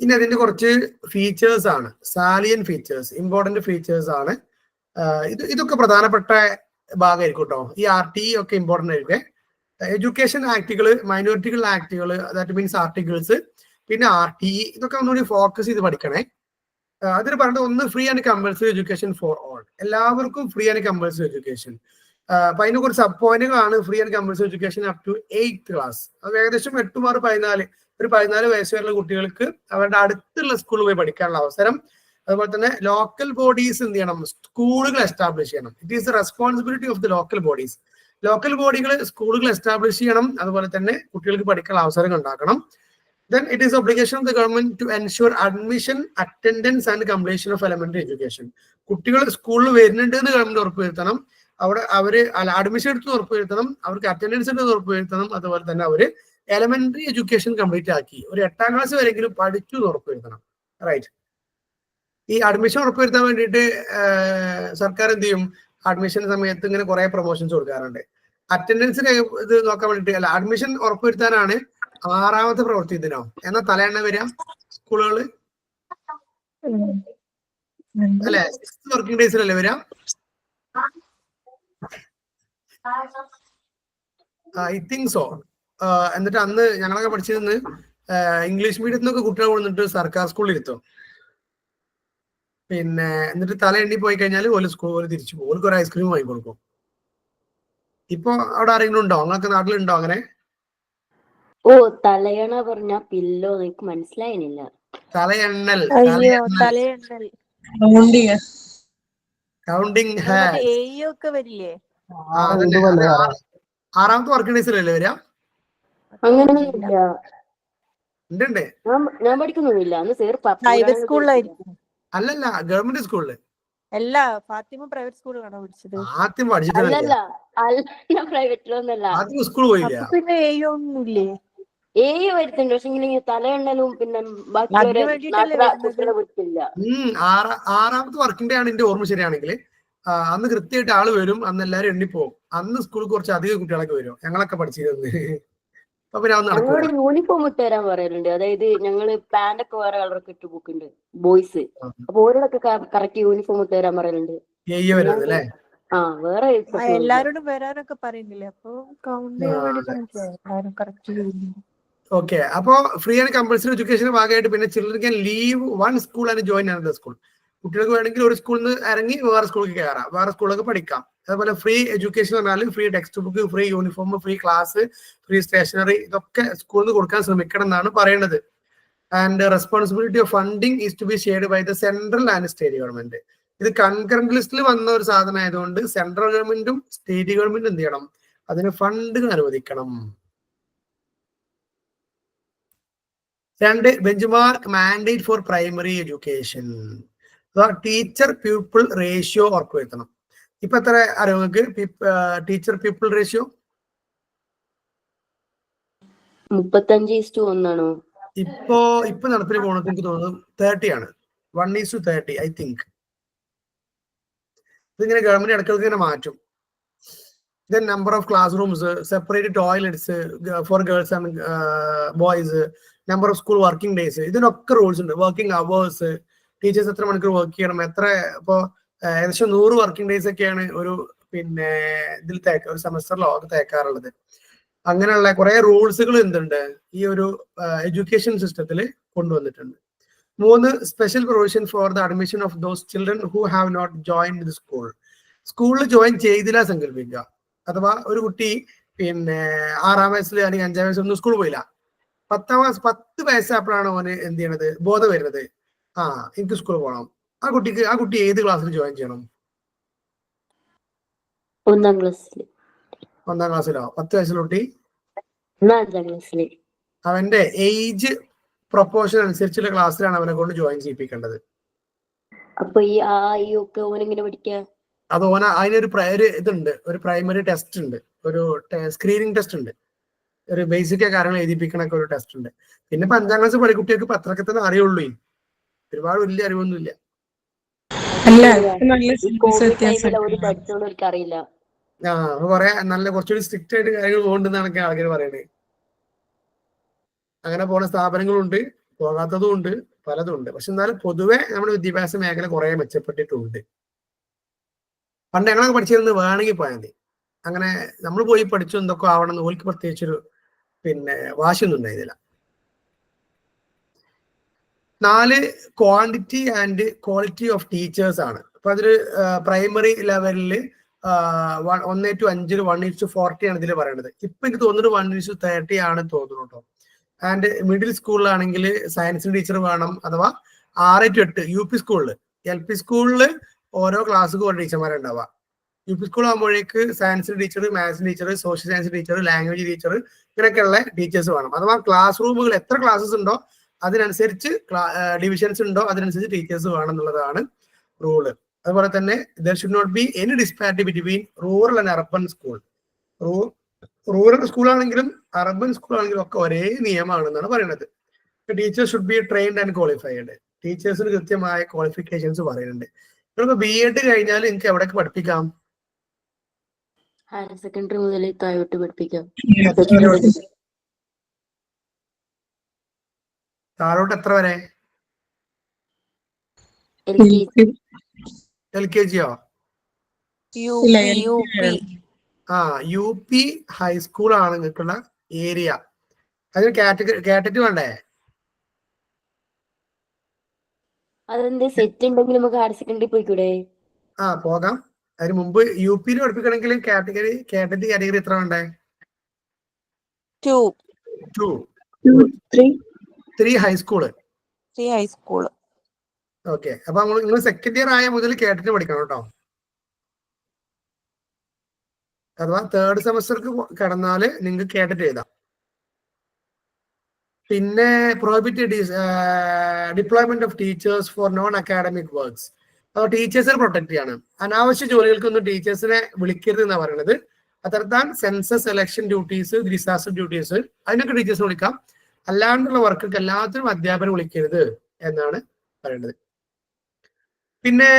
ഇനി അതിന്റെ കുറച്ച് ഫീച്ചേഴ്സ് ആണ്, സാലിയൻ ഫീച്ചേഴ്സ്, ഇമ്പോർട്ടന്റ് ഫീച്ചേഴ്സ് ആണ്. ഇതൊക്കെ പ്രധാനപ്പെട്ട ഭാഗമായിരിക്കും കേട്ടോ. ഈ RTE ഒക്കെ ഇമ്പോർട്ടന്റ് ആയിരിക്കും. എഡ്യൂക്കേഷൻ ആക്ടുകൾ, മൈനോറിറ്റികൾ ആക്ടുകൾ, ദാറ്റ് മീൻസ് ആർട്ടിക്കിൾസ്, പിന്നെ RTE, ഇതൊക്കെ ഒന്നുകൂടി ഫോക്കസ് ചെയ്ത് പഠിക്കണേ. അതിന് പറഞ്ഞത് ഒന്ന്, free and compulsory education for all, എല്ലാവർക്കും ഫ്രീ ആൻഡ് കമ്പൽസറി എഡ്യൂക്കേഷൻ. അപ്പൊ അതിന് കുറച്ച് സബ് പോയിന്റുകളാണ് free and compulsory education up to 8th class. അത് ഏകദേശം 8-14 ഒരു 14 വയസ്സ് വരെയുള്ള കുട്ടികൾക്ക് അവരുടെ അടുത്തുള്ള സ്കൂളിൽ പോയി പഠിക്കാനുള്ള അവസരം. അതുപോലെ തന്നെ ലോക്കൽ ബോഡീസ് എന്ത് ചെയ്യണം, സ്കൂളുകൾ എസ്റ്റാബ്ലിഷ് ചെയ്യണം. It is the responsibility of the local bodies. Local ബോഡികൾ സ്കൂളുകൾ എസ്റ്റാബ്ലിഷ് ചെയ്യണം, അതുപോലെ തന്നെ കുട്ടികൾക്ക് പഠിക്കാനുള്ള അവസരങ്ങൾ ഉണ്ടാക്കണം. Then it is obligation of the government to ensure admission, attendance and completion of elementary education. കുട്ടികൾ സ്കൂളിൽ വരുന്നുണ്ട് എന്ന് ഗവൺമെന്റ് ഉറപ്പുവരുത്തണം. അവിടെ അവര് അഡ്മിഷൻ എടുത്ത് ഉറപ്പുവരുത്തണം, അവർക്ക് അറ്റൻഡൻസ് എടുത്ത് ഉറപ്പുവരുത്തണം. അതുപോലെ തന്നെ അവര് എലമെന്ററി എഡ്യൂക്കേഷൻ കംപ്ലീറ്റ് ആക്കി ഒരു 8ാം ക്ലാസ് വരെയെങ്കിലും പഠിച്ചു എന്ന് ഉറപ്പുവരുത്തണം. റൈറ്റ്. ഈ അഡ്മിഷൻ ഉറപ്പുവരുത്താൻ വേണ്ടിയിട്ട് സർക്കാർ എന്ത് ചെയ്യും, അഡ്മിഷൻ സമയത്ത് ഇങ്ങനെ കുറെ പ്രൊമോഷൻസ് കൊടുക്കാറുണ്ട്. അറ്റൻഡൻസിന് ഇത് നോക്കാൻ വേണ്ടിയിട്ട് അല്ല, അഡ്മിഷൻ ഉറപ്പുവരുത്താനാണ് 6ാമത്തെ പ്രവൃത്തി ദിനം എന്നാ തലയെണ്ണ വരിക സ്കൂളുകള് അല്ലെ. 6 വർക്കിംഗ് ഡേയ്സിലല്ലേ വരിക? I think so. എന്നിട്ട് അന്ന് ഞങ്ങളൊക്കെ പഠിച്ചിരുന്ന് ഇംഗ്ലീഷ് മീഡിയത്തിൽ നിന്നൊക്കെ കുട്ടികൾ കൊണ്ടിട്ട് സർക്കാർ സ്കൂളിൽ ഇരുത്തും. പിന്നെ എന്നിട്ട് തല എണ്ണി പോയി കഴിഞ്ഞാൽ ഒരു സ്കൂൾ തിരിച്ചു പോകും, ഒരു ഐസ്ക്രീം വാങ്ങി കൊടുക്കും. ഇപ്പൊ അവിടെ ആരെങ്കിലും ഉണ്ടോ, നിങ്ങൾക്ക് നാട്ടിലുണ്ടോ അങ്ങനെ? ഓ, തലയണ പറഞ്ഞ പില്ലോ, എനിക്ക് മനസ്സിലായില്ല. തലയെണ്ണൽ, കൗണ്ടിങ് ഒക്കെ വരില്ലേ? 6ാമത്തെ വർക്കിംഗ് ഡേയ്സിലല്ലേ വരിക? അങ്ങനെയൊന്നുമില്ല, ഉണ്ട്. ഞാൻ പഠിക്കുന്നൊന്നുമില്ല. അന്ന് സേർ പ്രൈവറ്റ് സ്കൂളിലായിരിക്കും. അല്ലല്ല, ഗവൺമെന്റ് സ്കൂളില്. അല്ല, ഫാത്തിമ പ്രൈവറ്റ് സ്കൂളിലാണോ പഠിച്ചത്? ആദ്യം പഠിച്ചിട്ടില്ല, ഞാൻ പ്രൈവറ്റിലൊന്നല്ല. ആദ്യം സ്കൂൾ പോയില്ല. പിന്നെ ഒന്നുമില്ലേ? വരുത്തുണ്ട്, പക്ഷെ ഇങ്ങനെ തലയെണ്ണലും പിന്നെ ബാക്കിയുള്ള കുട്ടികളെ വിട്ടില്ല. 6ാമത്തെ വർക്കിംഗ് ഡേ ആണ് എന്റെ ഓർമ്മ ശരിയാണെങ്കിൽ. അന്ന് കൃത്യമായിട്ട് ആള് വരും, അന്ന് എല്ലാരും എണ്ണിപ്പോവും. അന്ന് സ്കൂളിൽ കുറച്ച് അധികം കുട്ടികളൊക്കെ വരും, ഞങ്ങളൊക്കെ പഠിച്ചിരുന്നത്. അപ്പൊ പിന്നെ അത് നടക്കും. ഞങ്ങളോട് യൂണിഫോം ഇട്ട് തരാൻ പറയലുണ്ട്. അതായത് ഞങ്ങള് പാന്റൊക്കെ വേറെ കളറൊക്കെ ഇട്ട് പോക്കുണ്ട് ബോയ്സ്. അപ്പൊ ഓരോടൊക്കെ കറക്റ്റ് യൂണിഫോം ഇട്ട് തരാൻ പറയലുണ്ട്. വരുന്നത് അല്ലേ? വേറെ എല്ലാരോടും വരാനൊക്കെ പറയുന്നില്ലേ? അപ്പൊ കൗണ്ട് ചെയ്യാൻ വേണ്ടി കറക്റ്റ്. ഓക്കെ, അപ്പോ ഫ്രീ ആൻഡ് കമ്പൽസറി എഡ്യൂക്കേഷന്റെ ഭാഗമായിട്ട് പിന്നെ children can leave one school and join another school. കുട്ടികൾക്ക് വേണമെങ്കിൽ ഒരു സ്കൂളിൽ നിന്ന് ഇറങ്ങി വേറെ സ്കൂളിൽ കയറാം, വേറെ സ്കൂളൊക്കെ പഠിക്കാം. അതുപോലെ ഫ്രീ എഡ്യൂക്കേഷൻ പറഞ്ഞാൽ free textbook, free uniform, free class, free stationery, ഇതൊക്കെ സ്കൂളിൽ നിന്ന് കൊടുക്കാൻ ശ്രമിക്കണം എന്നാണ് പറയുന്നത്. And responsibility of funding is to be shared by the central and state government. ഇത് കൺകറന്റ് ലിസ്റ്റിൽ വന്ന ഒരു സാധനം ആയതുകൊണ്ട് സെൻട്രൽ ഗവൺമെന്റും സ്റ്റേറ്റ് ഗവൺമെന്റും എന്ത് ചെയ്യണം, അതിന് ഫണ്ട് അനുവദിക്കണം. 2, benchmark mandate for primary education. Teacher pupil ratio ഉറപ്പുവരുത്തണം. ഇപ്പൊ എത്ര അറിയോ നിങ്ങൾക്ക് ടീച്ചർ പീപ്പിൾ റേഷ്യോ? 35:1 ഇപ്പൊ നടപ്പിൽ പോകണത് എനിക്ക് തോന്നുന്നു 30 ആണ്. 1:30 ഐ തിങ്ക്. ഇതിങ്ങനെ ഗവൺമെന്റ് ഇടയ്ക്കിടയ്ക്ക് ഇങ്ങനെ മാറ്റും. Then number of classrooms, separated toilets for girls and boys, number of school working days, ഇതിനൊക്കെ റൂൾസ് ഉണ്ട്. വർക്കിംഗ് അവേഴ്സ്, ടീച്ചേഴ്സ് എത്ര മണിക്കൂർ വർക്ക് ചെയ്യണം, എത്ര ഇപ്പോ ഏകദേശം 100 വർക്കിംഗ് ഡേയ്സ് ഒക്കെയാണ് ഒരു ഇതിൽ ഒരു സെമസ്റ്ററിലോ ഒക്കെ തേക്കാറുള്ളത്. അങ്ങനെയുള്ള കുറെ റൂൾസുകൾ എന്തുണ്ട് ഈ ഒരു എഡ്യൂക്കേഷൻ സിസ്റ്റത്തിൽ കൊണ്ടുവന്നിട്ടുണ്ട്. 3, special provision for the admission of those children who have not joined the school. സ്കൂളിൽ ജോയിൻ ചെയ്തില്ല സങ്കല്പിക്കുക. അഥവാ ഒരു കുട്ടി 6ാം വയസ്സിൽ അല്ലെങ്കിൽ 5ാം വയസ്സിലൊന്നും സ്കൂളിൽ പോയില്ല. 10 വയസ്സായപ്പോഴാണ് അവന് എന്ത് ചെയ്യണത്, ബോധം വരുന്നത്, എനിക്ക് സ്കൂളിൽ പോകണം. ആ കുട്ടി ഏത് ക്ലാസ്സിൽ ജോയിൻ ചെയ്യണം? 1ാം ക്ലാസ്സിൽ. 1ാം ക്ലാസ്സിലോ? 10 വയസ്സിലെ കുട്ടി 4ാം ക്ലാസ്സിൽ. അവന്റെ ഏജ് പ്രൊപ്പോർഷൻ അനുസരിച്ചുള്ള ക്ലാസ്സിലാണ് അവനെ കൊണ്ട് ജോയിൻ ചെയ്യിപ്പിക്കേണ്ടത്. അപ്പൊ ഈ ഒക്കെ ഓനെങ്ങനെ പഠിക്കാ? അത് അതിനൊരു ഇതുണ്ട്, ഒരു പ്രൈമറി ടെസ്റ്റ് ഉണ്ട്, ഒരു സ്ക്രീനിങ് ടെസ്റ്റ് ഉണ്ട്, ഒരു ബേസിക് കാര്യങ്ങൾ എഴുതിപ്പിക്കണൊക്കെ ഒരു ടെസ്റ്റ് ഉണ്ട്. പിന്നെ 5ാം ക്ലാസ് പഠിക്കുട്ടികൾക്ക് പത്രമൊക്കെ തന്നെ അറിയുള്ളൂ. ഒരുപാട് വലിയ അറിവൊന്നുമില്ല. അറിയില്ല. കുറെ കുറച്ചുകൂടി സ്ട്രിക്റ്റ് ആയിട്ട് കാര്യങ്ങൾ പോകുന്നുണ്ടെന്നാണ് ആൾക്കാർ പറയുന്നത്. അങ്ങനെ പോണ സ്ഥാപനങ്ങളുണ്ട്, പോകാത്തതും ഉണ്ട്, പലതും ഉണ്ട്. പക്ഷെ എന്നാലും പൊതുവെ നമ്മുടെ വിദ്യാഭ്യാസ മേഖല കുറെ മെച്ചപ്പെട്ടിട്ടുണ്ട്. പണ്ട് ഞങ്ങളൊക്കെ പഠിച്ചിരുന്നത് വേണമെങ്കിൽ പോയാൽ മതി. അങ്ങനെ നമ്മൾ പോയി പഠിച്ചു എന്തൊക്കെ ആവണം എന്ന് ഓൽക്ക് പ്രത്യേകിച്ചൊരു വാശിയൊന്നും ഉണ്ടായിരുന്നില്ല. 4, quantity and quality of teachers ആണ്. അപ്പൊ അതൊരു പ്രൈമറി ലെവലിൽ 1:5 1:40 ആണ് ഇതിൽ പറയുന്നത്. ഇപ്പൊ എനിക്ക് തോന്നുന്നത് 1:30 ആണ് തോന്നുന്നു കേട്ടോ. ആൻഡ് മിഡിൽ സ്കൂളിലാണെങ്കിൽ സയൻസിന് ടീച്ചർ വേണം, അഥവാ 6-8 UP സ്കൂളിൽ. LP സ്കൂളിൽ ഓരോ ക്ലാസ്സുക്കും ഓരോ ടീച്ചർമാരുണ്ടാവുക. UP സ്കൂൾ ആകുമ്പോഴേക്ക് സയൻസിന് ടീച്ചർ, മാത്സിന് teacher, social science teacher, language teacher, ഇങ്ങനെയൊക്കെയുള്ള ടീച്ചേഴ്സ് വേണം. അഥവാ ക്ലാസ് റൂമുകൾ എത്ര ക്ലാസ്സസ് ഉണ്ടോ അതിനനുസരിച്ച്, ഡിവിഷൻസ് ഉണ്ടോ അതിനനുസരിച്ച് ടീച്ചേഴ്സ് വേണം എന്നുള്ളതാണ് റൂള്. അതുപോലെ തന്നെ there should not be any disparity between rural and urban school. Rural സ്കൂളാണെങ്കിലും അർബൻ സ്കൂളാണെങ്കിലും ഒക്കെ ഒരേ നിയമമാണെന്നാണ് പറയുന്നത്. Teachers should be trained and qualified. ടീച്ചേഴ്സിന് കൃത്യമായ ക്വാളിഫിക്കേഷൻസ് പറയുന്നുണ്ട്. നിങ്ങൾക്ക് BEd കഴിഞ്ഞാൽ നിങ്ങൾക്ക് എവിടെയൊക്കെ പഠിപ്പിക്കാം? ഹയർ സെക്കൻഡറി മുതൽ താഴോട്ട് പഠിപ്പിക്കാം. താഴോട്ട് എത്ര വരെ? LKGയോ? UP ഹൈസ്കൂൾ ആണ് നിങ്ങൾക്കുള്ള ഏരിയ. അതിന് കാറ്റഗറി വേണ്ടേ? അതെന്ത് സെറ്റ് ഉണ്ടെങ്കിൽ നമുക്ക് ഹയർ സെക്കൻഡറി പോയിക്കൂടെ? പോകാം. അതിന് മുമ്പ് UP പഠിപ്പിക്കണമെങ്കിൽ കാറ്റഗറി എത്ര വേണ്ടേ? 2, 3 ഹൈസ്കൂള്. ഓക്കെ. അപ്പൊ നിങ്ങൾ സെക്കൻഡ് ഇയർ ആയ മുതൽ കാറ്റഗറി പഠിക്കണം കേട്ടോ. അഥവാ 3rd സെമസ്റ്റർക്ക് കടന്നാല് നിങ്ങൾക്ക് കാറ്റഗറി എഴുതാം. പിന്നെ prohibited deployment of teachers four non academic works. അപ്പോൾ ടീച്ചേഴ്സിനെ പ്രൊട്ടക്ട് ചെയ്യാണ്. അനാവശ്യ ജോലികൾക്കൊന്നും ടീച്ചേഴ്സിനെ വിളിക്കരുത് എന്നാണ് പറയുന്നത്. അതർത്താൻ census, election duties, disaster duties, അതിനൊക്കെ ടീച്ചേഴ്സിനെ വിളിക്കാം. അല്ലാണ്ടുള്ള വർക്കൊക്കെ എല്ലാത്തിനും അധ്യാപനം വിളിക്കരുത് എന്നാണ് പറയുന്നത്. പിന്നെ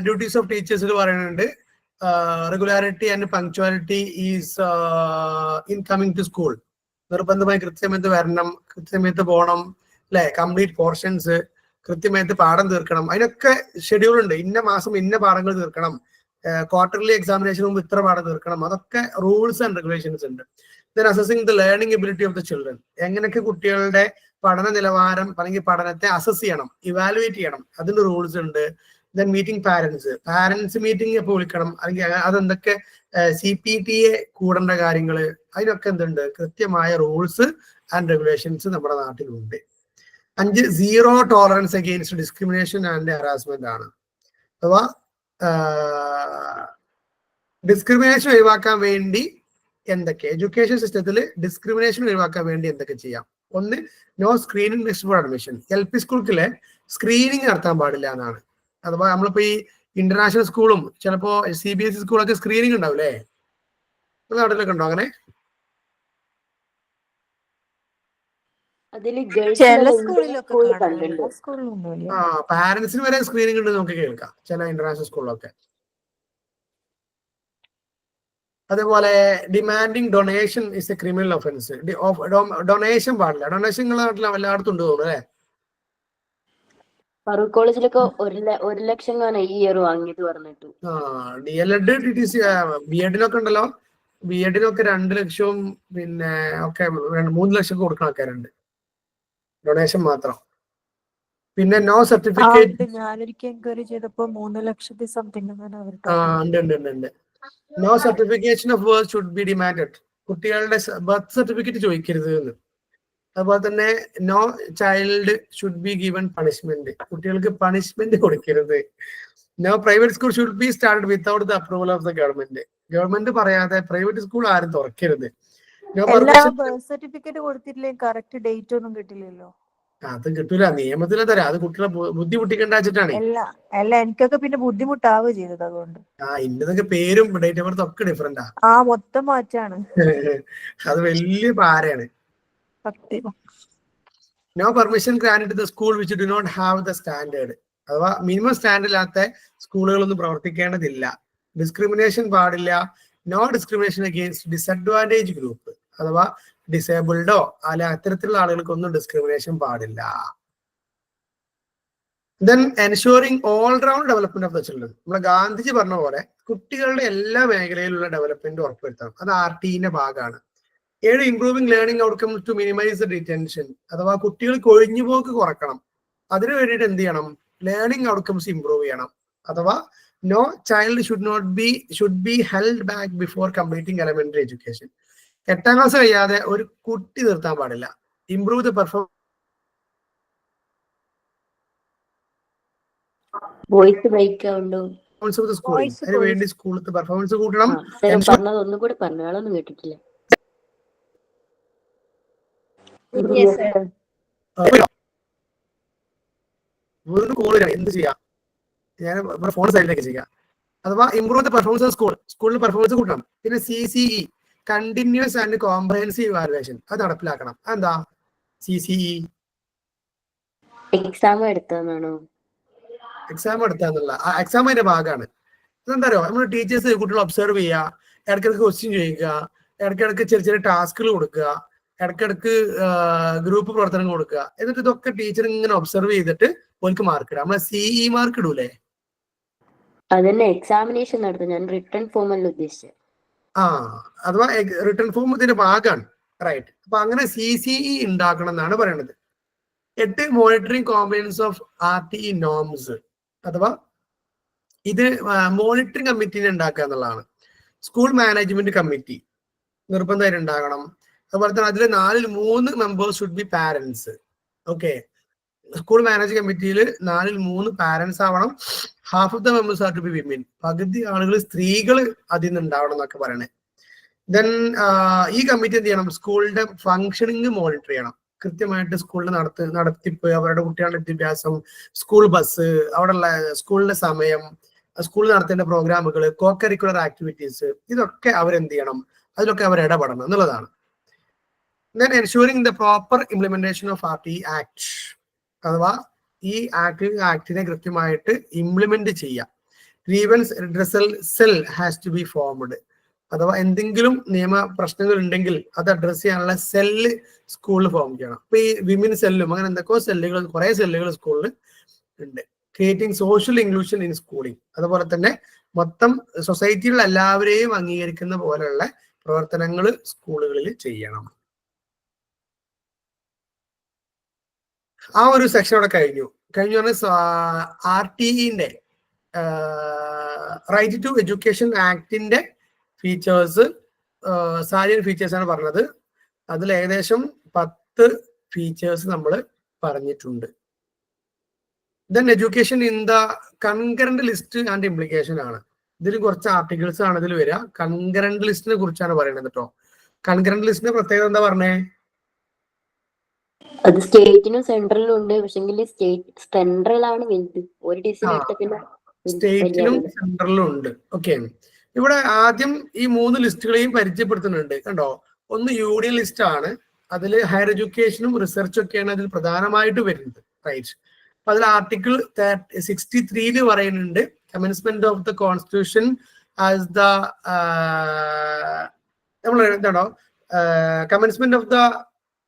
ഡ്യൂട്ടീസ് ഓഫ് ടീച്ചേഴ്സിൽ പറയുന്നുണ്ട്, regularity and punctuality is in coming to school. നിർബന്ധമായി കൃത്യമായിട്ട് വരണം, കൃത്യമായിട്ട് പോകണം, അല്ലെ? കംപ്ലീറ്റ് പോർഷൻസ്, കൃത്യമായിട്ട് പാഠം തീർക്കണം. അതിനൊക്കെ ഷെഡ്യൂൾ ഉണ്ട്. ഇന്ന മാസം ഇന്ന പാഠങ്ങൾ തീർക്കണം, ക്വാർട്ടർലി എക്സാമിനേഷൻ മുമ്പ് ഇത്ര പാഠം തീർക്കണം. അതൊക്കെ റൂൾസ് ആൻഡ് റെഗുലേഷൻസ് ഉണ്ട്. Then assessing the learning ability of the children. എങ്ങനെയൊക്കെ കുട്ടികളുടെ പഠന നിലവാരം അല്ലെങ്കിൽ പഠനത്തെ അസസ് ചെയ്യണം, ഇവാലുവേറ്റ് ചെയ്യണം, അതിന്റെ റൂൾസ് ഉണ്ട്. ദെൻ മീറ്റിംഗ് പാരന്റ്സ് മീറ്റിംഗ് എപ്പോൾ വിളിക്കണം, അല്ലെങ്കിൽ അതെന്തൊക്കെ CPTA കൂടേണ്ട കാര്യങ്ങള്, അതിനൊക്കെ എന്തുണ്ട്, കൃത്യമായ റൂൾസ് ആൻഡ് റെഗുലേഷൻസ് നമ്മുടെ നാട്ടിലുണ്ട്. 5, zero tolerance against discrimination and harassment ആണ്. അഥവാ ഡിസ്ക്രിമിനേഷൻ ഒഴിവാക്കാൻ വേണ്ടി എന്തൊക്കെ, എഡ്യൂക്കേഷൻ സിസ്റ്റത്തിൽ ഡിസ്ക്രിമിനേഷൻ ഒഴിവാക്കാൻ വേണ്ടി എന്തൊക്കെ ചെയ്യാം? 1, no screening test for admission. LP സ്കൂളിലെ സ്ക്രീനിങ് നടത്താൻ പാടില്ല എന്നാണ്. അഥവാ നമ്മളിപ്പോ ഈ ഇന്റർനാഷണൽ സ്കൂളും ചിലപ്പോ CBSE സ്കൂളൊക്കെ സ്ക്രീനിങ് ഉണ്ടാവില്ലേ? നാട്ടിലൊക്കെ ഉണ്ടോ അങ്ങനെ? അതില് ചില ഗേൾസിലുള്ള സ്കൂളിലൊക്കെ സ്കൂളിൽ കാണാം, കണ്ടുണ്ട്. എല്ലാ സ്കൂളിലൊന്നുമില്ല. പാരന്റ്സിന് വരെ സ്ക്രീനിങ് ഉണ്ട് നമുക്ക് കേൾക്കാം ചില ഇന്റർനാഷണൽ സ്കൂളിലൊക്കെ. അതേപോലെ demanding donation is A criminal offence. Donation പാടില്ല. ഡൊണേഷൻ നിങ്ങളുടെ നാട്ടിൽ എല്ലായിടത്തും ഉണ്ട് തോന്നുന്നു അല്ലേ? ഫറൂഖ് കോളേജിലൊക്കെ 1 ലക്ഷം ഈ ഇയർ വാങ്ങിയത് പറഞ്ഞിട്ടു. DLED TTC BED ഉണ്ടല്ലോ. BED 2 ലക്ഷവും പിന്നെ ഒക്കെ 3 ലക്ഷം കൊടുക്കുന്ന ആൾക്കാരുണ്ട് ഡൊണേഷൻ മാത്രം. പിന്നെ നോ സർട്ടിഫിക്കറ്റ്. ഞാനൊരിക്കൽ എൻക്വയറി ചെയ്തപ്പോ 3 ലക്ഷത്തി സംതിങ് ഉണ്ട്. No certification of birth should be demanded. കുട്ടികളുടെ ബർത്ത് സർട്ടിഫിക്കറ്റ് ചോദിക്കരുത് എന്ന്. അതുപോലെ തന്നെ no child should be given punishment. കുട്ടികൾക്ക് പണിഷ്മെന്റ് കൊടുക്കരുത്. No private school should be started without the approval of the government. Government പറയാതെ പ്രൈവറ്റ് സ്കൂൾ ആരും തുറക്കരുത്. No permission. ബർത്ത് സർട്ടിഫിക്കറ്റ് കൊടുത്തിട്ടില്ലേ കറക്റ്റ് ഡേറ്റ് ഒന്നും കിട്ടില്ലല്ലോ. അത് കിട്ടൂല, നിയമത്തിലെ തരാം. അത് കുട്ടികളെ ബുദ്ധിമുട്ടിക്കണ്ട വെച്ചിട്ടാണ്. അല്ല എനിക്കൊക്കെ പിന്നെ ബുദ്ധിമുട്ടാവുക ചെയ്തത് അതുകൊണ്ട്. ഇന്നതൊക്കെ പേരും ഡേറ്റ് ഓഫ് ബർത്ത് ഒക്കെ ഡിഫറെന്റാ. മൊത്തം മാറ്റാണ്. അത് വലിയ പാരയാണ്. No permission grant the school which do not have the standard. അഥവാ മിനിമം സ്റ്റാൻഡേർഡ് ഇല്ലാത്ത സ്കൂളുകളൊന്നും പ്രവർത്തിക്കേണ്ടതില്ല. ഡിസ്ക്രിമിനേഷൻ പാടില്ല. No discrimination against disadvantage group. അഥവാ ഡിസേബിൾഡോ അല്ലെ അത്തരത്തിലുള്ള ആളുകൾക്കൊന്നും ഡിസ്ക്രിമിനേഷൻ പാടില്ല. Then ensuring all round development of the children. നമ്മളെ ഗാന്ധിജി പറഞ്ഞ പോലെ കുട്ടികളുടെ എല്ലാ മേഖലയിലുള്ള ഡെവലപ്മെന്റ് ഉറപ്പുവരുത്തണം. അത് RTE ഭാഗമാണ്. 7 improving learning outcomes to minimise detention. അഥവാ കുട്ടികൾ കൊഴിഞ്ഞുപോക്ക് കുറക്കണം. അതിനു വേണ്ടിയിട്ട് എന്ത് ചെയ്യണം? ലേണിംഗ് ഔട്ട്കംസ് ഇംപ്രൂവ് ചെയ്യണം. അഥവാ no child should be held back before completing elementary education. 8ാം ക്ലാസ് കഴിയാതെ ഒരു കുട്ടി നിർത്താൻ പാടില്ല. Improve the performance voice break ആവുണ്ടോ? Of the schooling. അതിന് വേണ്ടി സ്കൂളിലത്തെ പെർഫോമൻസ് കൂട്ടണം. പറഞ്ഞത് ഒന്നും കൂടി പറഞ്ഞു, ആളൊന്നും കേട്ടിട്ടില്ല. വീണ്ടും കോൾ എന്ത് ചെയ്യാം? ഞാൻ ഫോൺ സൈഡിലേക്ക് ചെയ്യാം. അഥവാ ഇംപ്രൂവ് ദ പെർഫോമൻസ് ഓഫ് സ്കൂളിൽ പെർഫോമൻസ് കൂട്ടണം. പിന്നെ CCE continuous and comprehensive evaluation അത് നടപ്പിലാക്കണം. അതെന്താ CCE? എക്സാം എടുത്താണോ? എക്സാം എടുത്താന്നുള്ള എക്സാം അതിന്റെ ഭാഗമാണ്. അതെന്താ അറിയോ? നമ്മൾ ടീച്ചേഴ്സ് കുട്ടികളെ ഒബ്സർവ് ചെയ്യുക, ഇടയ്ക്കിടയ്ക്ക് ക്വസ്റ്റ്യൻ ചോദിക്കുക, ഇടയ്ക്കിടയ്ക്ക് ചെറിയ ടാസ്കുകൾ കൊടുക്കുക, ഇടയ്ക്കിടയ്ക്ക് ഗ്രൂപ്പ് പ്രവർത്തനങ്ങൾ കൊടുക്കുക. എന്നിട്ട് ഇതൊക്കെ ടീച്ചർ ഇങ്ങനെ ഒബ്സർവ് ചെയ്തിട്ട് ഓർക്ക് മാർക്ക് ഇടാം. നമ്മളെ CE മാർക്ക് ഇടൂലേ? അതന്നെ എക്സാമിനേഷൻ നടത്തും. ഞാൻ റിട്ടേൺ ഫോം അല്ല ഉദ്ദേശിച്ചത്. അഥവാ റിട്ടേൺ ഫോം ഇതിന്റെ ഭാഗമാണ്. റൈറ്റ്. അപ്പൊ അങ്ങനെ CCE ഉണ്ടാക്കണം എന്നാണ് പറയുന്നത്. 8 monitoring compliance of RTE norms. അഥവാ ഇത് മോണിറ്ററിംഗ് കമ്മിറ്റിനെ ഉണ്ടാക്കുക എന്നുള്ളതാണ്. സ്കൂൾ മാനേജ്മെന്റ് കമ്മിറ്റി നിർബന്ധമായിട്ട് ഉണ്ടാകണം. അതുപോലെ തന്നെ അതിൽ 4ൽ 3 members should be parents. Okay. School manage കമ്മിറ്റിയിൽ 4ൽ 3 പാരന്റ്സ് ആവണം. Half of the members are to be women. പകുതി ആളുകൾ സ്ത്രീകൾ അതിൽ നിന്ന് ഉണ്ടാവണം എന്നൊക്കെ പറയണേ. ദെൻ ഈ കമ്മിറ്റി എന്ത് ചെയ്യണം? സ്കൂളിന്റെ ഫംഗ്ഷനിങ് മോണിറ്റർ ചെയ്യണം. കൃത്യമായിട്ട് സ്കൂളിന്റെ നടത്തിപ്പ്, അവരുടെ കുട്ടികളുടെ വിദ്യാഭ്യാസം, സ്കൂൾ ബസ്, അവിടെയുള്ള സ്കൂളിന്റെ സമയം, സ്കൂളിൽ നടത്തേണ്ട പ്രോഗ്രാമുകൾ, കോ കരിക്കുലർ ആക്ടിവിറ്റീസ്, ഇതൊക്കെ അവരെന്ത് ചെയ്യണം? അതിലൊക്കെ അവർ ഇടപെടണം എന്നുള്ളതാണ്. Then ensuring the proper implementation of RTE act. അഥവാ ഈ ആക്ടിനെ കൃത്യമായിട്ട് ഇംപ്ലിമെന്റ് ചെയ്യുക. Grievance redressal cell has to be formed. അഥവാ എന്തെങ്കിലും നിയമ പ്രശ്നങ്ങൾ ഉണ്ടെങ്കിൽ അത് അഡ്രസ് ചെയ്യാനുള്ള സെല്ല് സ്കൂളിൽ ഫോം ചെയ്യണം. അപ്പൊ ഈ വിമൻ സെല്ലും അങ്ങനെ എന്തൊക്കെയോ സെല്ലുകൾ, കുറെ സെല്ലുകൾ സ്കൂളിൽ ഉണ്ട്. Creating social inclusion in schooling. അതുപോലെ തന്നെ മൊത്തം സൊസൈറ്റിയിലുള്ള എല്ലാവരെയും അംഗീകരിക്കുന്ന പോലെയുള്ള പ്രവർത്തനങ്ങൾ സ്കൂളുകളിൽ ചെയ്യണം. ആ ഒരു സെക്ഷൻ അവിടെ കഴിഞ്ഞു പറഞ്ഞാൽ RTEന്റെ റൈറ്റ് ടു എഡ്യൂക്കേഷൻ ആക്ടിന്റെ ഫീച്ചേഴ്സ്, സാലിയൻ ഫീച്ചേഴ്സ് ആണ് പറഞ്ഞത്. അതിൽ ഏകദേശം 10 ഫീച്ചേഴ്സ് നമ്മൾ പറഞ്ഞിട്ടുണ്ട്. Then education in the concurrent list and implication ആണ്. ഇതിൽ കുറച്ച് ആർട്ടിക്കിൾസ് ആണ് ഇതിൽ വരിക. കൺകറന്റ് ലിസ്റ്റിനെ കുറിച്ചാണ് പറയുന്നത് കേട്ടോ. കൺകറന്റ് ലിസ്റ്റിന്റെ പ്രത്യേകത എന്താ പറഞ്ഞേ? അത് സ്റ്റേറ്റിനും സെൻട്രലിനും ഉണ്ട്. പക്ഷെങ്കിൽ സ്റ്റേറ്റ് സെൻട്രൽ ആണ് വലുത്. ഒരു ഡിസിഷൻ എടുത്ത പിന്നെ സ്റ്റേറ്റിലും സെൻട്രലിലും ഉണ്ട്. ഓക്കെ, ഇവിടെ ആദ്യം ഈ 3 ലിസ്റ്റുകളെയും പരിചയപ്പെടുത്തുന്നുണ്ട്. കണ്ടോ, ഒന്ന് യൂണിയൻ ലിസ്റ്റ് ആണ്, അതിൽ ഹയർ എഡ്യൂക്കേഷനും റിസർച്ചും ഒക്കെയാണ് അതിൽ പ്രധാനമായിട്ട് വരുന്നത്. റൈറ്റ്. അപ്പൊ അതിൽ ആർട്ടിക്കിൾ 63 പറയുന്നുണ്ട് commencement of the constitution as the നമ്മൾ എന്താണോ commencement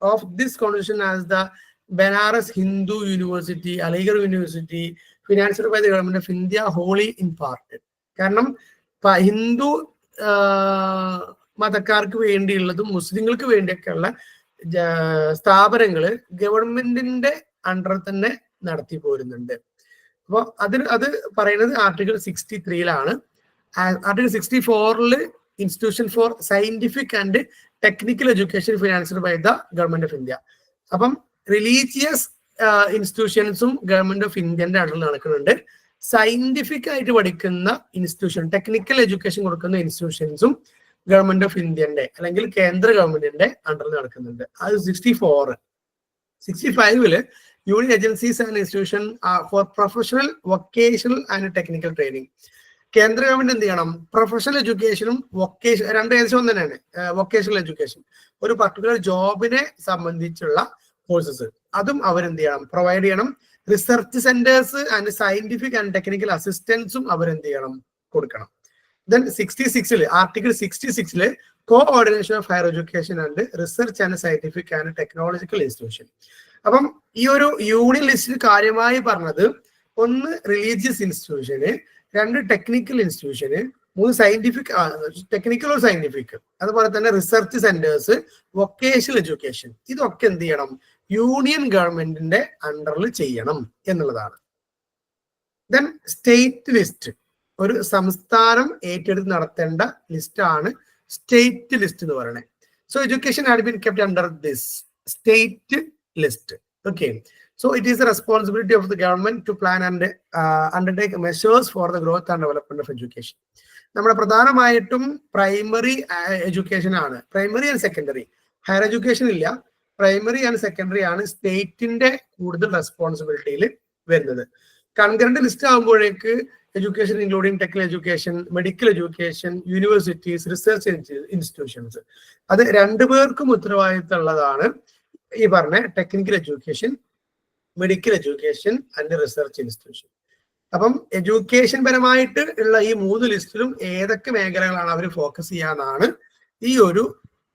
of this constitution as the Banaras Hindu university, Aligarh university, financial by the government of India, wholly in part. കാരണം ഹിന്ദു മതക്കാർക്ക് വേണ്ടിയുള്ളതും മുസ്ലിങ്ങൾക്ക് വേണ്ടിയൊക്കെയുള്ള സ്ഥാപനങ്ങള് ഗവൺമെന്റിന്റെ അണ്ടറിൽ തന്നെ നടത്തി പോരുന്നുണ്ട്. അപ്പോൾ അത് പറയുന്നത് article 63 article 64 institution for scientific and technical education financed by the government of India. അപ്പം റിലീജിയസ് ഇൻസ്റ്റിറ്റ്യൂഷൻസും ഗവൺമെന്റ് ഓഫ് ഇന്ത്യന്റെ അണ്ടറിൽ നടക്കുന്നുണ്ട്. സയന്റിഫിക് ആയിട്ട് പഠിക്കുന്ന ഇൻസ്റ്റിറ്റ്യൂഷൻ, ടെക്നിക്കൽ എഡ്യൂക്കേഷൻ കൊടുക്കുന്ന ഇൻസ്റ്റിറ്റ്യൂഷൻസും ഗവൺമെന്റ് ഓഫ് ഇന്ത്യന്റെ അല്ലെങ്കിൽ കേന്ദ്ര ഗവൺമെന്റിന്റെ അണ്ടറിൽ നടക്കുന്നുണ്ട്. അത് 64. 65 union agencies and institution for professional, vocational and technical training. കേന്ദ്ര ഗവൺമെന്റ് എന്ത് ചെയ്യണം? പ്രൊഫഷണൽ എഡ്യൂക്കേഷനും വൊക്കേഷൻ രണ്ടും ഏകദേശം ഒന്ന് തന്നെയാണ്. വൊക്കേഷണൽ എഡ്യൂക്കേഷൻ ഒരു പർട്ടിക്കുലർ ജോബിനെ സംബന്ധിച്ചുള്ള കോഴ്സസ് അതും അവരെന്ത് ചെയ്യണം? പ്രൊവൈഡ് ചെയ്യണം. Research centres and scientific and technical അസിസ്റ്റൻസും അവരെന്ത് ചെയ്യണം? കൊടുക്കണം. Then 66 article 66 coordination of higher education and research and scientific and technological institution. അപ്പം ഈ ഒരു യൂണിയൻ ലിസ്റ്റിൽ കാര്യമായി പറഞ്ഞത്, ഒന്ന് religious institution, 2 technical institution, 3 scientific, technical or scientific, അതുപോലെ തന്നെ റിസർച്ച് സെന്റേഴ്സ്, വൊക്കേഷണൽ എഡ്യൂക്കേഷൻ, ഇതൊക്കെ എന്ത് ചെയ്യണം? യൂണിയൻ ഗവൺമെന്റിന്റെ അണ്ടറിൽ ചെയ്യണം എന്നുള്ളതാണ്. ദെൻ സ്റ്റേറ്റ് ലിസ്റ്റ്, ഒരു സംസ്ഥാനം ഏറ്റെടുത്ത് നടത്തേണ്ട ലിസ്റ്റാണ് സ്റ്റേറ്റ് ലിസ്റ്റ് എന്ന് പറയുന്നത്. So education had been kept under this state list. Okay, so it is the responsibility of the government to plan and undertake measures for the growth and development of education. നമ്മുടെ പ്രധാനമായിട്ടും primary education ആണ്, primary and secondary. Higher education ഇല്ല, primary and secondary ആണ് സ്റ്റേറ്റിന്റെ കൂടുതൽ റെസ്പോൺസിബിലിറ്റിയിൽ വരുന്നത്. Concurrent list ആകുമ്പോഴേക്ക് education including technical education, medical education, universities, research institutions, അത് 2 പേർക്കും ഉത്തരവാദിത്തമുള്ളതാണ് ഈ പറഞ്ഞ technical education, medical education and research institution. അപ്പം എഡ്യൂക്കേഷൻ പരമായിട്ട് ഉള്ള ഈ 3 ലിസ്റ്റിലും ഏതൊക്കെ മേഖലകളാണ് അവർ ഫോക്കസ് ചെയ്യാന്നാണ് ഈ ഒരു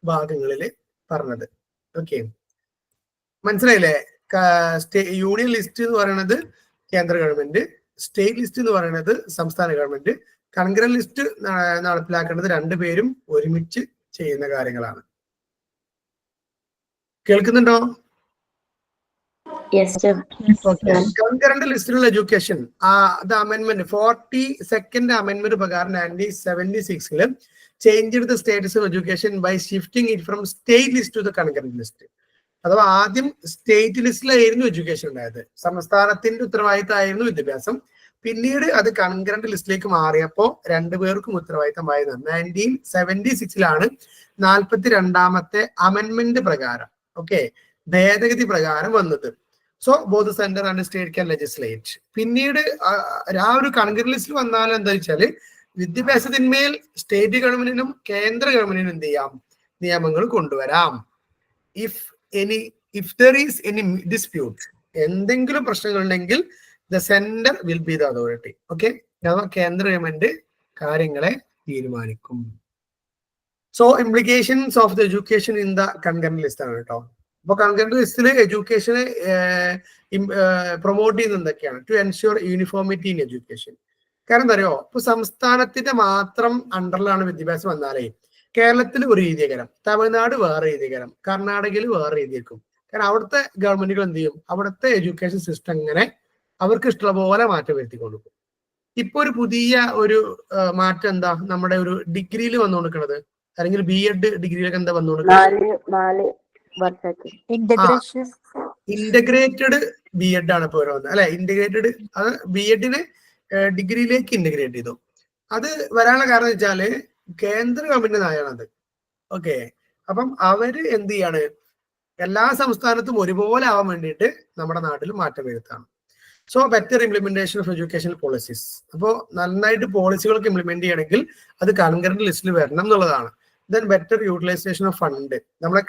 ഭാഗങ്ങളിൽ പറഞ്ഞത്. ഓക്കെ, മനസ്സിലായില്ലേ? യൂണിയൻ ലിസ്റ്റ് എന്ന് പറയുന്നത് കേന്ദ്ര ഗവൺമെന്റ്, സ്റ്റേറ്റ് ലിസ്റ്റ് എന്ന് പറയുന്നത് സംസ്ഥാന ഗവൺമെന്റ്, കൺകറന്റ് ലിസ്റ്റ് നടപ്പിലാക്കേണ്ടത് 2 പേരും ഒരുമിച്ച് ചെയ്യുന്ന കാര്യങ്ങളാണ്. കേൾക്കുന്നുണ്ടോ? കൺകറന്റ് ലിസ്റ്റിലുള്ള എഡ്യൂക്കേഷൻ, അമെന്റ്മെന്റ് 42nd അമെന്റ്മെന്റ് പ്രകാരം 1976 change the status of education by shifting it from state list to the concurrent list. അഥവാ ആദ്യം സ്റ്റേറ്റ് ലിസ്റ്റിലായിരുന്നു എഡ്യൂക്കേഷൻ ഉണ്ടായത്, സംസ്ഥാനത്തിന്റെ ഉത്തരവാദിത്തമായിരുന്നു വിദ്യാഭ്യാസം. പിന്നീട് അത് കൺകറന്റ് ലിസ്റ്റിലേക്ക് മാറിയപ്പോ 2 പേർക്കും ഉത്തരവാദിത്തമായത് 1976 42ാമത്തെ അമെന്റ്മെന്റ് പ്രകാരം, ഓക്കെ, ഭേദഗതി പ്രകാരം വന്നത്. So both centre and state can legislate. പിന്നീട് ആ ഒരു കൺകറന്റ് ലിസ്റ്റിൽ വന്നാലും എന്താ വെച്ചാല് വിദ്യാഭ്യാസത്തിന്മേൽ സ്റ്റേറ്റ് ഗവൺമെന്റിനും കേന്ദ്ര ഗവൺമെന്റിനും എന്ത് ചെയ്യാം? നിയമങ്ങൾ കൊണ്ടുവരാം. If there is any dispute, എന്തെങ്കിലും പ്രശ്നങ്ങൾ ഉണ്ടെങ്കിൽ the centre will be the authority. Okay, കേന്ദ്ര ഗവൺമെന്റ് കാര്യങ്ങളെ തീരുമാനിക്കും. So implications of the education in the concurrent list ആണ് കേട്ടോ. അപ്പൊ കൺകറന്റ് ലിസ്റ്റിൽ എഡ്യൂക്കേഷനെ പ്രൊമോട്ട് ചെയ്യുന്ന എന്തൊക്കെയാണ്? To ensure uniformity in education. കാരണം എന്താ അറിയോ, ഇപ്പൊ സംസ്ഥാനത്തിന്റെ മാത്രം അണ്ടറിലാണ് വിദ്യാഭ്യാസം വന്നാലേ കേരളത്തിൽ ഒരു രീതികരം, തമിഴ്നാട് വേറെ രീതികരം, കർണാടകയിൽ വേറെ രീതിയായിരിക്കും. കാരണം അവിടുത്തെ ഗവൺമെന്റുകൾ എന്ത് ചെയ്യും? അവിടുത്തെ എഡ്യൂക്കേഷൻ സിസ്റ്റം ഇങ്ങനെ അവർക്ക് ഇഷ്ടമുള്ള പോലെ മാറ്റം വരുത്തി കൊടുക്കും. ഇപ്പൊ ഒരു പുതിയ ഒരു മാറ്റം എന്താ? നമ്മുടെ ഒരു ഡിഗ്രിയിൽ വന്നു കൊടുക്കുന്നത്, അല്ലെങ്കിൽ BEd ഡിഗ്രിയിലൊക്കെ എന്താ വന്നു കൊടുക്കുന്നത്? ഇന്റഗ്രേറ്റഡ് BEd ആണ് ഇപ്പോൾ വരുന്നത് അല്ലെ? ഇന്റഗ്രേറ്റഡ്, അത് BEdനെ ഡിഗ്രിയിലേക്ക് ഇന്റഗ്രേറ്റ് ചെയ്തു. അത് വരാനുള്ള കാരണം വെച്ചാല് കേന്ദ്ര ഗവൺമെന്റ് നയമാണത്. ഓക്കെ, അപ്പം അവര് എന്ത് ചെയ്യാണ്? എല്ലാ സംസ്ഥാനത്തും ഒരുപോലെ ആവാൻ വേണ്ടിയിട്ട് നമ്മുടെ നാട്ടിൽ മാറ്റം വരുത്താണ്. So better implementation of education policies. അപ്പോൾ നന്നായിട്ട് പോളിസികൾക്ക് ഇംപ്ലിമെന്റ് ചെയ്യണമെങ്കിൽ അത് കൺകറന്റ് ലിസ്റ്റിൽ വരണം എന്നുള്ളതാണ്. Then better utilisation of fund. നമ്മളെ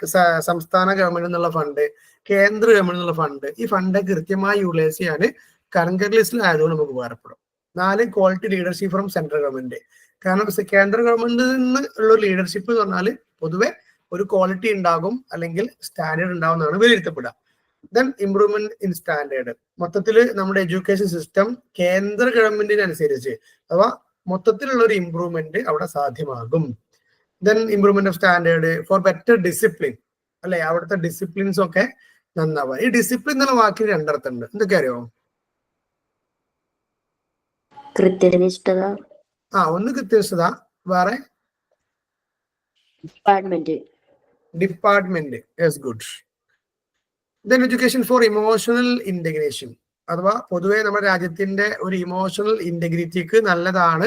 സംസ്ഥാന ഗവൺമെന്റ് എന്നുള്ള ഫണ്ട്, കേന്ദ്ര ഗവൺമെന്റ് എന്നുള്ള ഫണ്ട്, ഈ ഫണ്ട് കൃത്യമായി യൂട്ടിലൈസ് ചെയ്യാൻ കൺകറന്റ് ലിസ്റ്റിൽ ആയതുകൊണ്ട് നമുക്ക് ഉപകാരപ്പെടും. 4 quality leadership from central government. കാരണം കേന്ദ്ര ഗവൺമെന്റിൽ നിന്ന് ഉള്ള ലീഡർഷിപ്പ് എന്ന് പറഞ്ഞാൽ പൊതുവെ ഒരു ക്വാളിറ്റി ഉണ്ടാകും, അല്ലെങ്കിൽ സ്റ്റാൻഡേർഡ് ഉണ്ടാവും എന്നാണ് വിലയിരുത്തപ്പെടുക. Then improvement in standard. മൊത്തത്തിൽ നമ്മുടെ എഡ്യൂക്കേഷൻ സിസ്റ്റം കേന്ദ്ര ഗവൺമെന്റിനനുസരിച്ച് അഥവാ മൊത്തത്തിലുള്ള ഒരു ഇംപ്രൂവ്മെന്റ് അവിടെ സാധ്യമാകും. Then improvement of standard four better discipline. അല്ലെ, അവിടുത്തെ ഡിസിപ്ലിൻസ് ഒക്കെ നന്നാവുക. ഈ ഡിസിപ്ലിൻ എന്നുള്ള വാക്കിന് 2 അർത്ഥമുണ്ട്. എന്തൊക്കെ അറിയോ? കൃത്യനിഷ്ഠത, ഒന്ന് കൃത്യനിഷ്ഠത, വേറെ department. Yes, good. Then education for emotional integration. അഥവാ പൊതുവെ നമ്മുടെ രാജ്യത്തിന്റെ ഒരു ഇമോഷണൽ ഇന്റഗ്രിറ്റിക്ക് നല്ലതാണ്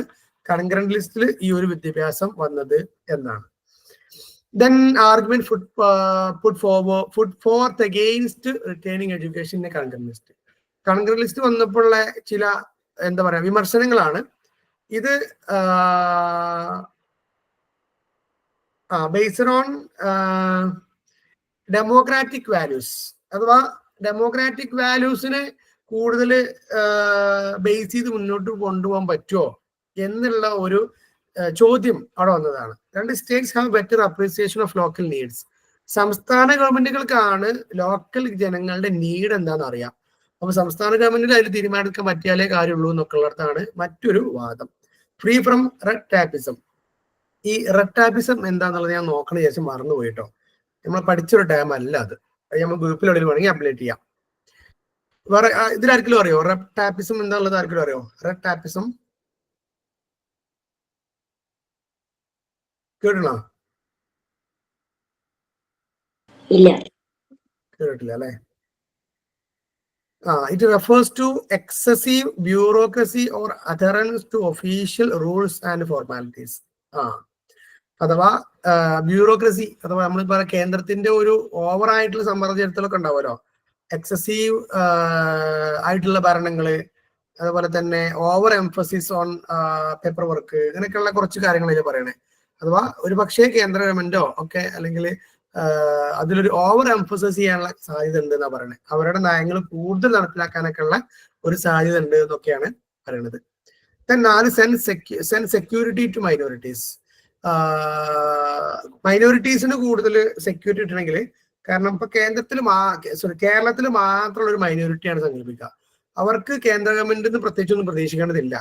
കൺകറന്റ് ലിസ്റ്റിൽ ഈ ഒരു വിദ്യാഭ്യാസം വന്നത് എന്നാണ്. Then argument put forth against returning education in concurrent list. Concurrent list വന്നപ്പോഴുള്ള ചില എന്താ പറയാ വിമർശനങ്ങളാണ്. ഇത് ബേസ്ഡ് ഓൺ ഡെമോക്രാറ്റിക് വാല്യൂസ്. അഥവാ ഡെമോക്രാറ്റിക് വാല്യൂസിനെ കൂടുതൽ ബേസ് ചെയ്ത് മുന്നോട്ട് കൊണ്ടുപോകാൻ പറ്റുമോ എന്നുള്ള ഒരു ചോദ്യം അവിടെ വന്നതാണ്. 2 States have better appreciation of local needs. സംസ്ഥാന ഗവൺമെന്റുകൾക്കാണ് ലോക്കൽ ജനങ്ങളുടെ നീഡ് എന്താണെന്ന് അറിയാം. അപ്പൊ സംസ്ഥാന ഗവൺമെന്റിന് അതിൽ തീരുമാനമെടുക്കാൻ പറ്റിയാലേ കാര്യമുള്ളൂ എന്നൊക്കെ ഉള്ളിടത്താണ് മറ്റൊരു വാദം. Free from red tapism. ഈ റെഡ് ടാപ്പിസം എന്താന്നുള്ളത് ഞാൻ നോക്കണ ശേഷം മറന്നുപോയിട്ടോ. നമ്മൾ പഠിച്ചൊരു ടേം അല്ല അത്. നമ്മൾ ഗ്രൂപ്പിലുള്ളിൽ വേണമെങ്കിൽ അപ്ഡേറ്റ് ചെയ്യാം. വേറെ ഇതിലാർക്കെങ്കിലും അറിയോ റെഡ് ടാപ്പിസം എന്താണുള്ളത്? ആർക്കെങ്കിലും അറിയോ റെഡ് ടാപ്പിസം? കേട്ടണോ? ഇല്ല, കേട്ടില്ല അല്ലെ? It refers to excessive bureaucracy or adherence to official rules and formalities. അഥവാ ബ്യൂറോക്രസി അഥവാ നമ്മൾ പറയാം കേന്ദ്രത്തിന്റെ ഒരു ഓവർ ആയിട്ടുള്ള സമ്മർദ്ദ ചെലുത്തലൊക്കെ ഉണ്ടാവുമല്ലോ. എക്സസീവ് ആയിട്ടുള്ള ഭരണങ്ങള്, അതുപോലെ തന്നെ over emphasis on paper work, ഇങ്ങനെയൊക്കെയുള്ള കുറച്ച് കാര്യങ്ങൾ പറയണേ. അഥവാ ഒരു പക്ഷേ കേന്ദ്ര ഗവൺമെന്റോ ഒക്കെ അല്ലെങ്കിൽ അതിലൊരു ഓവർ എംഫസൈസ് ചെയ്യാനുള്ള സാധ്യത ഉണ്ട് എന്നാ പറയണത്. അവരുടെ നയങ്ങൾ കൂടുതൽ നടപ്പിലാക്കാനൊക്കെ ഉള്ള ഒരു സാധ്യത ഉണ്ട് എന്നൊക്കെയാണ് പറയണത്. 4 സെൻഡ് സെക്യൂരിറ്റി ടു മൈനോറിറ്റീസ്. മൈനോറിറ്റീസിന് കൂടുതൽ സെക്യൂരിറ്റി കിട്ടണമെങ്കിൽ, കാരണം ഇപ്പൊ കേരളത്തിൽ മാത്രമുള്ള ഒരു മൈനോറിറ്റിയാണ് സങ്കല്പിക്കുക. അവർക്ക് കേന്ദ്ര ഗവൺമെന്റിൽ നിന്ന് പ്രത്യേകിച്ചൊന്നും പ്രതീക്ഷിക്കേണ്ടതില്ല.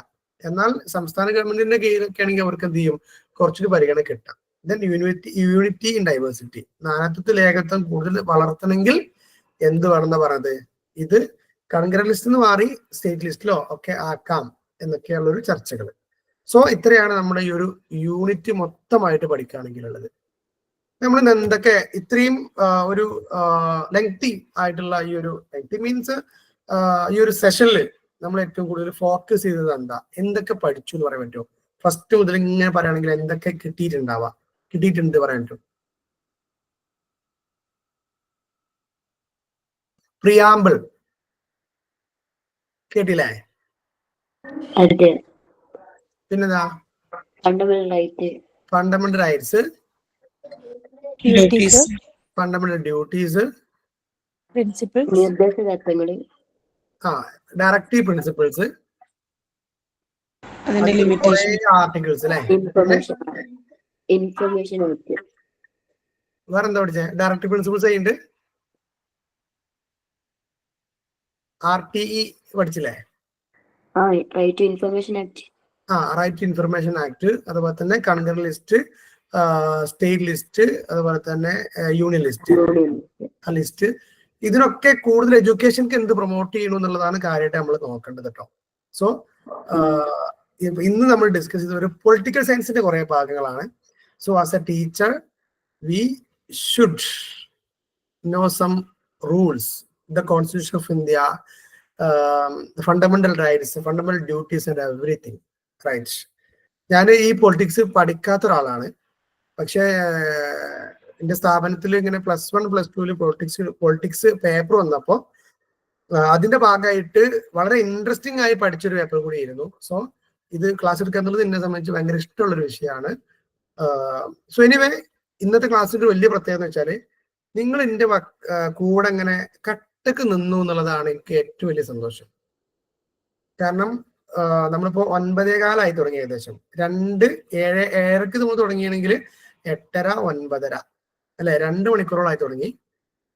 എന്നാൽ സംസ്ഥാന ഗവൺമെന്റിന്റെ കീഴിലൊക്കെ ആണെങ്കിൽ അവർക്ക് എന്ത് ചെയ്യും, കുറച്ചൊരു പരിഗണന കിട്ടാം. Then unity in diversity. നാനാത്വത്തിൽ ഏകത്വം കൂടുതൽ വളർത്തണമെങ്കിൽ എന്ത് വേണമെന്നാ പറഞ്ഞത്? ഇത് കൺകറന്റ് ലിസ്റ്റിൽ നിന്ന് മാറി സ്റ്റേറ്റ് ലിസ്റ്റിലോ ഒക്കെ ആക്കാം എന്നൊക്കെയുള്ള ഒരു ചർച്ചകൾ. സോ ഇത്രയാണ് നമ്മുടെ ഈ ഒരു യൂണിറ്റ് മൊത്തമായിട്ട് പഠിക്കുകയാണെങ്കിലുള്ളത്. നമ്മൾ എന്തൊക്കെ ഇത്രയും ഒരു ലെങ്തി ആയിട്ടുള്ള ഈ ഒരു ലെങ്തി മീൻസ് ഈ ഒരു സെഷനിൽ നമ്മൾ ഏറ്റവും കൂടുതൽ ഫോക്കസ് ചെയ്തത് എന്താ, എന്തൊക്കെ പഠിച്ചു എന്ന് പറയാൻ പറ്റുമോ? ഫസ്റ്റ് മുതൽ ഇങ്ങനെ പറയുകയാണെങ്കിൽ എന്തൊക്കെ കിട്ടിയിട്ടുണ്ട് പറയാൻ പറ്റും? പ്രിയാമ്പിൾ കേട്ടില്ലേ? പിന്നെന്താ? Fundamental rights, fundamental duties, directive principles, articles അല്ലെ? വേറെന്താ പഠിച്ചേ? ഡയറക്റ്റീവ് പ്രിൻസിപ്പിൾസ് ചെയ്യുന്നുണ്ട്. RTE പഠിച്ചില്ലേ? റൈറ്റ് ടു ഇൻഫർമേഷൻ ആക്ട്, അതുപോലെ തന്നെ കൺകറന്റ് ലിസ്റ്റ്, സ്റ്റേറ്റ് ലിസ്റ്റ്, അതുപോലെ തന്നെ യൂണിയൻ ലിസ്റ്റ്. ഇതിനൊക്കെ കൂടുതൽ എഡ്യൂക്കേഷൻക്ക് എന്ത് പ്രൊമോട്ട് ചെയ്യണം എന്നുള്ളതാണ് കാര്യമായിട്ട് നമ്മൾ നോക്കേണ്ടത് കേട്ടോ. സോ ഇന്ന് നമ്മൾ ഡിസ്കസ് ചെയ്ത ഒരു പൊളിറ്റിക്കൽ സയൻസിന്റെ കുറെ ഭാഗങ്ങളാണ്. So as A teacher we should know some rules, the Constitution of India, the fundamental rights, the fundamental duties and everything, right? ഞാൻ ഈ പൊളിറ്റിക്സ് പഠിക്കാത്ത ഒരാളാണ്. പക്ഷേ എന്റെ സ്ഥാപനത്തിൽ ഇങ്ങനെ +1 +2 പൊളിറ്റിക്സ് പേപ്പർ വന്നപ്പോൾ അതിന്റെ ഭാഗമായിട്ട് വളരെ ഇൻട്രസ്റ്റിംഗ് ആയി പഠിച്ചൊരു പേപ്പർ കൂടിയായിരുന്നു. സോ ഇത് ക്ലാസ് എടുക്കുക എന്നുള്ളത് എന്നെ സംബന്ധിച്ച് ഭയങ്കര ഇഷ്ടമുള്ളൊരു വിഷയമാണ്. സോ എനിവേ ഇന്നത്തെ ക്ലാസ്സിന്റെ വലിയ പ്രത്യേകത എന്ന് വെച്ചാൽ നിങ്ങൾ എൻ്റെ കൂടെ ഇങ്ങനെ കട്ടക്ക് നിന്നു എന്നുള്ളതാണ് എനിക്ക് ഏറ്റവും വലിയ സന്തോഷം. കാരണം നമ്മളിപ്പോ 9:15 തുടങ്ങി, ഏകദേശം 2:07 നമ്മൾ തുടങ്ങിയാണെങ്കിൽ 8:30 9:30 അല്ലെ, 2 മണിക്കൂറോളായി തുടങ്ങി.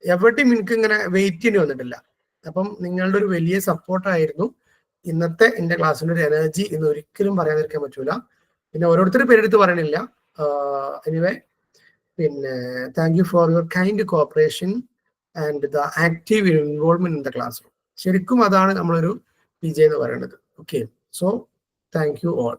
എവിടെയും എനിക്ക് ഇങ്ങനെ വെയിറ്റ് ചെയ്യേണ്ടി വന്നിട്ടില്ല. അപ്പം നിങ്ങളുടെ ഒരു വലിയ സപ്പോർട്ടായിരുന്നു ഇന്നത്തെ എൻ്റെ ക്ലാസ്സിന്റെ ഒരു എനർജി എന്ന് ഒരിക്കലും പറയാതിരിക്കാൻ പറ്റൂല. പിന്നെ ഓരോരുത്തരുടെ പേരെടുത്ത് പറയണില്ല. എനിവേ, പിന്നെ thank you for your kind cooperation and the active involvement in the class room. ശരിക്കും അതാണ് നമ്മളൊരു PJ എന്ന് പറയുന്നത്. Okay, so thank you all.